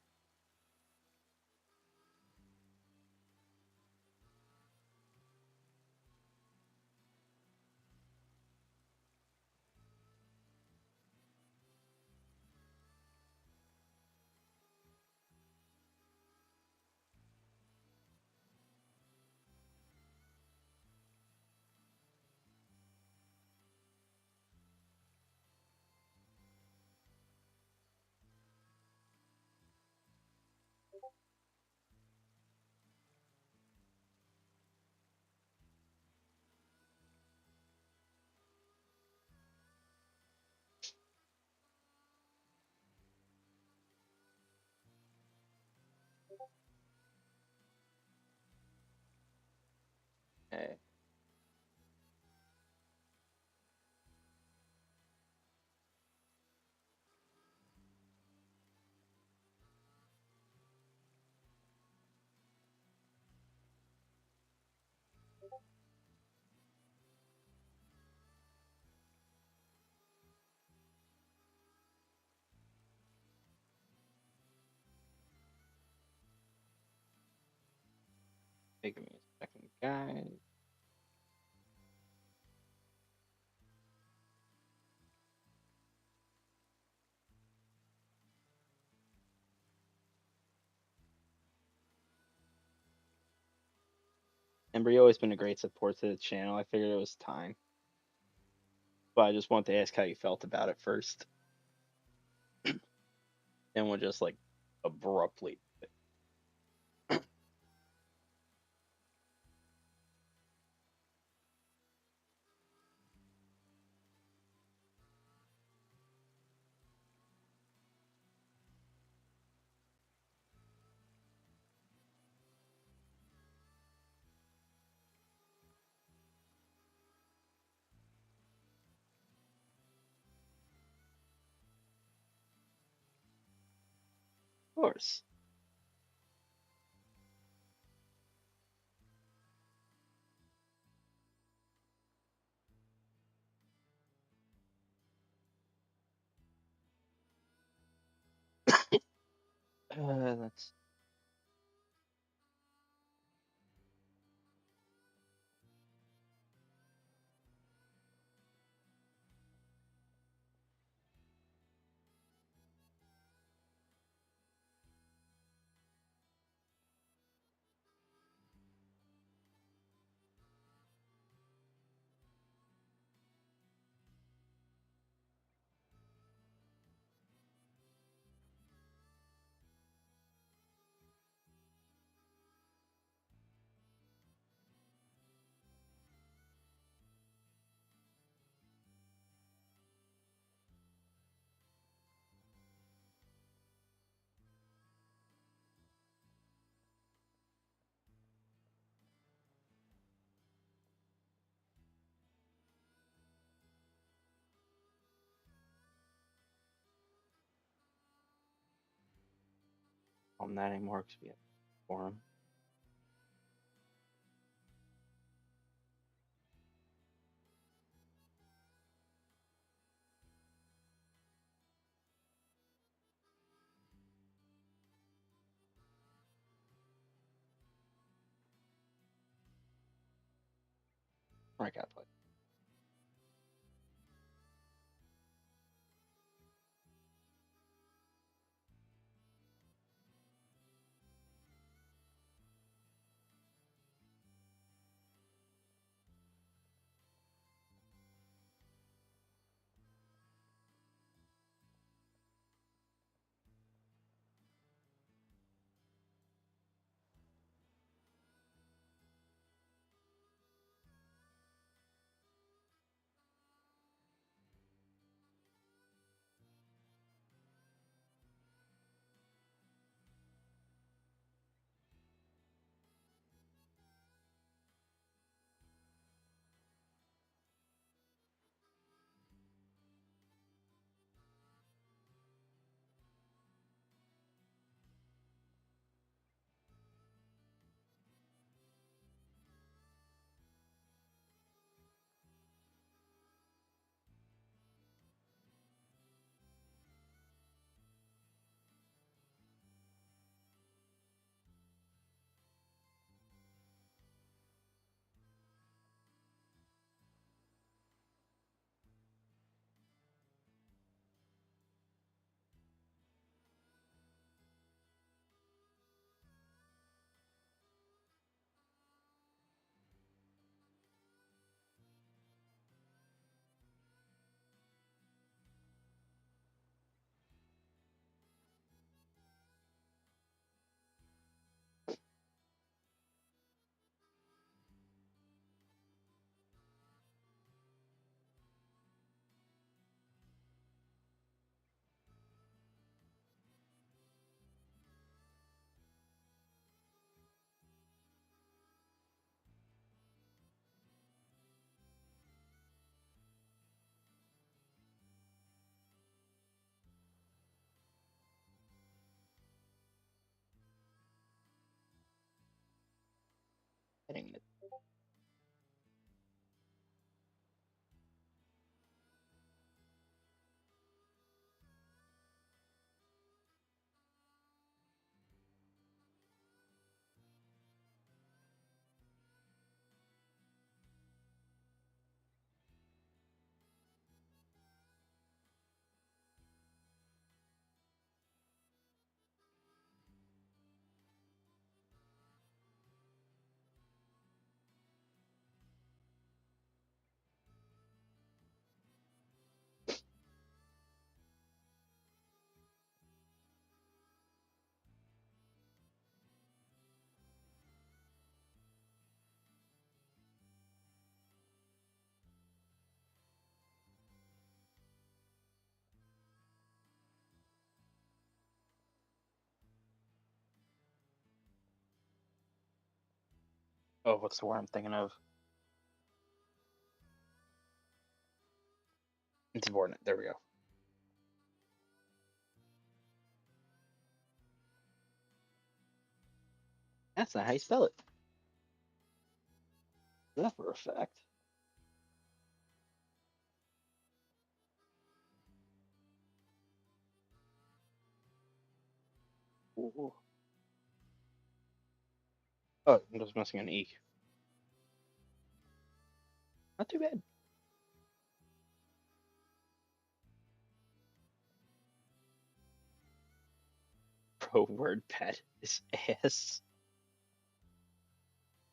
Hey, give me a second, guys. Ember, you always been a great support to the channel. I figured it was time, but I just wanted to ask how you felt about it first, and we'll just like abruptly. Of course. Let's. On that anymore because we have forum. I gotta play. Hitting it. Oh, what's the word I'm thinking of? Insubordinate. There we go. That's not how you spell it. That for a fact. Ooh. Oh, I'm just missing an E. Not too bad. Pro WordPad is ass.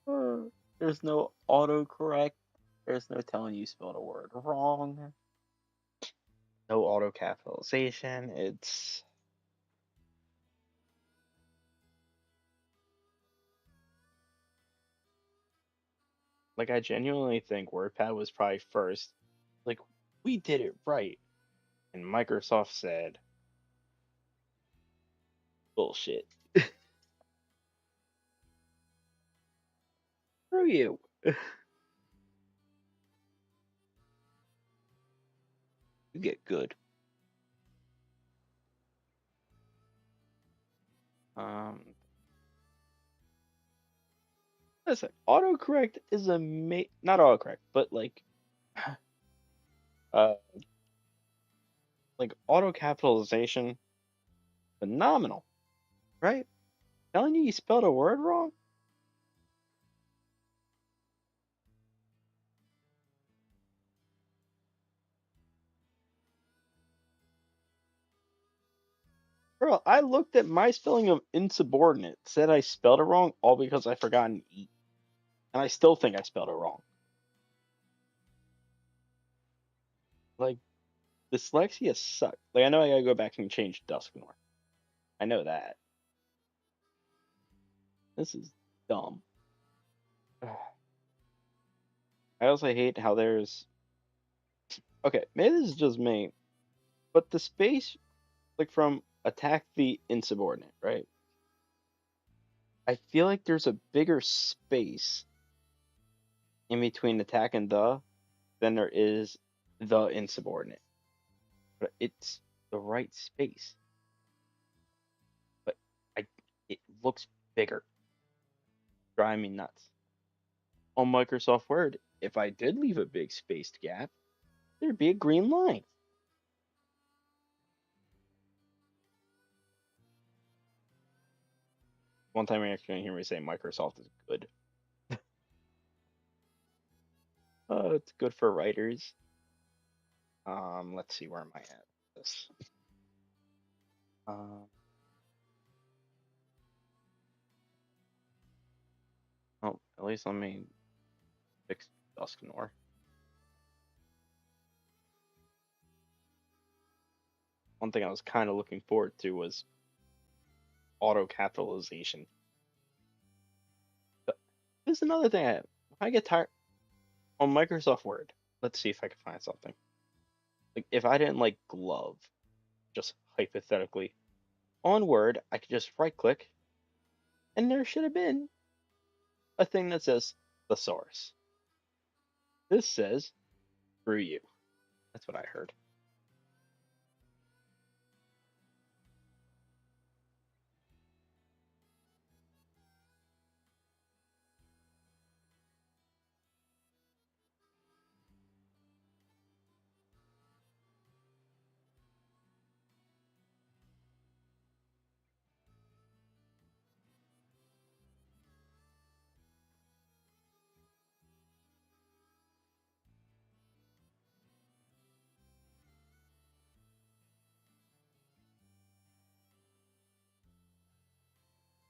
There's no autocorrect. There's no telling you spelled a word wrong. No auto capitalization. It's like I genuinely think WordPad was probably first. Like, we did it right. And Microsoft said, bullshit. Screw you. You get good. Um, listen, autocorrect is not autocorrect, but uh, like auto capitalization, phenomenal, right? Telling you spelled a word wrong? Bro, I looked at my spelling of insubordinate, said I spelled it wrong, all because I forgot an E. And I still think I spelled it wrong. Like, dyslexia sucks. Like, I know I gotta go back and change Dusknor. I know that. This is dumb. I also hate how there's. Okay, maybe this is just me, but the space, like, from attack the insubordinate, right? I feel like there's a bigger space in between attack and the than there is the insubordinate. But it's the right space. But I it looks bigger. Driving me nuts. On Microsoft Word, if I did leave a big spaced gap, there'd be a green line. One time you're actually gonna hear me say Microsoft is good. It's good for writers. Let's see, where am I at? This. Um, oh, at least let me fix Dusknor. One thing I was kind of looking forward to was auto capitalization. But this is another thing I get tired on Microsoft Word. Let's see if I can find something. Like, if I didn't like glove, just hypothetically, on Word, I could just right click and there should have been a thing that says thesaurus. This says screw you. That's what I heard.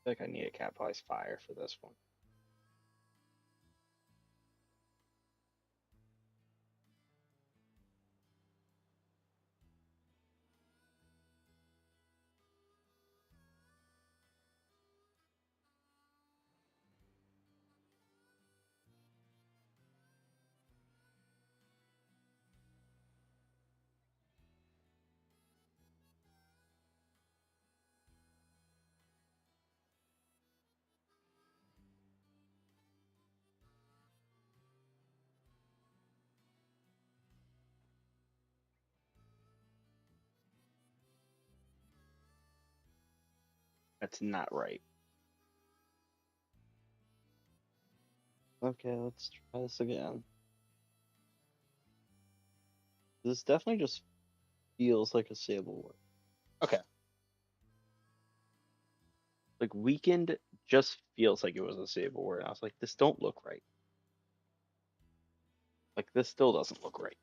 feel like I need to capitalize fire for this one. That's not right. Okay, let's try this again. This definitely just feels like a Sable word. Okay. Like weakened just feels like it was a Sable word. I was like, this don't look right. Like this still doesn't look right.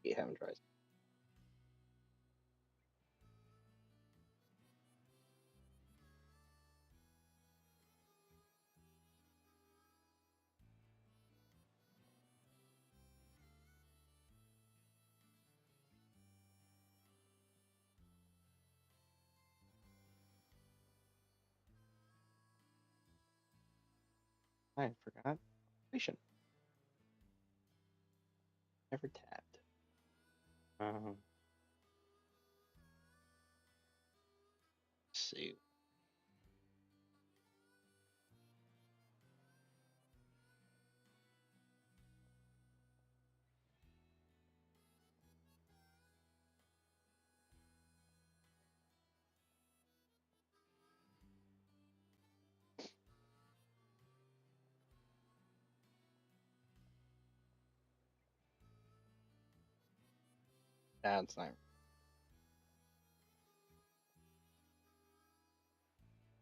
You haven't tried. I forgot. Patient. Never tapped. Um, let's see. That's not.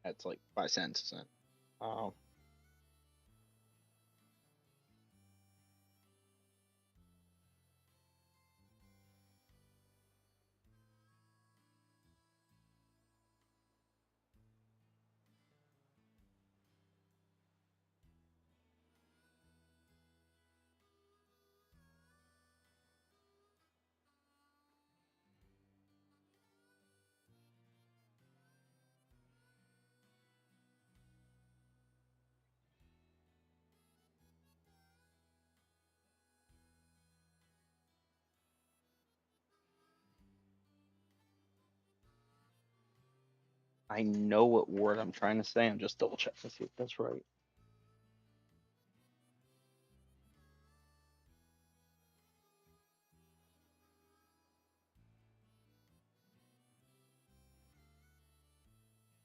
That's like 5 cents, isn't it? Um, I know what word I'm trying to say. I'm just double checking to see if that's right.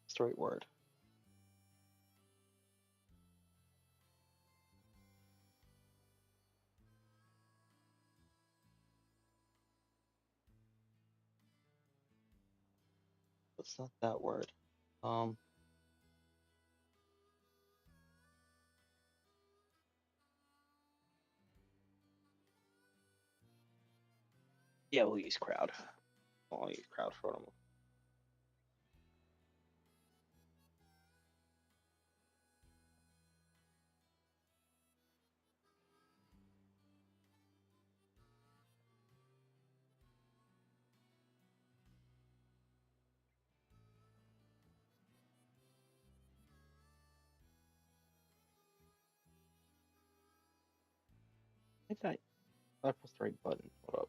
It's the right word. It's not that word. Um, yeah, we'll use crowd. Oh, you crowd photo. Hit that. I pressed the right button. Hold up.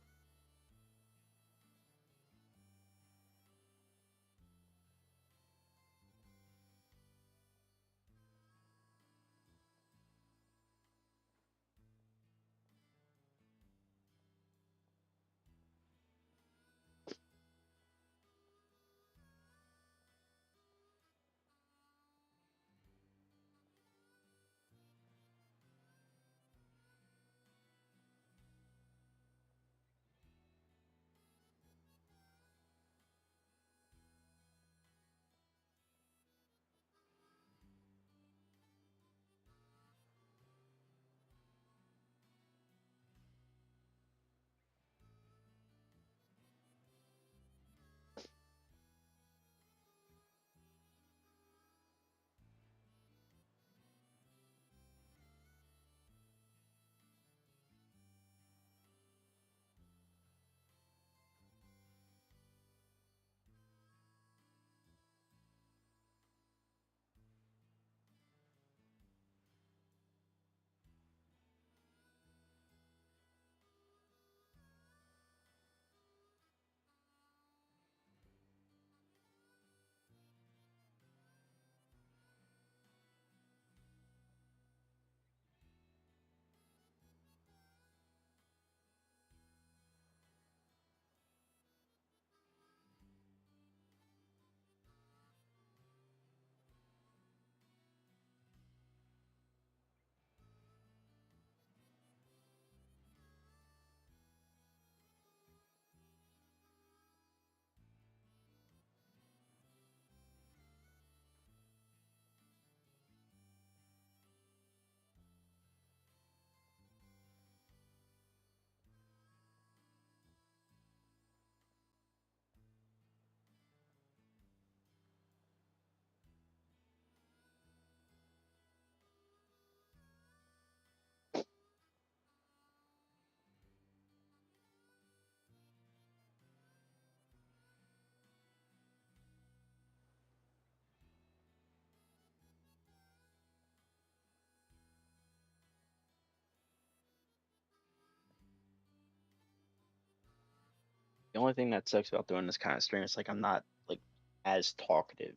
The only thing that sucks about doing this kind of stream is like I'm not like as talkative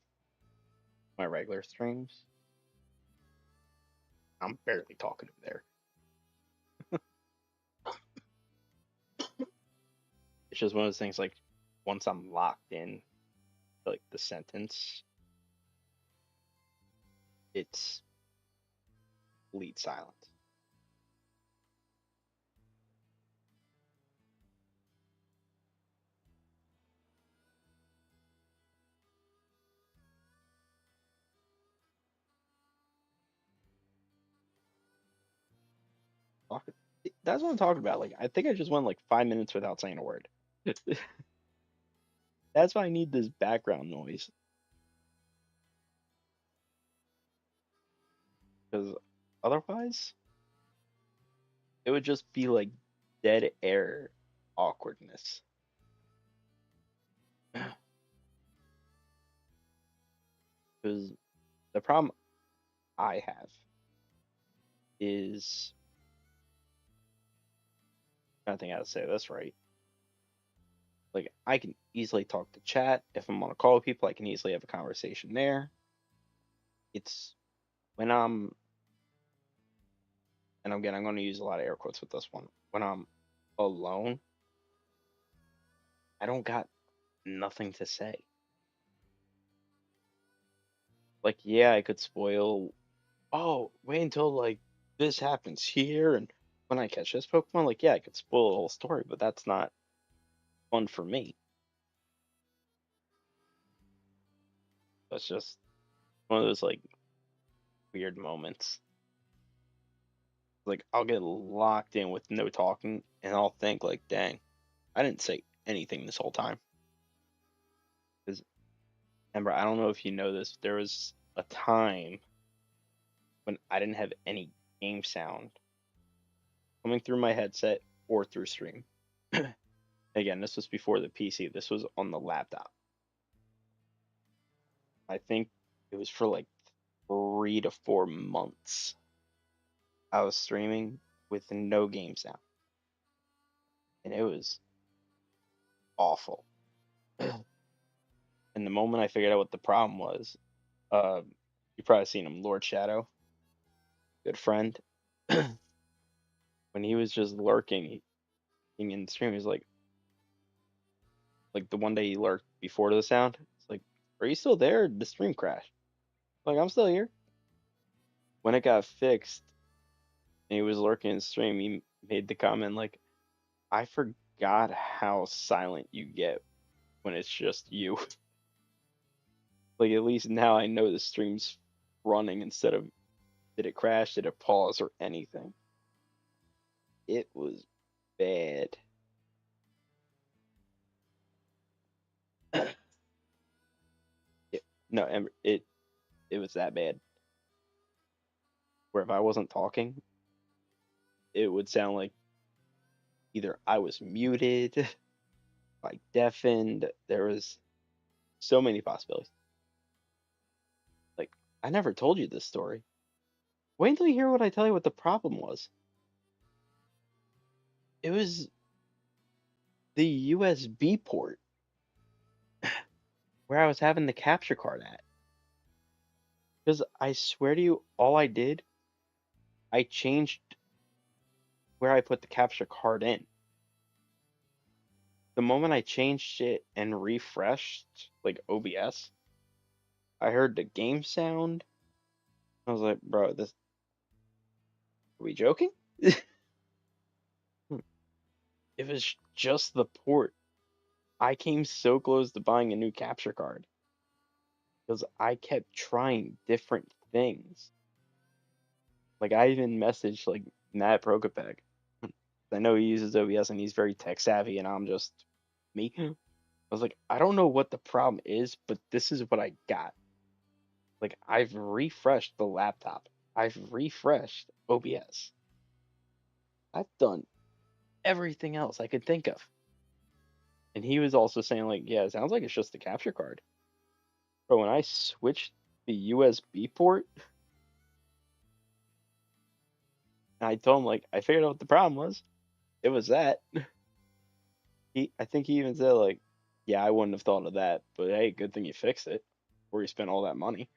my regular streams. I'm barely talkative there. It's just one of those things like once I'm locked in to, like the sentence, it's complete silence. Talk- That's what I'm talking about. Like I think I just went like 5 minutes without saying a word. That's why I need this background noise because otherwise it would just be like dead air awkwardness. Because the problem I have is I think how to say this right. Like I can easily talk to chat if I'm on a call with people. I can easily have a conversation there. It's when and again I'm going to use a lot of air quotes with this one. When I'm alone, I don't got nothing to say. Like yeah, I could spoil. Oh, wait until like this happens here, and when I catch this Pokemon, like yeah, I could spoil the whole story, but that's not fun for me. That's just one of those like weird moments. Like I'll get locked in with no talking, and I'll think like, dang, I didn't say anything this whole time. Remember, I don't know if you know this, there was a time when I didn't have any game sound coming through my headset or through stream. Again, this was before the PC. This was on the laptop. I think it was for like 3 to 4 months. I was streaming with no game sound, and it was awful. And the moment I figured out what the problem was, uh, you probably seen him, Lord Shadow, good friend. When he was just lurking in the stream, he was like the one day he lurked before the sound. It's like, are you still there? The stream crashed. Like, I'm still here. When it got fixed and he was lurking in the stream, he made the comment like, I forgot how silent you get when it's just you. Like, at least now I know the stream's running instead of did it crash, did it pause, or anything. It was bad. No, it was that bad. Where if I wasn't talking, it would sound like either I was muted, I deafened. There was so many possibilities. Like, I never told you this story. Wait until you hear what I tell you what the problem was. It was the USB port where I was having the capture card at. Because I swear to you, all I did, I changed where I put the capture card in. The moment I changed it and refreshed, like OBS, I heard the game sound. I was like, bro, this, are we joking? It was just the port. I came so close to buying a new capture card because I kept trying different things. Like I even messaged like Nat Prokopek. I know he uses OBS and he's very tech savvy, and I'm just me. I was like, I don't know what the problem is, but this is what I got. Like I've refreshed the laptop. I've refreshed OBS. I've done everything else I could think of. And he was also saying like, yeah, it sounds like it's just the capture card. But when I switched the USB port, and I told him like I figured out what the problem was. It was that. I think he even said like, yeah, I wouldn't have thought of that, but hey, good thing you fixed it before you spent all that money.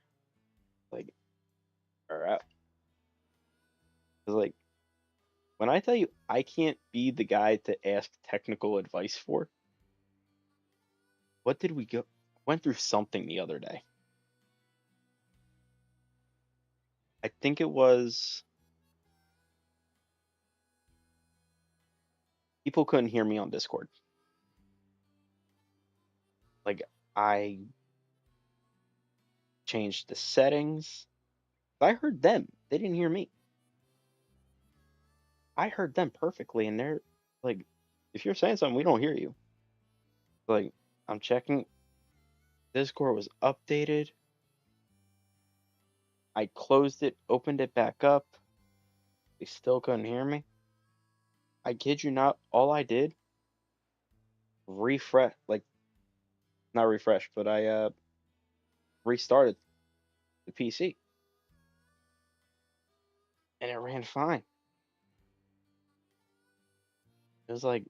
Like, all right. Cause like when I tell you I can't be the guy to ask technical advice for, what did we go? Went through something the other day. I think it was people couldn't hear me on Discord. Like I changed the settings. I heard them. They didn't hear me. I heard them perfectly, and they're like, if you're saying something, we don't hear you. Like, I'm checking. Discord was updated. I closed it, opened it back up. They still couldn't hear me. I kid you not, all I did, refresh, like, not refresh, but I restarted the PC, and it ran fine. It was like,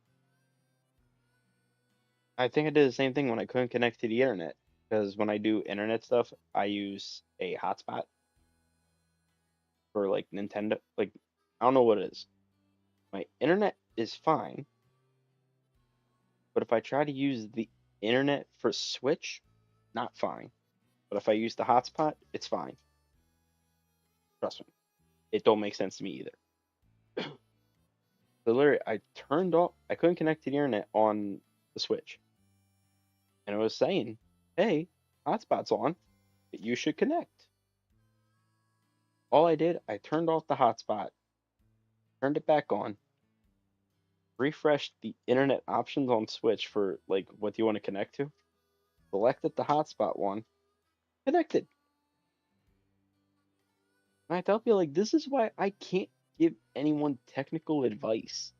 I think I did the same thing when I couldn't connect to the internet. Because when I do internet stuff, I use a hotspot for like Nintendo. Like, I don't know what it is. My internet is fine, but if I try to use the internet for Switch, not fine. But if I use the hotspot, it's fine. Trust me. It don't make sense to me either. So literally, I turned off. I couldn't connect to the internet on the Switch, and it was saying, "Hey, hotspot's on. You should connect." All I did, I turned off the hotspot, turned it back on, refreshed the internet options on Switch for like what do you want to connect to, selected the hotspot one, connected. And I tell people like this is why I can't give anyone technical advice.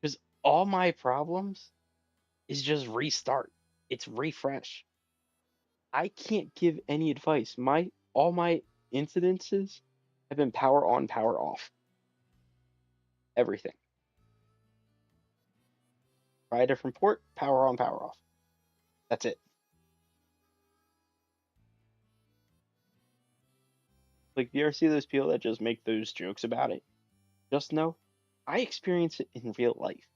Because all my problems is just restart. It's refresh. I can't give any advice. My all my incidences have been power on, power off. Everything. Try a different port, power on, power off. That's it. Like, do you ever see those people that just make those jokes about it? Just know, I experience it in real life.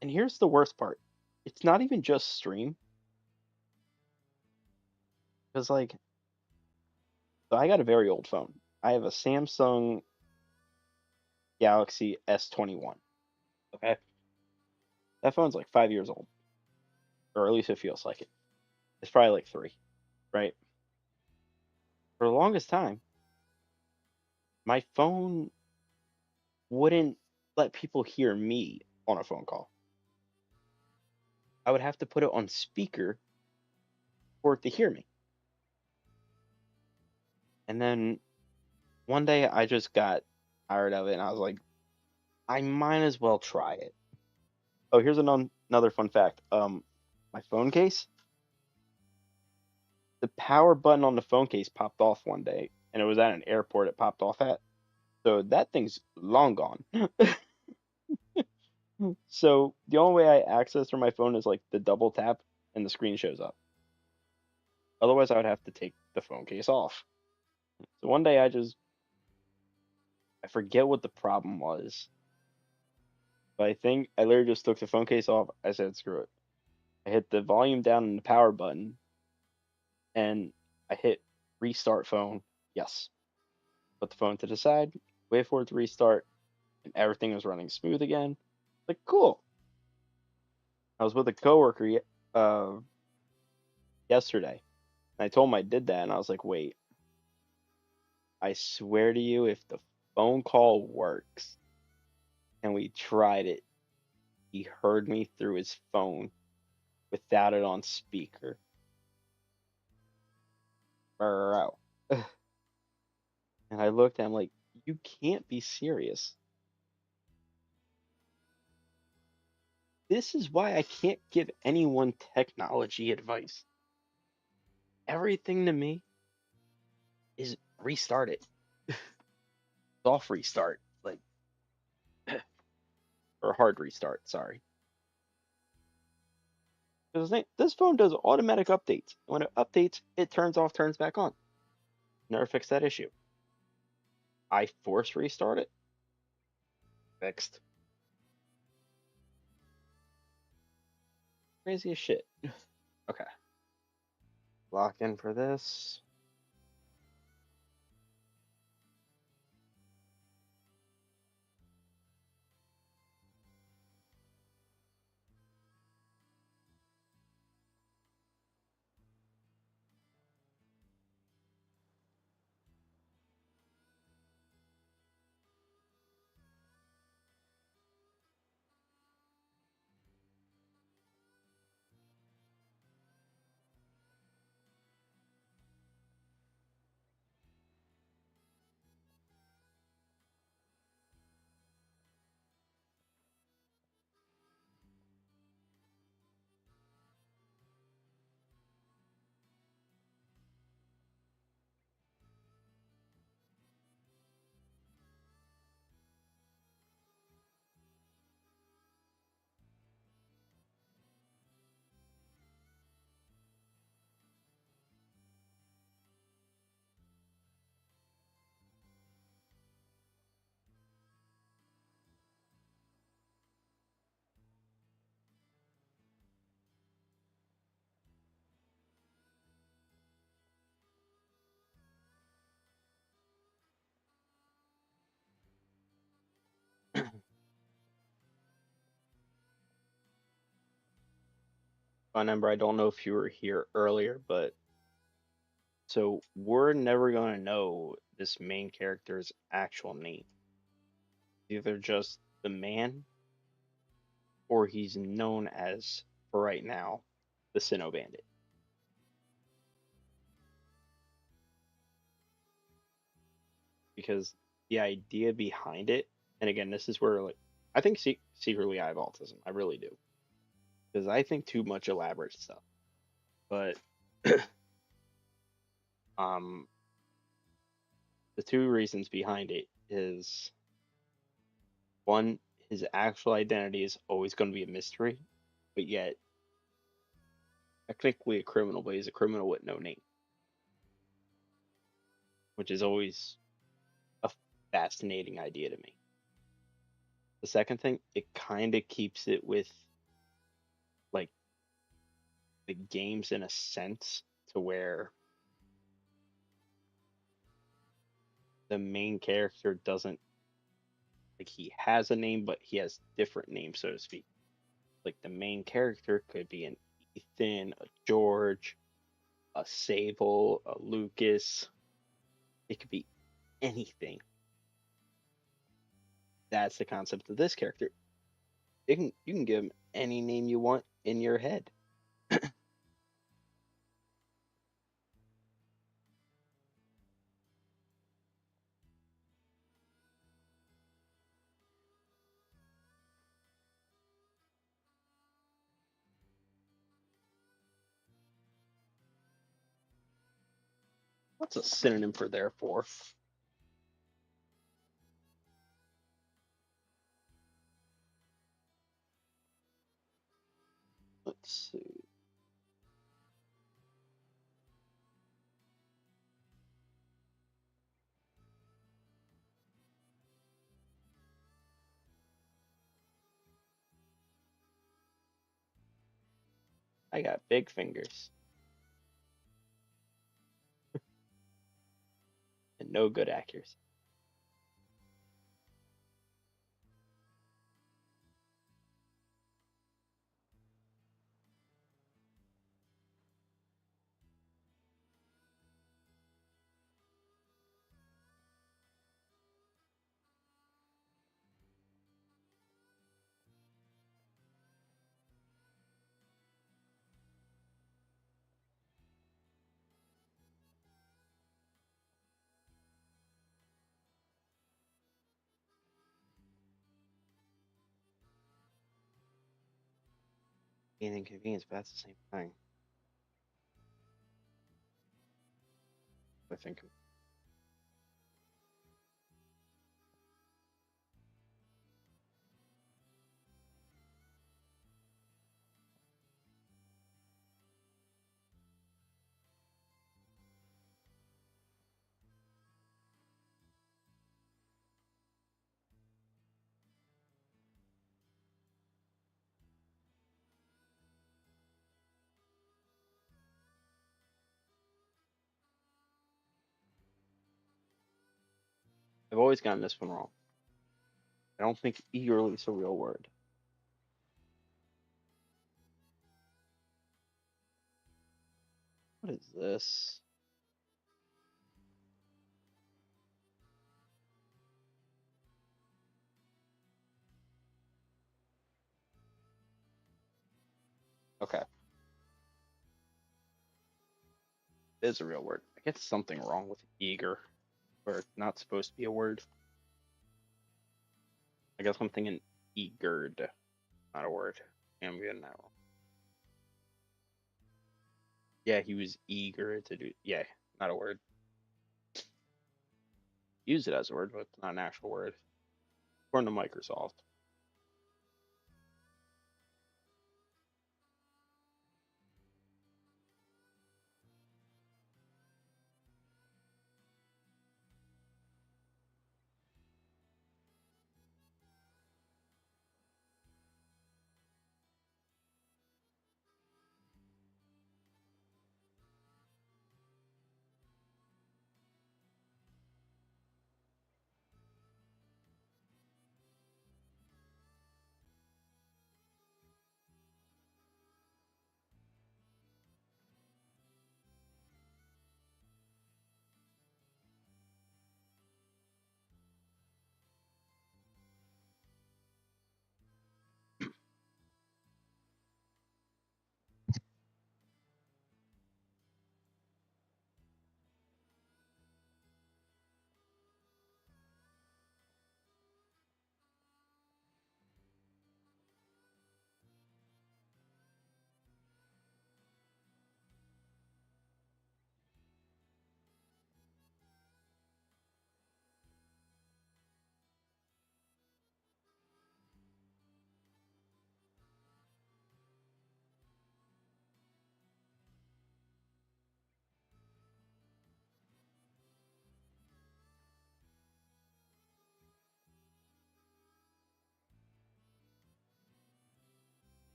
And here's the worst part. It's not even just stream. Because, like, so I got a very old phone. I have a Samsung Galaxy S21. Okay? That phone's like 5 years old. Or at least it feels like it. It's probably like 3, right? For the longest time, my phone wouldn't let people hear me on a phone call. I would have to put it on speaker for it to hear me. And then one day I just got tired of it and I was like, I might as well try it. Oh, here's another fun fact. My phone case, the power button on the phone case popped off one day, and it was at an airport it popped off at. So that thing's long gone. So the only way I access through my phone is like the double tap and the screen shows up. Otherwise, I would have to take the phone case off. So one day I forget what the problem was, but I think I literally just took the phone case off. I said, screw it. I hit the volume down and the power button, and I hit restart phone. Yes. Put the phone to the side, wait for it to restart, and everything was running smooth again. Like, cool. I was with a coworker uh, yesterday, and I told him I did that, and I was like, wait, I swear to you, if the phone call works, and we tried it, he heard me through his phone without it on speaker. Bro. And I looked at him like, you can't be serious. This is why I can't give anyone technology advice. Everything to me is restart it. Soft restart, like, or hard restart, sorry. Because this phone does automatic updates. When it updates, it turns off, turns back on. Never fixed that issue. I force restart it. Fixed. Crazy as shit. Okay. Lock in for this. Remember, I don't know if you were here earlier, but so we're never gonna know this main character's actual name. Either just the man or he's known as for right now, the Sinnoh Bandit. Because the idea behind it, and again, this is where like I think secretly I have autism. I really do because I think too much elaborate stuff. But um, the two reasons behind it is one, his actual identity is always going to be a mystery, but yet technically a criminal, but he's a criminal with no name, which is always a fascinating idea to me. The second thing, it kind of keeps it with like the games in a sense to where the main character doesn't like he has a name, but he has different names, so to speak. Like the main character could be an Ethan, a George, a Sable, a Lucas. It could be anything. That's the concept of this character. You can give him any name you want in your head. What's a synonym for therefore? Let's see. I got big fingers and no good accuracy. Being inconvenienced, but that's the same thing. I think I've always gotten this one wrong. I don't think eagerly is a real word. What is this? Okay, it is a real word. I get something wrong with eager, where it's not supposed to be a word. I guess I'm thinking eagered, not a word. Yeah, I'm getting that wrong. Yeah, he was eager to do. Yeah, not a word. Use it as a word, but it's not an actual word. According to Microsoft.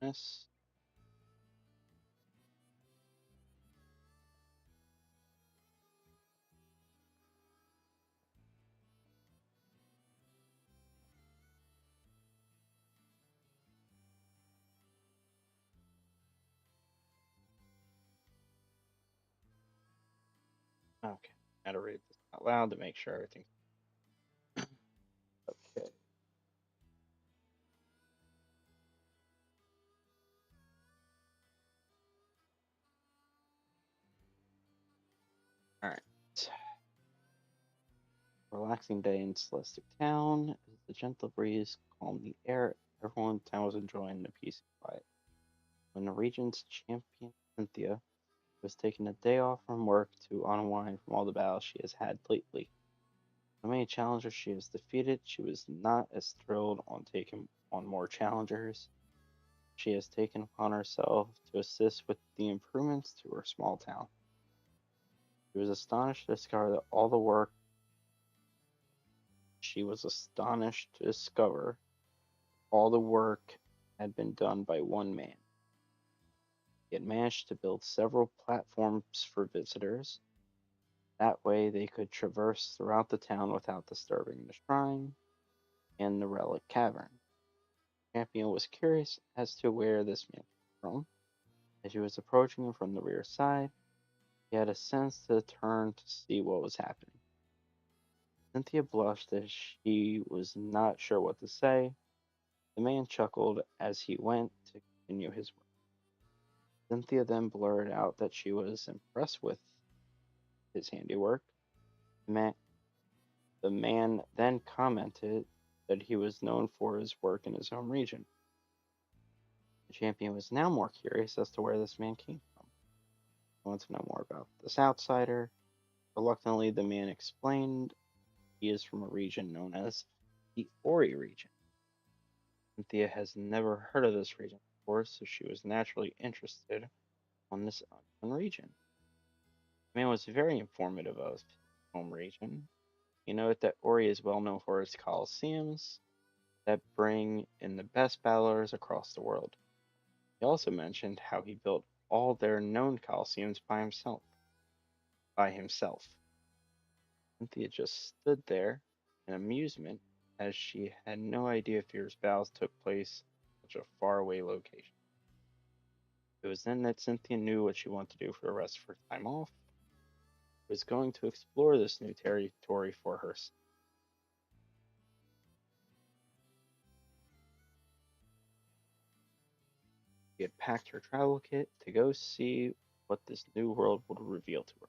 weakness. Okay, I gotta read this out loud to make sure everything's okay. All right. Relaxing day in Celestic Town. As the gentle breeze calmed the air, everyone in town was enjoying the peace and quiet. When the region's champion, Cynthia, was taking a day off from work to unwind from all the battles she has had lately. The many challengers she has defeated, she was not as thrilled on taking on more challengers. She has taken upon herself to assist with the improvements to her small town. She was astonished to discover that all the work she was astonished to discover all the work had been done by one man. He had managed to build several platforms for visitors. That way they could traverse throughout the town without disturbing the shrine and the relic cavern. Champion was curious as to where this man came from. As he was approaching him from the rear side, he had a sense to turn to see what was happening. Cynthia blushed as she was not sure what to say. The man chuckled as he went to continue his work. Cynthia then blurted out that she was impressed with his handiwork. The man then commented that he was known for his work in his home region. The champion was now more curious as to where this man came from. He wanted to know more about this outsider. Reluctantly, the man explained he is from a region known as the Ori region. Cynthia has never heard of this region before, so she was naturally interested on this unknown region. The man was very informative of his home region. He noted that Ori is well known for its coliseums that bring in the best battlers across the world. He also mentioned how he built all their known coliseums by himself. Cynthia just stood there in amusement as she had no idea fierce battles took place in such a faraway location. It was then that Cynthia knew what she wanted to do for the rest of her time off. She was going to explore this new territory for herself. She had packed her travel kit to go see what this new world would reveal to her.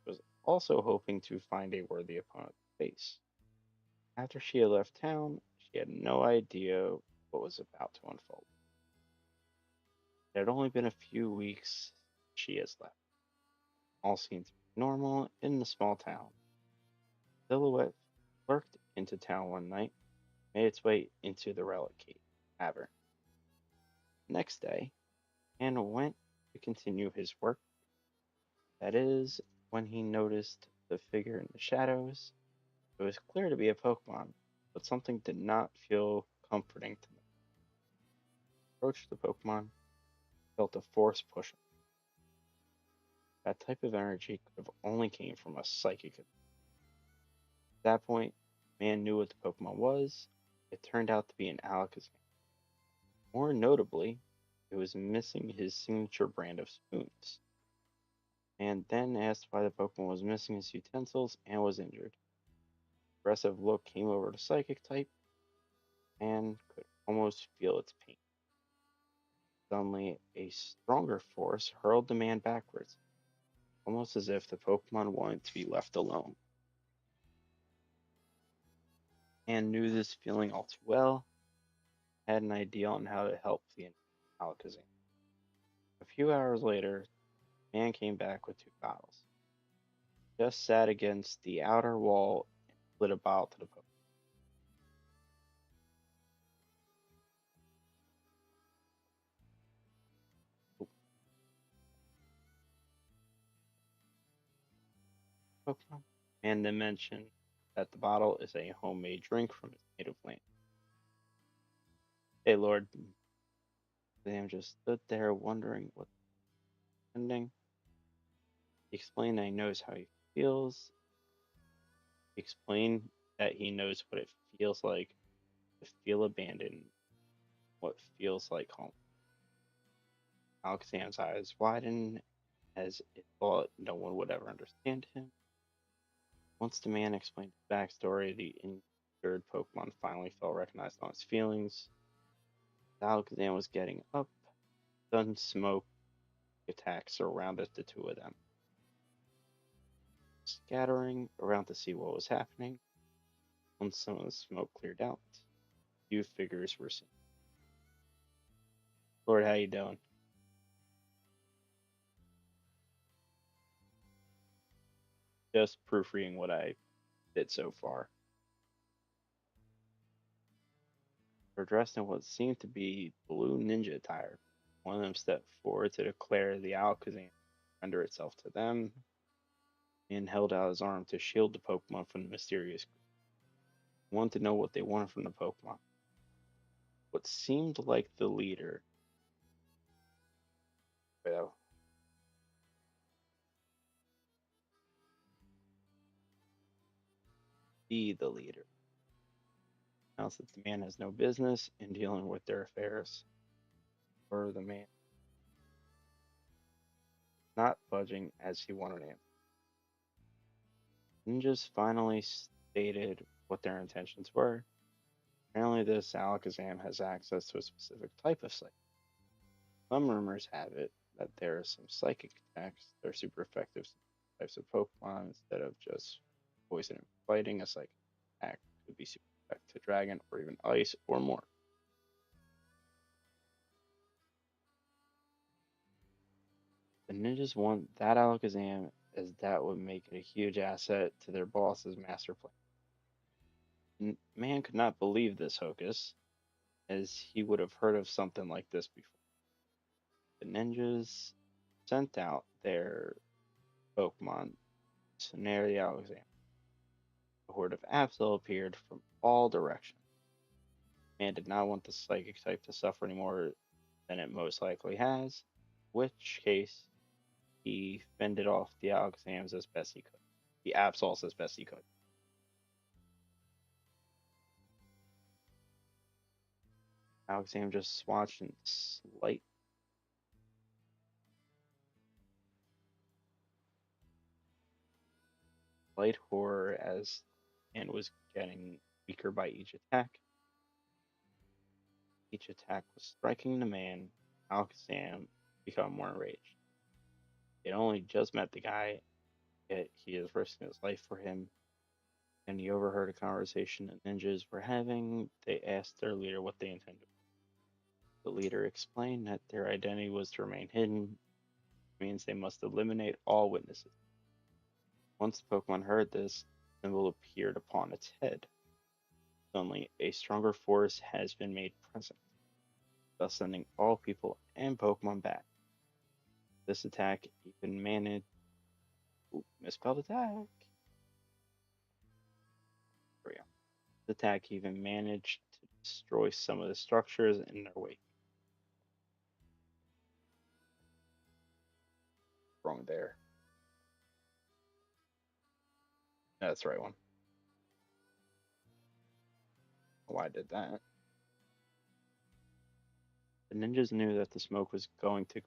She was also hoping to find a worthy opponent to face. After she had left town, she had no idea what was about to unfold. It had only been a few weeks she has left. All seemed to be normal in the small town. Silhouette lurked into town one night, made its way into the relic cavern. Next day, Anna went to continue his work. That is, when he noticed the figure in the shadows. It was clear to be a Pokemon, but something did not feel comforting to me. Approached the Pokemon, felt a force push him. That type of energy could have only came from a psychic. At that point, man knew what the Pokemon was. It turned out to be an Alakazam. More notably, it was missing his signature brand of spoons. And then asked why the Pokemon was missing his utensils and was injured. Aggressive look came over the psychic type and could almost feel its pain. Suddenly, a stronger force hurled the man backwards, almost as if the Pokemon wanted to be left alone. And knew this feeling all too well, had an idea on how to help the Alakazam. A few hours later, the man came back with two bottles. Just sat against the outer wall and slid a bottle to the Pokemon, and then mentioned that the bottle is a homemade drink from his native land. Hey, Lord, Sam just stood there wondering what's ending. He explained that he knows how he feels. He explained that he knows what it feels like to feel abandoned, what feels like home. Alexander's eyes widened as it thought no one would ever understand him. Once the man explained his backstory, the injured Pokemon finally felt recognized on his feelings. Alakazam was getting up. Sudden smoke attacks surrounded the two of them, scattering around to see what was happening. Once some of the smoke cleared out, few figures were seen. Lord, how you doing? Just proofreading what I did so far. They're dressed in what seemed to be blue ninja attire. One of them stepped forward to declare the Alakazam surrender itself to them and held out his arm to shield the Pokemon from the mysterious group. He wanted to know what they wanted from the Pokemon. What seemed like the leader, well, be the leader, announced that the man has no business in dealing with their affairs, or the man not budging as he wanted an answer. Ninjas finally stated what their intentions were. Apparently, this Alakazam has access to a specific type of psychic. Some rumors have it that there are some psychic attacks that are super effective types of Pokemon instead of just poison and fighting. A psychic attack could be super effective to Dragon or even Ice or more. The ninjas want that Alakazam as that would make it a huge asset to their boss's master plan. Man could not believe this hocus, as he would have heard of something like this before. The ninjas sent out their Pokemon to snare the Alakazam. A horde of Absol appeared from all directions. Man did not want the psychic type to suffer any more than it most likely has, in which case he fended off the Alakazams as best he could. The Absols as best he could. Alakazam just watched in slight horror as and was getting weaker by each attack. Each attack was striking the man. Alakazam became more enraged. He had only just met the guy, yet he is risking his life for him. And he overheard a conversation the ninjas were having. They asked their leader what they intended. The leader explained that their identity was to remain hidden, which means they must eliminate all witnesses. Once the Pokemon heard this, the symbol appeared upon its head. Suddenly, a stronger force has been made present, thus sending all people and Pokemon back. This attack even managed. Ooh, misspelled attack. There we go. The attack even managed to destroy some of the structures in their wake. Wrong there. That's the right one. Why I did that. The ninjas knew that the smoke was going to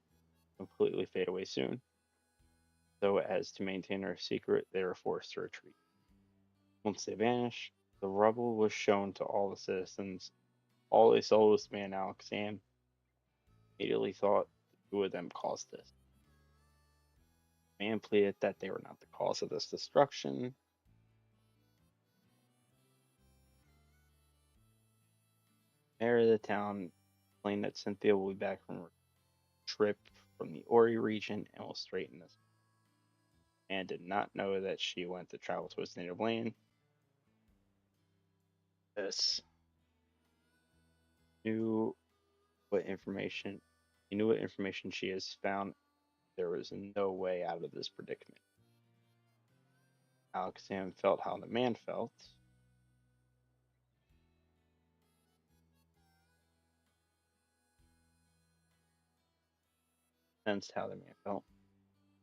completely fade away soon, so as to maintain their secret, they were forced to retreat. Once they vanished, the rubble was shown to all the citizens. All they saw was the man Alexam. Immediately thought the two of them caused this. The man pleaded that they were not the cause of this destruction. The mayor of the town explained that Cynthia will be back from her trip from the Ori region and will straighten this. And did not know that she went to travel to his native land. This knew what information he knew what information she has found. There was no way out of this predicament. Alexam felt how the man felt. sensed how the man felt.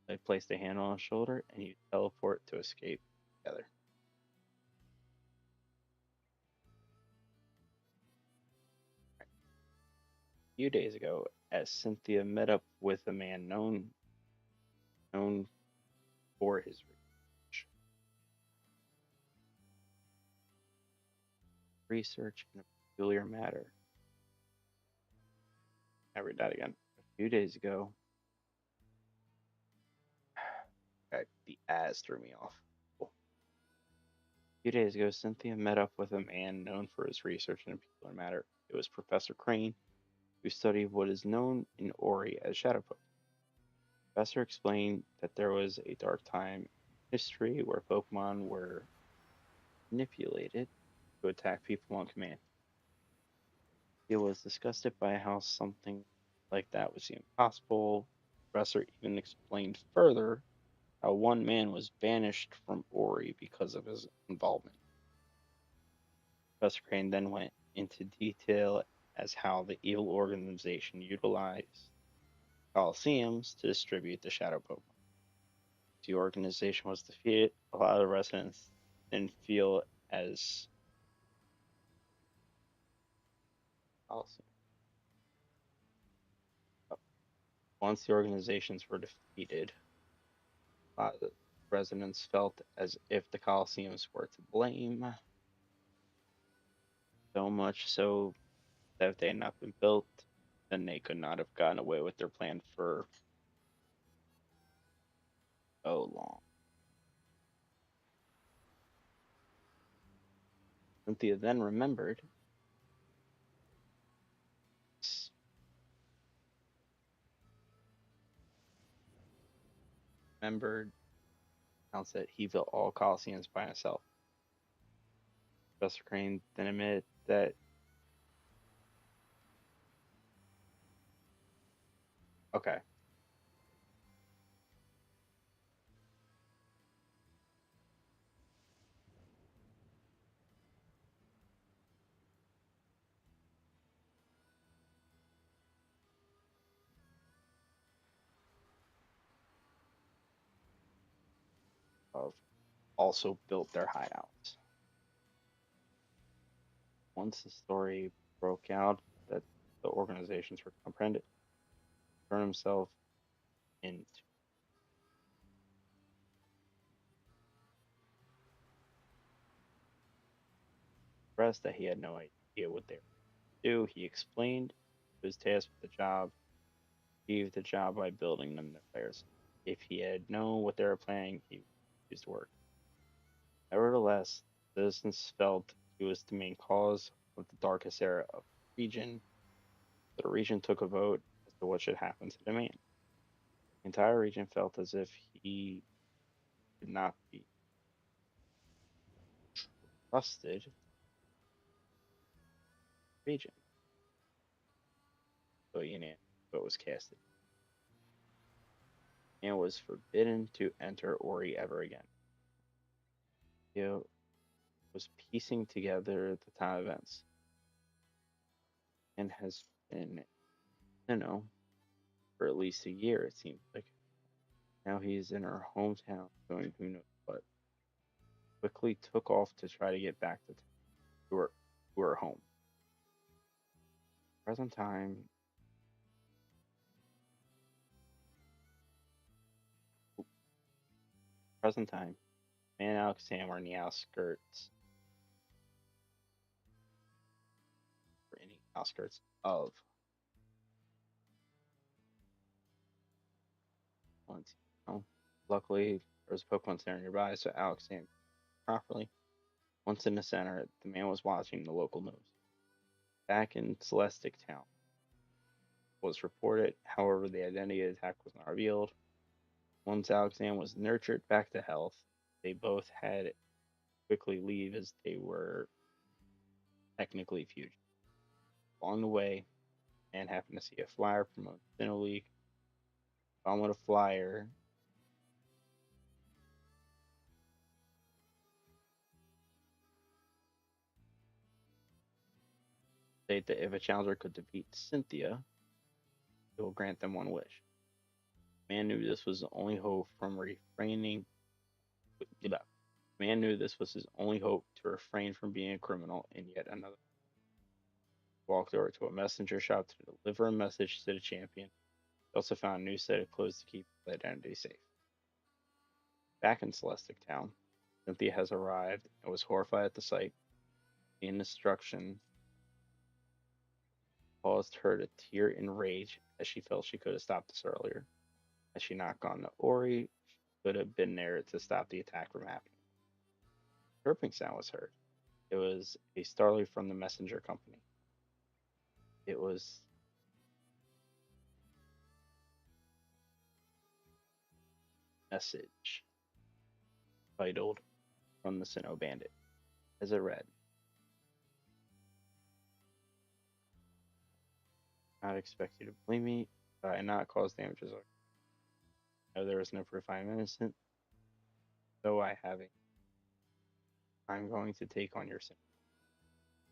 They placed a hand on his shoulder and used teleport to escape together. A few days ago, as Cynthia met up with a man known for his research in a peculiar matter. I read that again. A few days ago, okay, the as threw me off. A few days ago, Cynthia met up with a man known for his research in a particular matter. It was Professor Crane, who studied what is known in Ori as shadow Pokemon. The professor explained that there was a dark time in history where Pokemon were manipulated to attack people on command. He was disgusted by how something like that would seem possible. The professor even explained further how one man was banished from Ori because of his involvement. Professor Crane then went into detail as how the evil organization utilized Colosseums to distribute the Shadow Pokemon. The organization was defeated. A lot of the residents didn't feel as once the organizations were defeated, a lot of the residents felt as if the Colosseums were to blame. So much so that if they had not been built, then they could not have gotten away with their plan for so long. Cynthia then remembered announced that he built all Colosseums by himself. Professor Crane then admitted that okay, of also built their hideouts. Once the story broke out that the organizations were comprehended, turned himself into press that he had no idea what they were do. He explained his task with the job, achieved the job by building them theirs. If he had known what they were planning, he refused to work. Nevertheless, citizens felt he was the main cause of the darkest era of the region. The region took a vote as to what should happen to the man. The entire region felt as if he could not be trusted. Region, so vote was casted and was forbidden to enter Ori ever again. He was piecing together the time events and has been, for at least a year, it seems like. Now he's in her hometown doing who knows what. Quickly took off to try to get back to her home. Present time, present time, man and Alex Sam are in the outskirts of once. Luckily, there was a Pokemon Center nearby, so Alex Sam properly. Once in the center, the man was watching the local news. Back in Celestic Town was reported, however, the identity of the attack was not revealed. Once Alexander was nurtured back to health, they both had to quickly leave as they were technically fugitives. Along the way, man happened to see a flyer promoting Sinnoh League. Found with a flyer. State that if a challenger could defeat Cynthia, it will grant them one wish. Man knew this was the only hope from refraining. The man knew this was his only hope to refrain from being a criminal in yet another. Walked over to a messenger shop to deliver a message to the champion. He also found a new set of clothes to keep his identity safe. Back in Celestic Town, Cynthia has arrived and was horrified at the sight. The instruction caused her to tear in rage as she felt she could have stopped this earlier. As she knocked on the Ori, she could have been there to stop the attack from happening. A chirping sound was heard. It was a starling from the messenger company. It was a message titled From the Sinnoh Bandit. As it read, not expect you to believe me, but I not cause damages. No, there is no proof I am innocent, though I have it. I'm going to take on your sin.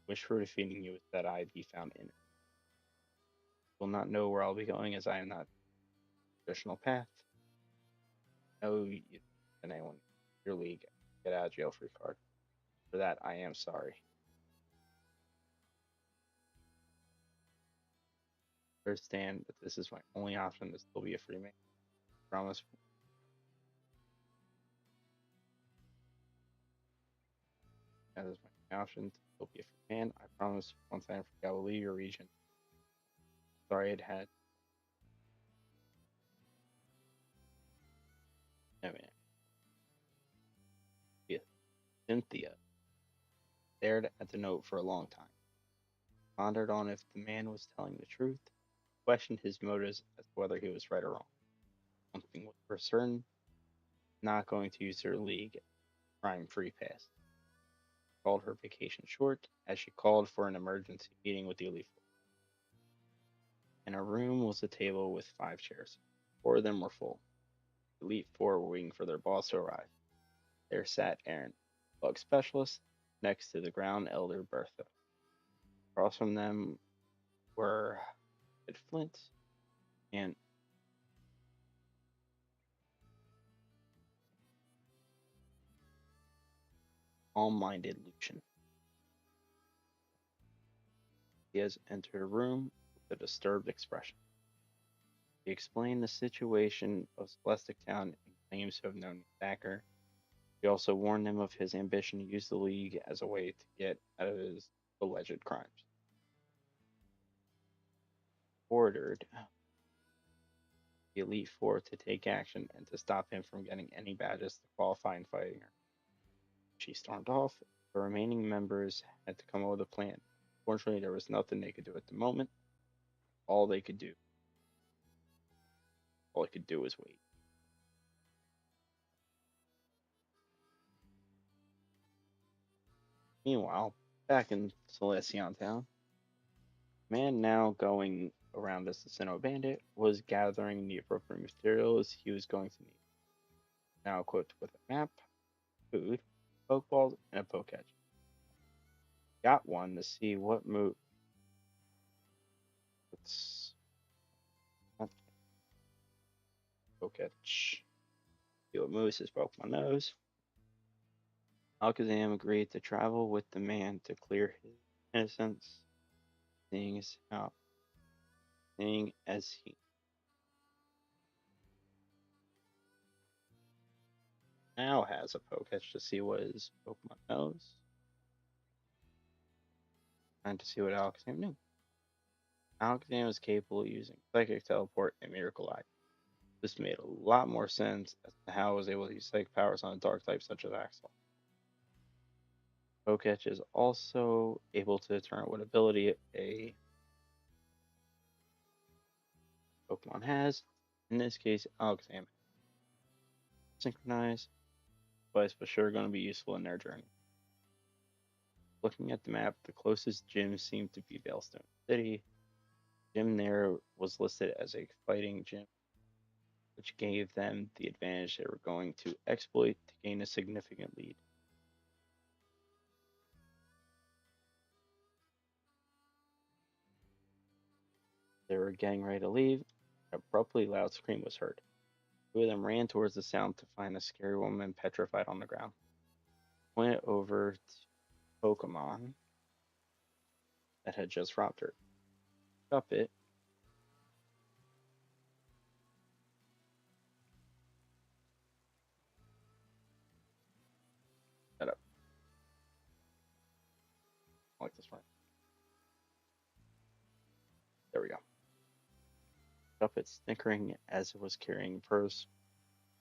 Wish for defeating you is that I be found innocent. Will not know where I'll be going as I am not traditional path. No, you and anyone your league get out of jail free card. For that, I am sorry. Understand that this is my only option to still be a free man. Promise. That is my option to still be a free man. I promise once I am free, I will leave your region. Sorry it had. No man. Yeah. Cynthia stared at the note for a long time. Pondered on if the man was telling the truth, questioned his motives as to whether he was right or wrong. One thing was for certain, not going to use her league crime free pass. Called her vacation short as she called for an emergency meeting with the elite four. In her room was a table with 5 chairs. 4 of them were full. The elite four were waiting for their boss to arrive. There sat Aaron, bug specialist, next to the ground elder Bertha. Across from them were Ed Flint and calm-minded Lucian. He has entered a room with a disturbed expression. He explained the situation of Celestic Town and claims to have known the attacker. He also warned them of his ambition to use the League as a way to get out of his alleged crimes. Ordered the Elite Four to take action and to stop him from getting any badges to qualify in fighting her. She stormed off. The remaining members had to come up with a plan. Fortunately, there was nothing they could do at the moment. All they could do, all they could do was wait. Meanwhile, back in Celestion Town, man now going around as the Sinnoh Bandit was gathering the appropriate materials he was going to need. Now equipped with a map, food, pokeballs, and a pokecatcher. Got one to see what move. Let's not pokecatch. See what moves his Pokemon knows. Alakazam agreed to travel with the man to clear his innocence, seeing as he now has a Poketch to see what his Pokemon knows. And to see what Alakazam knew. Alakazam was capable of using Psychic Teleport and Miracle Eye. This made a lot more sense as to how it was able to use Psychic powers on a Dark type such as Axel. Poketch is also able to determine what ability a Pokemon has. In this case, Alakazam. Synchronize, but for sure going to be useful in their journey. Looking at the map, the closest gym seemed to be Veilstone City. The gym there was listed as a fighting gym, which gave them the advantage they were going to exploit to gain a significant lead. They were getting ready to leave. An abruptly loud scream was heard. Two of them ran towards the sound to find a scary woman petrified on the ground. Pointed over to Pokemon that had just robbed her. Up it. Shut up. I like this one. There we go. Up it, snickering as it was carrying the purse.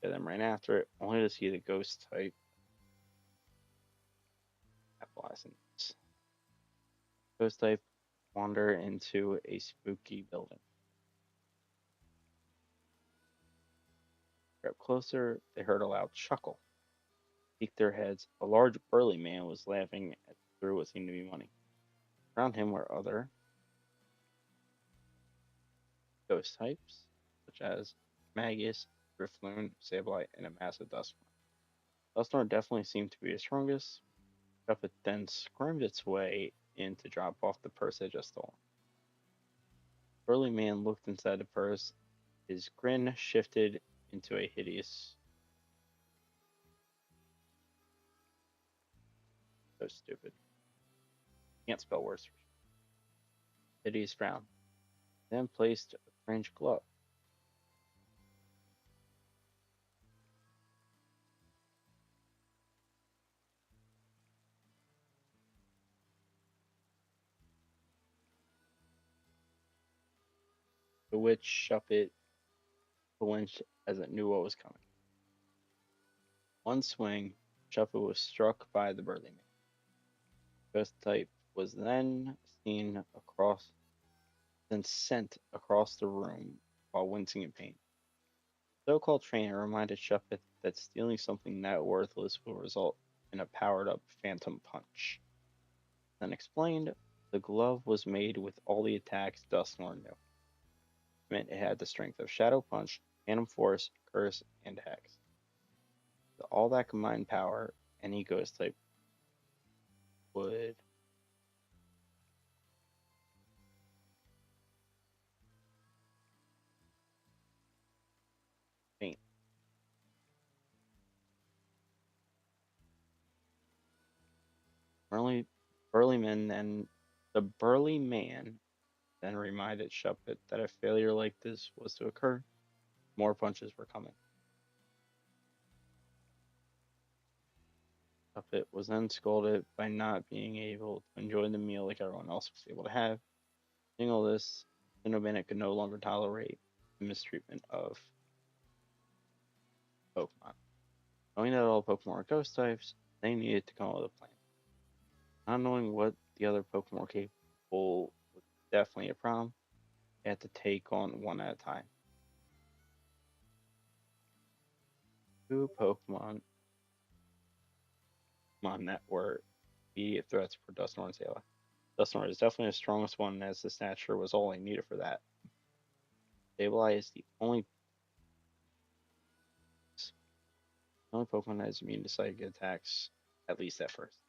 Two of them ran after it, only to see the ghost type capitalizing this. Ghost type wander into a spooky building. Up closer, they heard a loud chuckle. Peeked their heads. A large, burly man was laughing through what seemed to be money. Around him were other ghost types, such as Magus, Drifloon, Sableye, and a massive Dusknoir. Dusknoir definitely seemed to be the strongest. It then squirmed its way in to drop off the purse it just stole. The burly man looked inside the purse. His grin shifted into a hideous. So stupid. Can't spell words. Hideous frown. Then placed a strange glove. The witch Shuppet flinched as it knew what was coming. One swing, Shuppet was struck by the burly man. Ghost type was then sent across the room while wincing in pain. The so-called trainer reminded Shuppet that stealing something that worthless will result in a powered-up phantom punch. Then explained the glove was made with all the attacks Dusknoir knew. It meant it had the strength of Shadow Punch, Phantom Force, Curse, and Hex. With all that combined power, any ghost type would faint. Burly, burly man then the burly man then reminded Shuppet that if failure like this was to occur, more punches were coming. Shuppet was then scolded by not being able to enjoy the meal like everyone else was able to have. Seeing all this, Nintendo Bandit could no longer tolerate the mistreatment of Pokemon. Knowing that all Pokemon were ghost types, they needed to come up with a plan. Not knowing what the other Pokemon were capable was definitely a problem. They had to take on one at a time. Two Pokemon that were immediate threats for Dusknoir and Sableye. Dusknoir is definitely the strongest one, as the stature was all I needed for that. Sableye is the only Pokemon that is immune to psychic attacks, at least at first.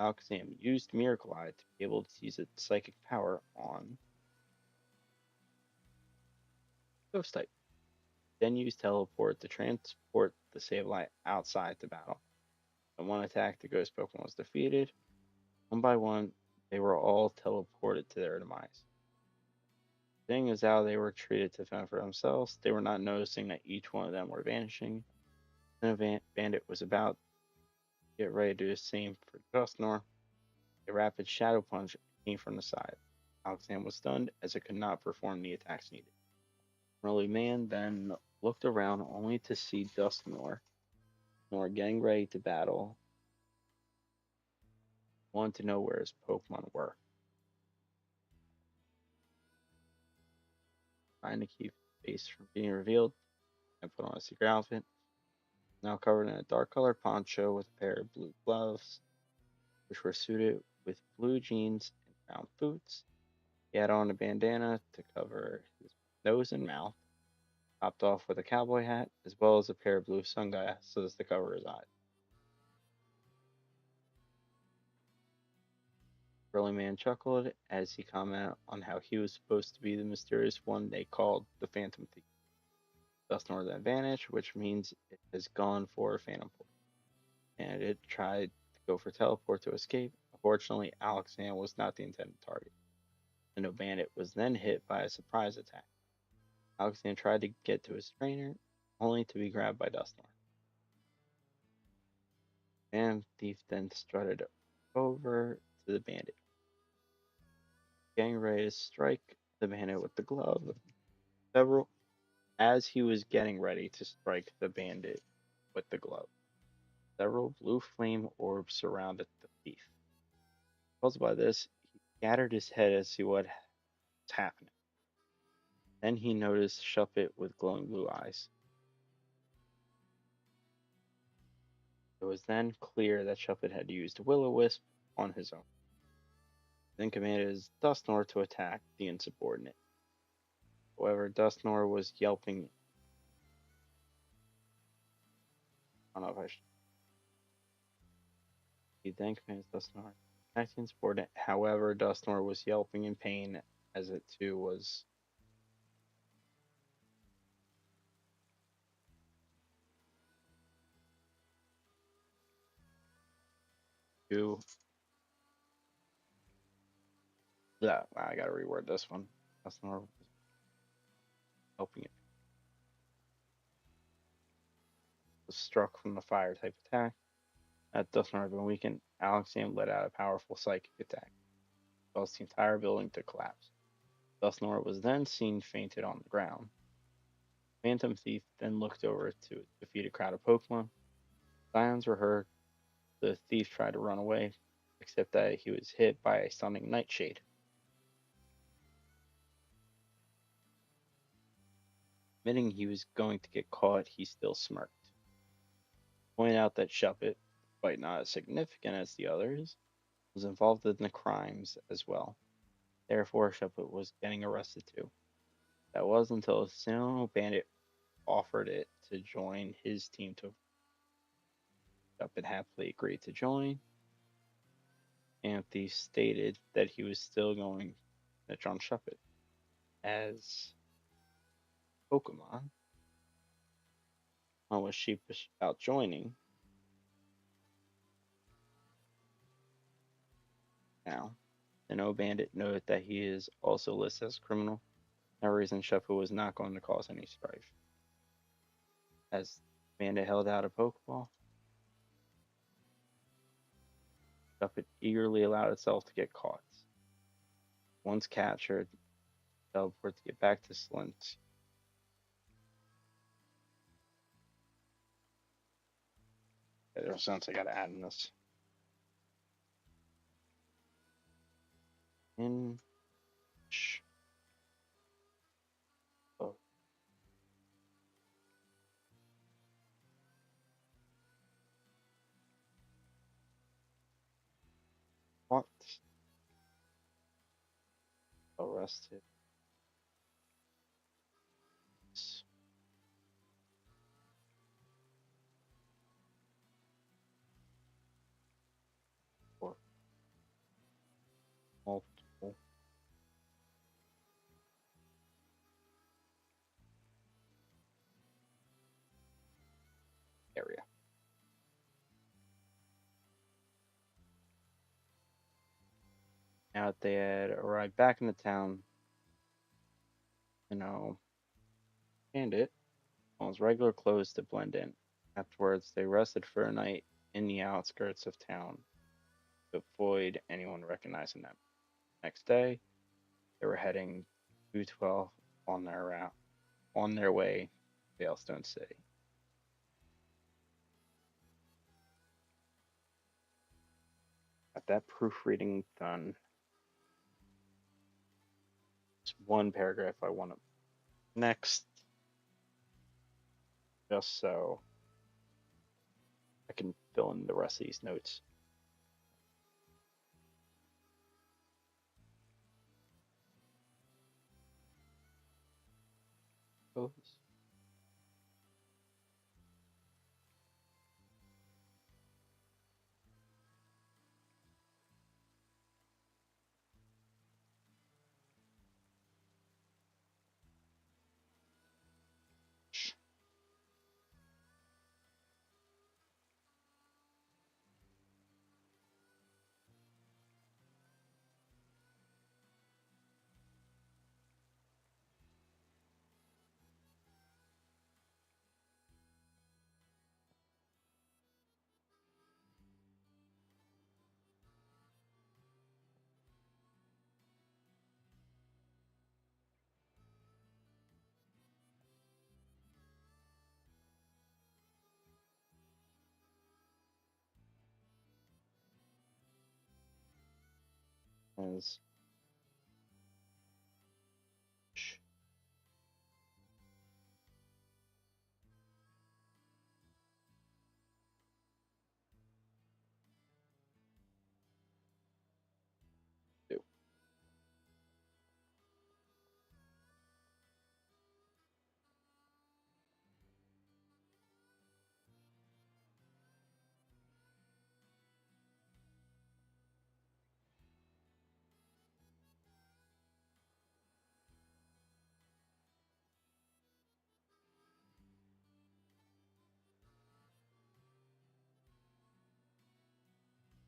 Alakazam used Miracle Eye to be able to use its psychic power on Ghost type. Then used Teleport to transport the Sableye outside the battle. In one attack, the Ghost Pokemon was defeated. One by one, they were all teleported to their demise. Seeing as how they were treated to fend for themselves, they were not noticing that each one of them were vanishing. Then a bandit was about to get ready to do the same for Dusknoir. A rapid Shadow Punch came from the side. Alexander was stunned as it could not perform the attacks needed. Early Man then looked around only to see Dusknoir getting ready to battle. Wanted to know where his Pokemon were. Trying to keep his face from being revealed, and put on a secret outfit. Now covered in a dark colored poncho with a pair of blue gloves, which were suited with blue jeans and brown boots. He had on a bandana to cover his nose and mouth, topped off with a cowboy hat, as well as a pair of blue sunglasses to cover his eyes. Burly Man chuckled as he commented on how he was supposed to be the mysterious one they called the Phantom Thief. Dustnor then vanished, which means it has gone for a phantom port. And it tried to go for teleport to escape. Unfortunately, Alexand was not the intended target. The no bandit was then hit by a surprise attack. Alexand tried to get to his trainer, only to be grabbed by Dustnor. And Thief then strutted over to the bandit, getting ready to strike the bandit with the glove. As he was getting ready to strike the bandit with the glove, several blue flame orbs surrounded the thief. Puzzled by this, he scattered his head as to see what was happening. Then he noticed Shuppet with glowing blue eyes. It was then clear that Shuppet had used Will-O-Wisp on his own. Then commanded his Dustnor to attack the insubordinate. However, Dustnor was yelping. I don't know if I should. He then commanded Dustnor to attack the insubordinate. However, Dustnor was yelping in pain as it too was. Yeah, I gotta reword this one. Dustnor was helping it. Was struck from the fire type attack. At Dustnor had been weakened, Alexand let out a powerful psychic attack, caused the entire building to collapse. Dustnor was then seen fainted on the ground. Phantom Thief then looked over to defeat a crowd of Pokemon. Sirens were heard. The thief tried to run away, except that he was hit by a stunning nightshade. Admitting he was going to get caught, he still smirked. Pointed out that Shuppet, despite not as significant as the others, was involved in the crimes as well. Therefore, Shuppet was getting arrested too. That was until a Sinnoh bandit offered it to join his team to Shuppet happily agreed to join. Anthe stated that he was still going to snitch on Shuppet as Pokemon. One was sheepish about joining. Now, the No Bandit noted that he is also listed as a criminal. No reason Shuppet was not going to cause any strife. As Bandit held out a Pokeball, Shuppet eagerly allowed itself to get caught. Once captured, teleport to get back to Slint. Okay, there's a sense I gotta add in this. In oh, what? Arrested. For multiple area. Now that they had arrived back in the town, Bandit on his regular clothes to blend in. Afterwards, they rested for a night in the outskirts of town to avoid anyone recognizing them. Next day, they were heading 212 on their route, on their way to Hailstone City. Got that proofreading done. Just one paragraph I want to next, just so I can fill in the rest of these notes. as do.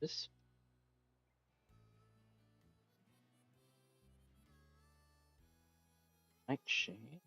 This nightshade.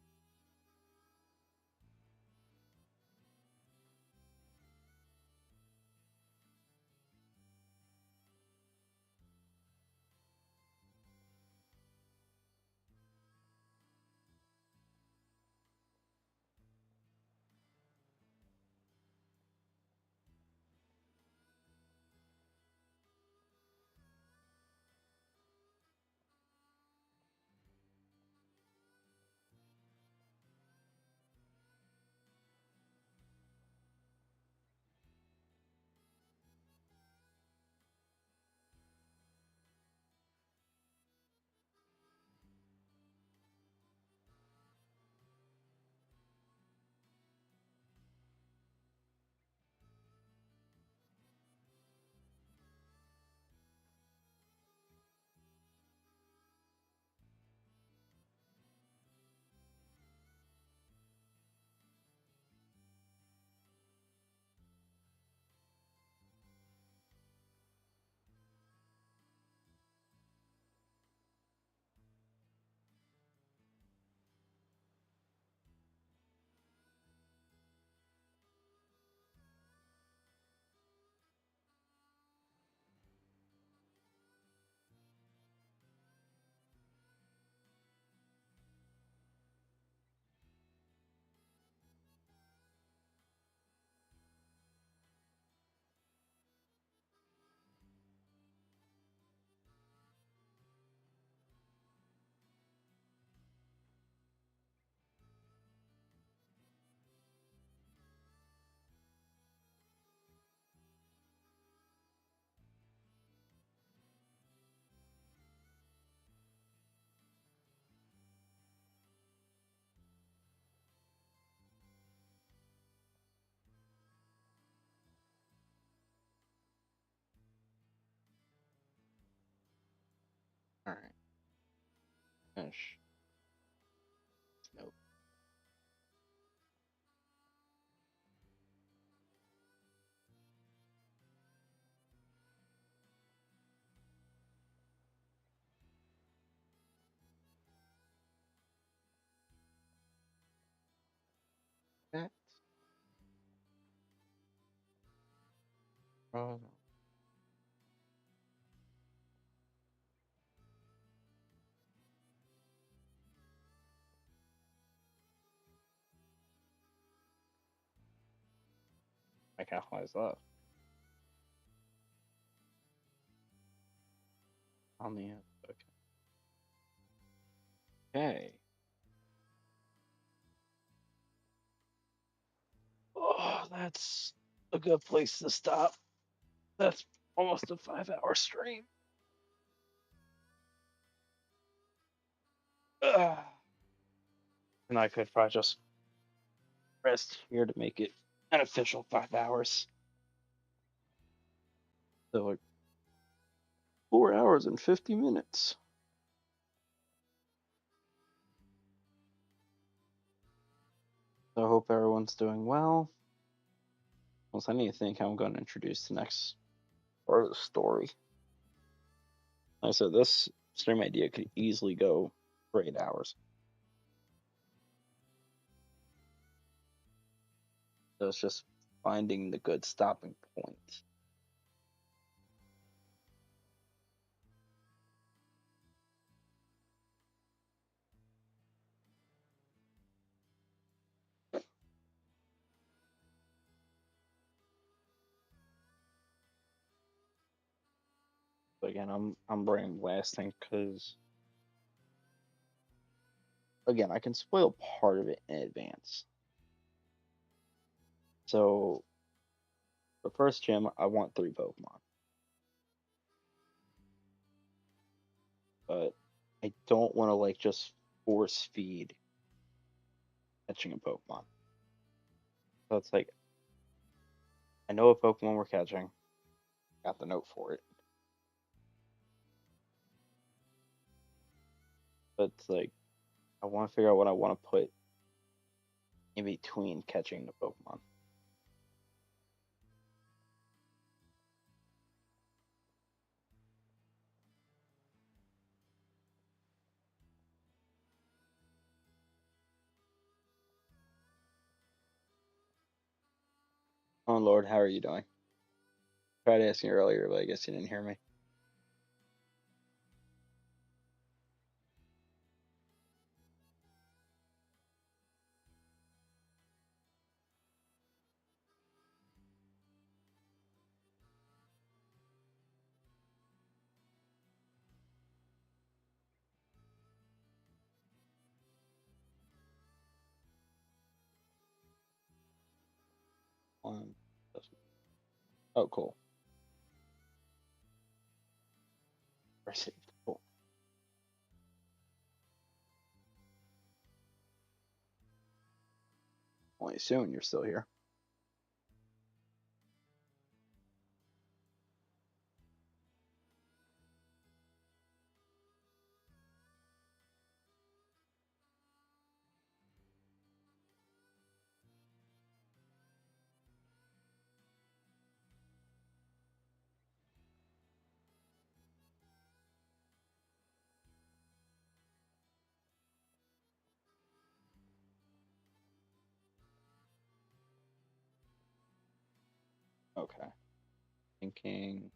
All right. Finish. Nope. That. Oh, no. I capitalize that. On the end. Okay. Oh, that's a good place to stop. That's almost a 5-hour stream. Ugh. And I could probably just rest here to make it an official 5 hours. So like 4 hours and 50 minutes. So I hope everyone's doing well. I need to think how I'm going to introduce the next part of the story. Like I said, this stream idea could easily go for 8 hours. So it's just finding the good stopping point. But again, I'm brain blasting because again, I can spoil part of it in advance. So for first gym, I want 3 Pokemon, but I don't want to like just force feed catching a Pokemon. So it's like I know a Pokemon we're catching, got the note for it, but it's like I want to figure out what I want to put in between catching the Pokemon. Oh Lord, how are you doing? Tried asking earlier, but I guess you didn't hear me. Um, oh, cool. Received. Cool. Only soon you're still here. Okay. Thinking.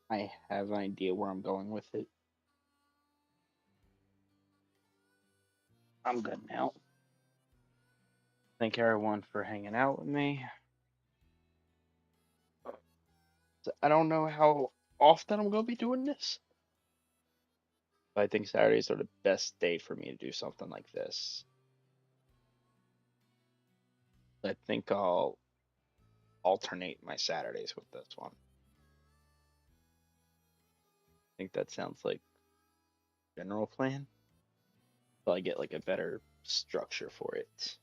I have an idea where I'm going with it. I'm good now. Thank everyone for hanging out with me. I don't know how often I'm going to be doing this, but I think Saturdays are the best day for me to do something like this. I think I'll alternate my Saturdays with this one. I think that sounds like general plan. So I get like a better structure for it.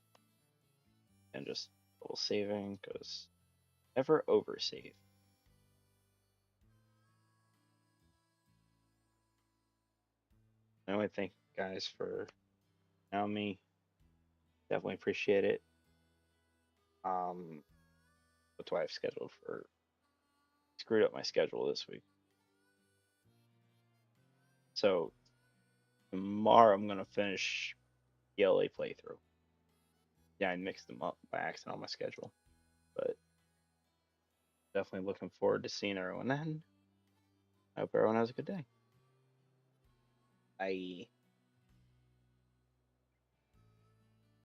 And just double saving because never oversave. Anyway, thank you guys for knowing me. Definitely appreciate it. That's why I've scheduled for screwed up my schedule this week. So tomorrow I'm gonna finish the LA playthrough. Yeah, I mixed them up by accident on my schedule, but definitely looking forward to seeing everyone then. I hope everyone has a good day. Bye.